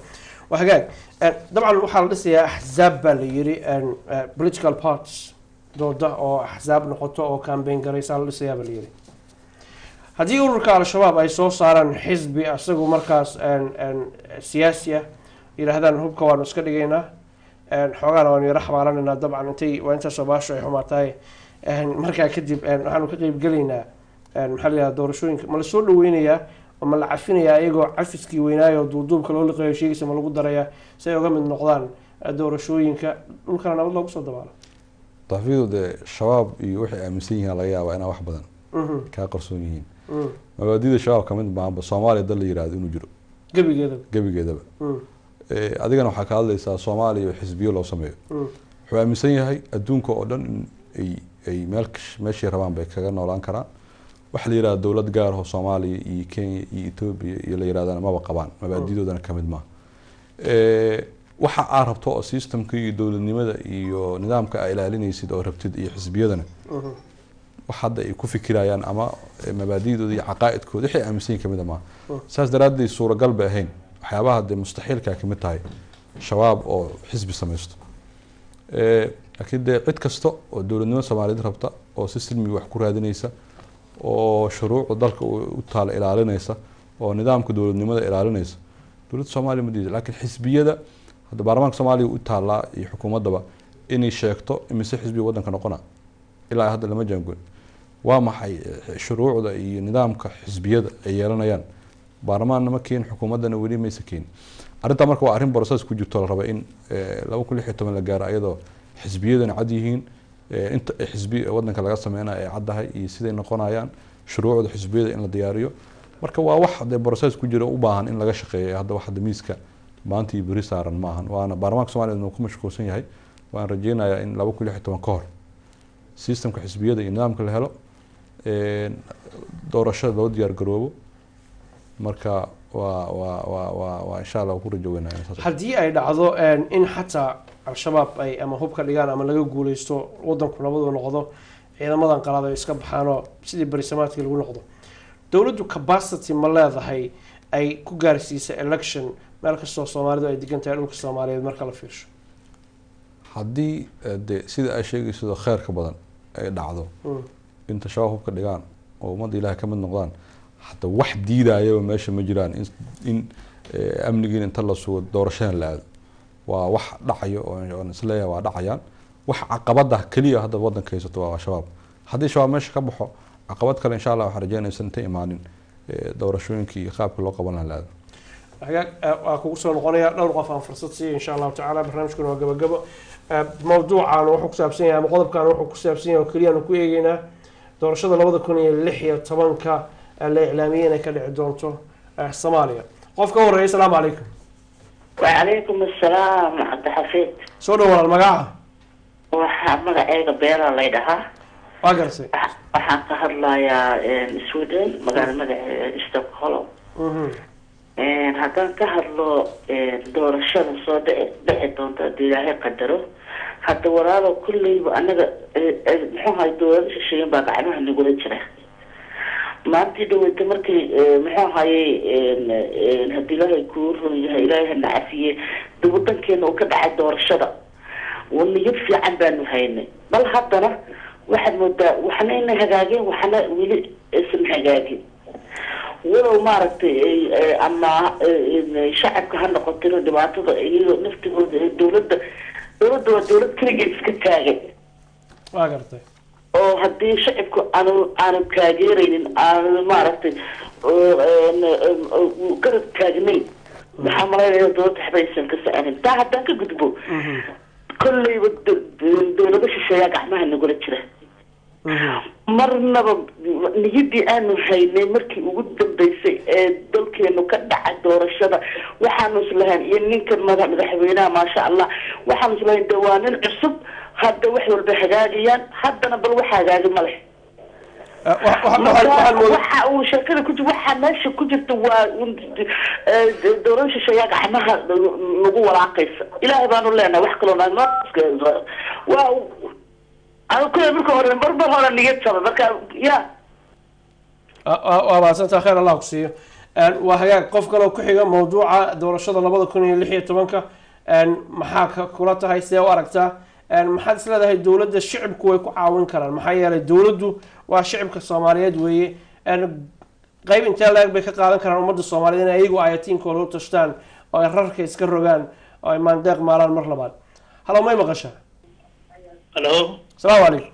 وهجاي طبعا وحال لسه أحزاب اللي political parties ضد أو أحزاب نقطة أو كامبين قريسال لسه اللي هذه يقولك على الشباب أي صوص صار حزبي أسقوا مركز سياسية إلى هذا هو كوان مسكدينا حوالنا ونرحب علينا طبعا أنتي وأنت صباش حماتاي مركز كذب نحن كذب قلينا محلي دور شوين ملسول وينيا وما la cafinaya ayagoo cafiskii weynaayo duuduubka loo liqayo sheegaysa ma lagu daraya si ay uga mid noqdaan doorashooyinka dhulkana nabad loogu soo dabaalo tafiido de shabaab iyo wixii aaminsan yihiin laga yaabaa inay wax badan ka qarsoon yihiin mabaadiida shabaab kamid baanba Soomaaliya dal la yiraahdo inuu jiro gabigeedaba adigana waxa ka hadlaysaa Soomaaliya iyo xisbiyo loo sameeyo wuxuu aaminsan yahay adduunka oo dhan ay meeshii rabaan bay kaga noolaan karaan wax la yiraahdo dawlad gaar ah Soomaaliya iyo Kenya iyo Ethiopia iyo la yiraahdana ma qabaan mabaadiidoodana kamid ma waxa aan rabto oo systemka iyo dawladnimada iyo nidaamka ay ilaalinaysid oo rabtid iyo xisbiyadana wax hadda ay ku fikirayaan ama mabaadiidooda iyo caqaa'idkooda wixii aaminsan kamid ma saas daraaddeed suuragal ba ahayn waxyaabaha de mustaxiilka kamid tahay shabaab oo xisbi samaysto laakiin de cid kasta oo dawladnimo Soomaaliyeed rabta oo si silmi wax ku raadinaysa oo shuruucda dalka u taal ilaalinaysa oo nidaamka dawladnimada ilaalinaysa dawladda Soomaaliya muddo laakiin xisbiyada hadda baarlamaanka Soomaaliya u taala iyo xukuumadaba inay sheegto imise xisbi wadanka noqona ilaa hadda lama jaangoon waa maxay shuruucda iyo nidaamka xisbiyada ay yeelanayaan baarlamaanna ma keen xukuumadana wali ma sakeen arinta marka waa arin process ku jirto la raba in 2016 la gaaro ayadoo xisbiyadana cad yihiin inta xisbi wadanka laga sameeyay ay caddahay iyo siday noqonayaan shuruucda xisbiyada in la diyaariyo marka waa wax de process ku jira u baahan in laga shaqeeyo hadda wax miiska maanta iyo bari saaran ma ahan waana baarlamaanka Soomaaliyeed ku mashquulsan yahay waan rajeynayaa in 2016 ka hor systemka xisbiyada iyo nidaamka la helo doorashada loo diyaar garoobo marka waa insha Allah ku rajoonayaa haddii ay dhacdo in xataa al-shabaab ay ama hubka dhigaan ama laga guuleysto wadanku nabad noqdo ciidamadan qalaad ay iska baxaano sidii barisamaadkii lagu noqdo dawladdu capacity ma leedahay ay ku gaarsiiso election meel kastoo Soomaalidu ay degan tahay dhulka Soomaaliyeed marka la fiirsho haddii de sida ay sheegayso khayrka badan ay dhacdo inta shabaab hubka dhigaan oo ummadda Ilaahay ka mid noqdaan hatta wax diidaayo meesha ma jiraan in amnigiina inta la soo doorashada la aado waa wax dhacayo oo isleeyahay waa dhacayaan wax caqabada kaliya hadda wadanka haysto waa shabaab haddii shabaab meesha ka baxo caqabad kale insha Allah waxaan rajeynayaa inta imaanin doorashooyinkii iyo qaabka loo qaban lahaa waa kugu soo noqonaya dhowr qof aan fursad siiyo insha Allah tacaala barnaamijkan waa gabagabo mawduucan wuxuu ku saabsan yahay ama qodobkan wuxuu ku saabsan yahay oo kaliya aan ku eegaynaa doorashada 2016 la iclaamiyay inay ka dhici doonto Soomaaliya qofka horeeyay assalaamu calaykum وعليكم السلام عبد الحفيظ soo dhawaad magaca waxaa magacayga beera la yidhahaa waa garsay waxaan ka hadlayaa Sweden magaala magaceeda Stockholm haddaan ka hadlo doorashada soo dhici doonta haddii Ilaahay qadaro hadda walaalo kulleyba anaga muxuu ahay dowladda shisheeye baa gacmaha nagula jira maantii dhaweyta markii muxuu ahaayey haddii Ilaahay kuu roon yahay Ilaahay na cafiye wadankeena uu ka dhacay doorashada ونيب في عن بانو هيني بل هدنا واحد مدة وحنا إن هجاجين وحنا ولي اسم هجاجين ولو ما عرفت أما شعب كهنا قتلوا دبعته نفتح دولة كريجي سكتاجي واقرتي oo haddii shacibku aanu taageeraynin aanu maaragtay garab taagnayn maxaa malaynaya dowladda waxba aysan ka soconin taa haddaan ka gudbo kolleyba dowlado shisheeyaa gacmaha nagula jira marnaba niyadii aanu haynay markii ugu dambeysay ee dalkeenu ka dhacay doorashada waxaanu islahayn iyo ninkan madaxweynaha maasha allah waxaanu islahayn de waa nin cusub hadda wax walba hagaagayaan haddana bal wax hagaagi ma leh waxa uu sheekada ku jira waxa meesha ku jirta waa dowlad shisheeyaa gacmaha nagu walaaqaysa ilaahay baanu leenahay wax kaloo waa أنا كل مركو هذا بربر هذا اللي يتصل مركا يا واباسنت خير الله كسيه وهي قف كلو كحيغا موضوع دورشده 2016 maxaa kula tahay see u aragtaa maxaad is leedahay dowladda shicibku way ku caawin karaan maxaa yeelay dowladdu waa shicibka Soomaaliyeed weeye qayb intee laag bay ka qaadan karaan ummadda Soomaaliyeed in ayagu ayatiinkooda u tashtaan oo ay rarka iska rogaan oo ay maandeeq maalaan mar labaad halo may maqashaa halo السلام عليكم.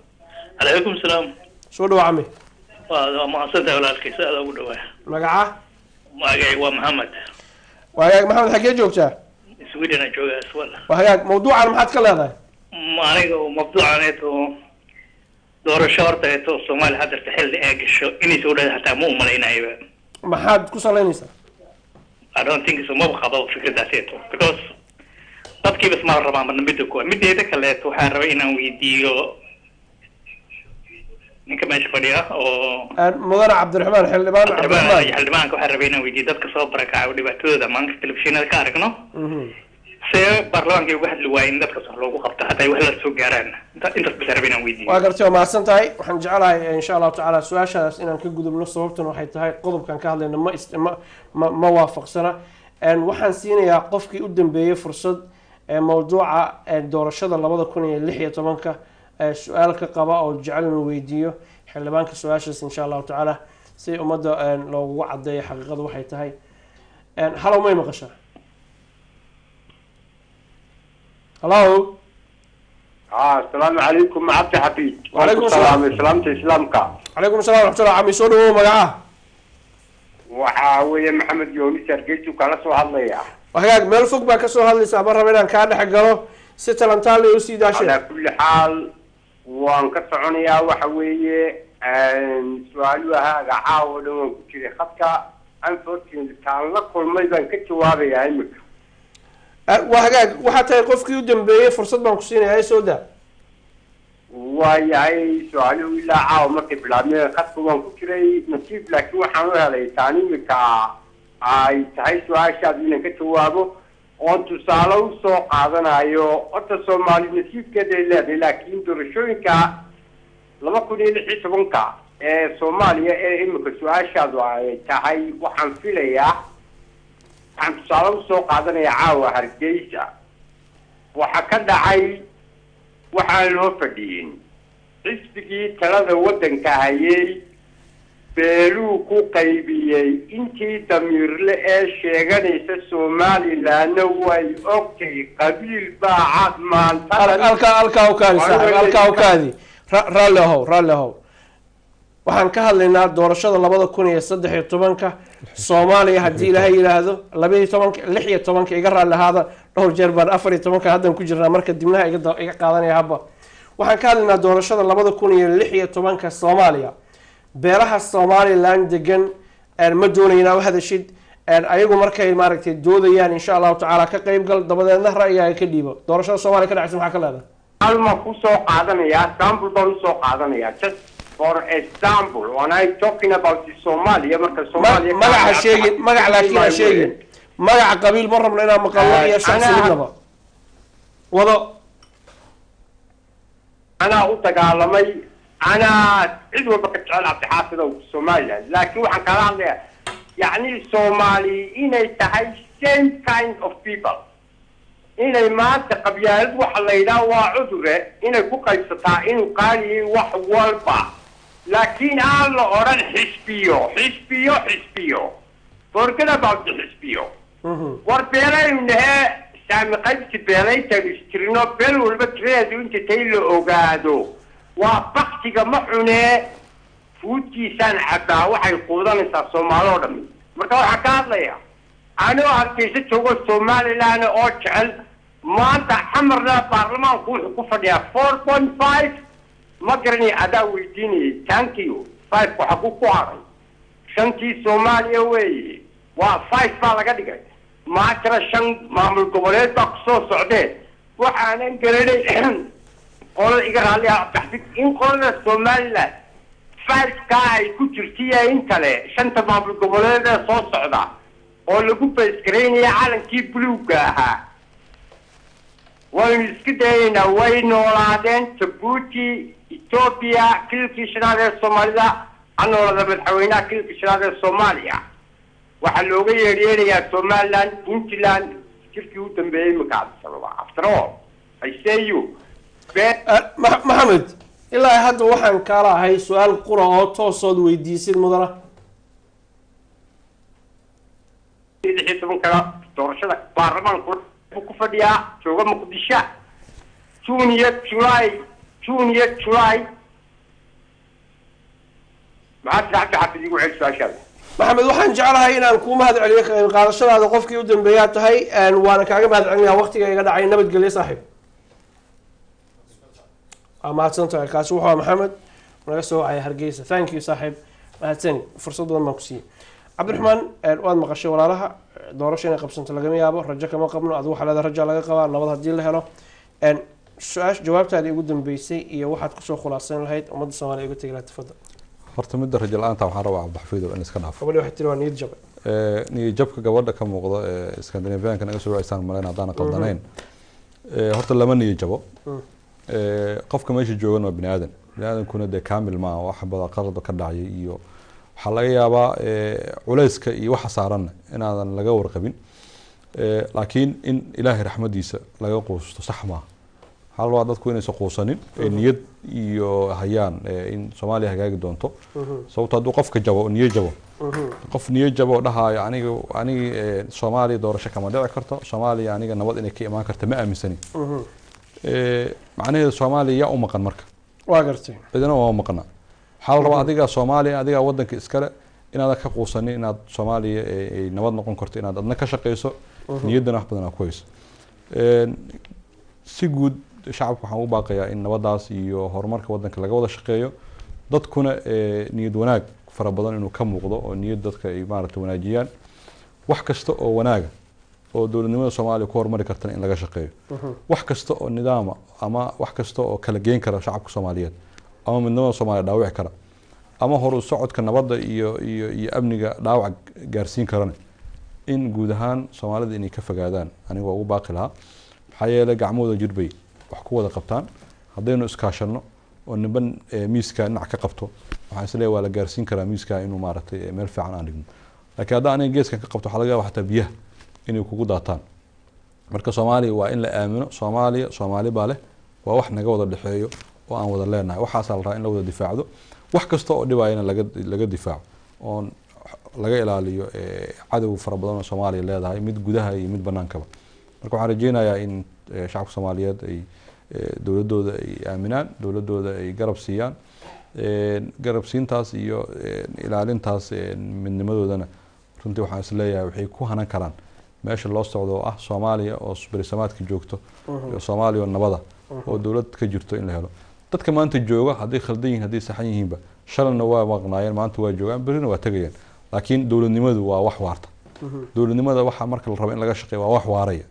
عليكم السلام. شو دو عمي؟ ما صدق ولا الكيس هذا أبو دواء. مقعة؟ مقعة ومحمد. وهياك محمد حكي جوكتا؟ سويدنا جوكا أسوال. وهياك موضوع على محد كلا هذا؟ ما عليك موضوع عنيته دور الشرطة يتو الصومال هذا تحل إيش إني سودا حتى مو ملايين أيوة. محد كوسا لينيسا؟ I don't think so. ما بخبط فكرة ذاتيته because dadkii bas ma rabaan barnaamijka ku mideeda kale waxaan rabay inaan weydiiyo ninka meesha fadhiya oo mudane Cabdiraxmaan xildhibaanka waxaan rabay inaan weydiiyo dadka soo barakacay dhibaatadooda maanta telefishinada ka aragno see baarlamaanka uga hadli waayeen dadka soo loogu qabto haday wax la soo gaaraan intaas bas rabay inaan weydiiyo waa gartay ma san tahay waxaan jecelahay insha Allah taala su'aashaas inaan ka gudubno sababtan waxay tahay qodobkan ka hadlayna ma waafaqsana waxaan siinayaa qofkii u dambeeyay fursad موضوع دورشده 2016 سؤال كقبا او جعلنا ويديو حلبانك سؤاشس ان شاء الله تعالى سي امده لو وعدي حقيقه waxay tahay هلو ما مقشا هلو السلام عليكم عبد حفيظ وعليكم السلام سلامتي اسلامك عليكم السلام ورحمه الله عمي سودو مغعاه وحاوي محمد يونس سرجيتو كلا سو hadlaya وهاك ميل فوق baa ka soo hadlaysa ma rabaan ka dhex galo si talantaal iyo si daashay ala kulli xaal waan ka soconayaa waxa weeye su'aaluhaaga caawdo waan ku jiray khadka unfortunately taan la kulmay baan ka jawaabayaa imika وهاك waxa tahay qofkii u dambeeyay fursad baan ku siinayaa soo daa waayahay su'aaluhu ilaa caaw markay bilaabmeen khadka waan ku jiray nasiib laakiin waxaan u helay taan imika ay tahay su-aashaad inaan ka jawaabo oon tusaale u soo qaadanayo horta Soomaali nasiibkeeda ay leedahay laakiin doorashooyinka 2016 ee Soomaaliya ee imika su-aashaadu ay tahay waxaan filayaa waxaan tusaale u soo qaadanaya caawa Hargeysa waxa ka dhacay waxaan loo fadhiyin xisbigii talada waddanka hayay beeluu ku qaybiyay intii damiirle ee sheeganaysa Somaliland way ogtay qabiil baa cad maanta halka u kaadi raallihow waxaan ka hadlaynaa doorashada 2013 Soomaaliya hadii ilaahay yiraahdo 16 iga raalihaada dhowr jeer baan 14 haddan ku jirnaa marka dibnaha iga qaadanaya habba waxaan ka hadlaynaa doorashada 2016 Soomaaliya beelaha Somaliland degan ma doonayna wax hadashid ayagu markay maaragtay doodayaan insha Allah taala ka qayb gal dabadeedna ra'yiga ka dhiibo doorashada Soomaaliya ka dhacaysa maxaa ka leedahay alma ku soo qaadanaya sample baan soo qaadanaya just for example when I talking about the Somalia marka Somalia magaca sheegin magaca laakiin sheegin magaca qabiil ma rabno inaan maqalno iyo shakhsiyaadnaba wado ana u dagaalamay أنا عدوى بكتشال عبد الحافظ وسوماليا لكن وحن كلام يعني Somali إن يتحي same kind of people inay maanta qabyaalad waxa la yidhaha waa cudure inay ku qaybsataa inuu qaaliyahay wax walba laakiin aan la odhan xisbiyo forget about the xisbiyo war beelaynu nahe saami qaybsi beelaytaynu istirino beel walba tiradeedu inta tay la ogaado waa baktiga ma cunee fuudkiisaan cabbaa waxay quudanaysaa soomaali oo dhami marka waxaan ka hadlayaa anoo hargeysa joogo somaliland oo jecel maanta xamarna baarlamaanku wuxuu ku fadhiyaa 4.5 ma garanay adaa weydiinayay thank you 5 waxa ku haray shantii Soomaaliya weeye waa 5 baa laga dhigay maanta shan maamul goboleed baa kusoo socdeen waxaanan garanay qolada iga raali ah taxdiid in qolada Soomaaliland 5 ka ay ku jirtay in kale shanta maamul goboleed ee soo socda oo lagu beesgareynaya calankii buluuga ahaa waynu iska dayaynaa way noolaadeen Djibouti Ethiopia kilkii shanaad ee Soomaalida anoolada madaxweynaha kilkii shanaad ee Soomaaliya waxaa looga yeedhinayaa Somaliland Puntland kilkii u dambeeyay magacabsada after all I say you Maxamed ilaa hadda waxaan kala ahay su'aal qura oo toosood weydiisid mudana doorashada baarlamaanku ku fadhiyaa jooga Muqdisho June July maxaad xafid igu celiso ashad maxamed waxaan jeclahay inaan ku mahad celiyo ka qayb qaadashadaada qofkii u dambeeyay tahay waana kaaga mahad celinayaa waqtiga iga dhacay nabadgelyo saaxiib amaadsantahay kaasi wuxuu maxamed naga soo wacay Hargeysa thank you saaxiib mahadsanid fursad badan ma ku siiyay Cabdiraxmaan waad maqashay walaalaha doorasho inay qabsanto laga yaabo rajo kama qabno adigu xalada rajo laga qabaa nabad hadii la helo su'aash jawaabtaadii ugu dambeysay iyo waxaad ku soo khulaasan lahayd ummadda Soomaaliya uga tagay tafadal horta mid rajo la'aanta waxaan rabaa Cabdixafiid in iska dhaafo gabadha waxay tiri waa niyad jab niyad jabka gabadha ka muuqda Scandinavian-ka naga soo raacsan maleen hadaan qaldanayn horta lama niyad jabo qofka meesha joogan waa bini'aadankuna de kaamil ma wax bada qalad ka dhacay iyo waxa laga yaabaa culayska iyo waxa saaran inaadan laga warqabin laakiin in Ilaahay raxmadiisa laga quusto sax ma hal waa dadku inay soo quusanin niyad iyo hayaan in Soomaaliya hagaagi doonto sababtoo ah qofka jabo niyad jabo qof niyad jabo dhahayo aniga Soomaaliya doorasho kama dhici karto Soomaaliya aniga nabad inay ka imaan karto ma aaminsani macnaheedu Soomaaliya u maqan marka waa gartay badana waa maqnaa xal raba adiga Soomaaliya adiga wadanka iskale inaad ka quusanin inaad Soomaaliya ay nabad noqon karto inaad adna ka shaqeyso niyadana wax badan ku hayso si guud shacabku waxaan u baaqayaa in nabadaas iyo horumarka wadanka laga wada shaqeeyo dadkuna niyad wanaag fara badan inuu ka muuqdo oo niyad dadka ay maaragtay wanaajiyaan wax kasta oo wanaaga oo dowladnimada Soomaaliya ku horumari kartana in laga shaqeeyo wax kasta oo nidaam ama wax kasta oo kala geyn kara shacabka Soomaaliyeed ama midnimada Soomaaliya dhaawici kara ama hor u socodka nabadda iyo amniga dhaawac gaarsiin karana in guud ahaan Soomaalida inay ka fogaadaan aniga ugu baaqi lahaa maxaa yeelay gacmooda jirbay wax ku wada qabtaan haddaynu iskaashano oo niban miiska dhinac ka qabto waxaan isleeyahay waa la gaarsiin karaa miiska inuu maaragtay meel fiican aan dhigno laakiin haddii aniga geeskan ka qabto waxa laga yaabaa xataa biyaha inay kugu daataan marka Soomaaliya waa in la aamino Soomaali baa leh waa wax naga wada dhaxeeyo oo aan wada leenahay waxaas la rabaa in la wada difaacdo wax kasta oo dhibaayana laga difaaco oo laga ilaaliyo cadow fara badan oo Soomaaliya leedahay mid gudaha iyo mid banaankaba marka waxaan rajeynayaa in shacabka Soomaaliyeed ay dowladooda ay aaminaan dowladooda ay garab siiyaan garab siintaas iyo ilaalintaas midnimadoodana runtii waxaan is leeyahay waxay ku hanan karaan meesha loo socdo oo ah Soomaaliya oo bariisamaadka joogto iyo Soomaaliya oo nabada oo dowlad ka jirto in la helo dadka maanta jooga haddii khaldan yihiin haddii saxan yihiinba shalna waa maqnaayeen maanta waa joogaan berina waa tagayaan laakiin dowladnimadu waa wax waarta dowladnimada waxa marka la rabo in laga shaqeeyo waa wax waaraya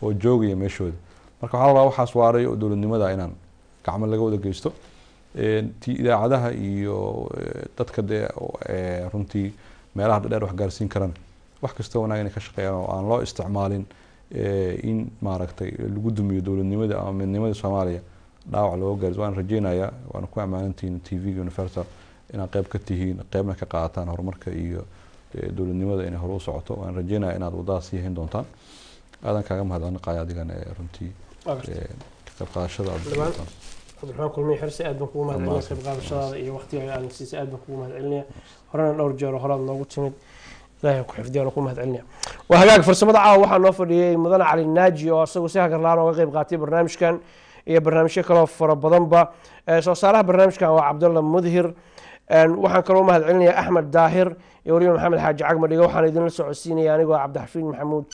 oo joogaya meeshooda marka waxa la rabaa waxaas waaraya oo dowladnimada inaan gacmo laga wada geysto idaacadaha iyo dadka runtii meelaha dheer wax gaarsiin karana wax kasta wanaag inay ka shaqeeyaan oo aan loo isticmaalin in maaragtay lagu dumiyo dowladnimada ama midnimada Soomaaliya dhaawac loo gaarsiiyo waan rajeynayaa waan ku ammaanantiin TV Universal inaad qayb ka tihiin qaybna ka qaataan horumarka iyo dowladnimada inay hor u socoto waan rajeynayaa inaad wadaas yeehin doontaan aadan kaaga mahadnaqaaya adigana runtii qayb qaadashada cabdiraxmaan kulmiye xirsi aad baan kugu mahadcelinaya qayb qaadashadaada iyo waqtiga aan siisay aad baan kugu mahadcelinaya horena dhowr jeer horaad noogu timid ilaahay ku xifdiyaan ku mahadcelinaya waa hagaag farsamada caawa waxaa noo fadhiyey mudane cali naaji oo isagu si hagarlaan ooga qayb qaatay barnaamijkan iyo barnaamijyo kaloo fara badanba soo saaraha barnaamijkan waa cabdulla mudhir waxaan kaloo mahadcelinayaa axmed daahir iyo weliba maxamed xaaji cagma dhiga waxaan idinla socodsiinaya anigoo cabdixafiid maxamuud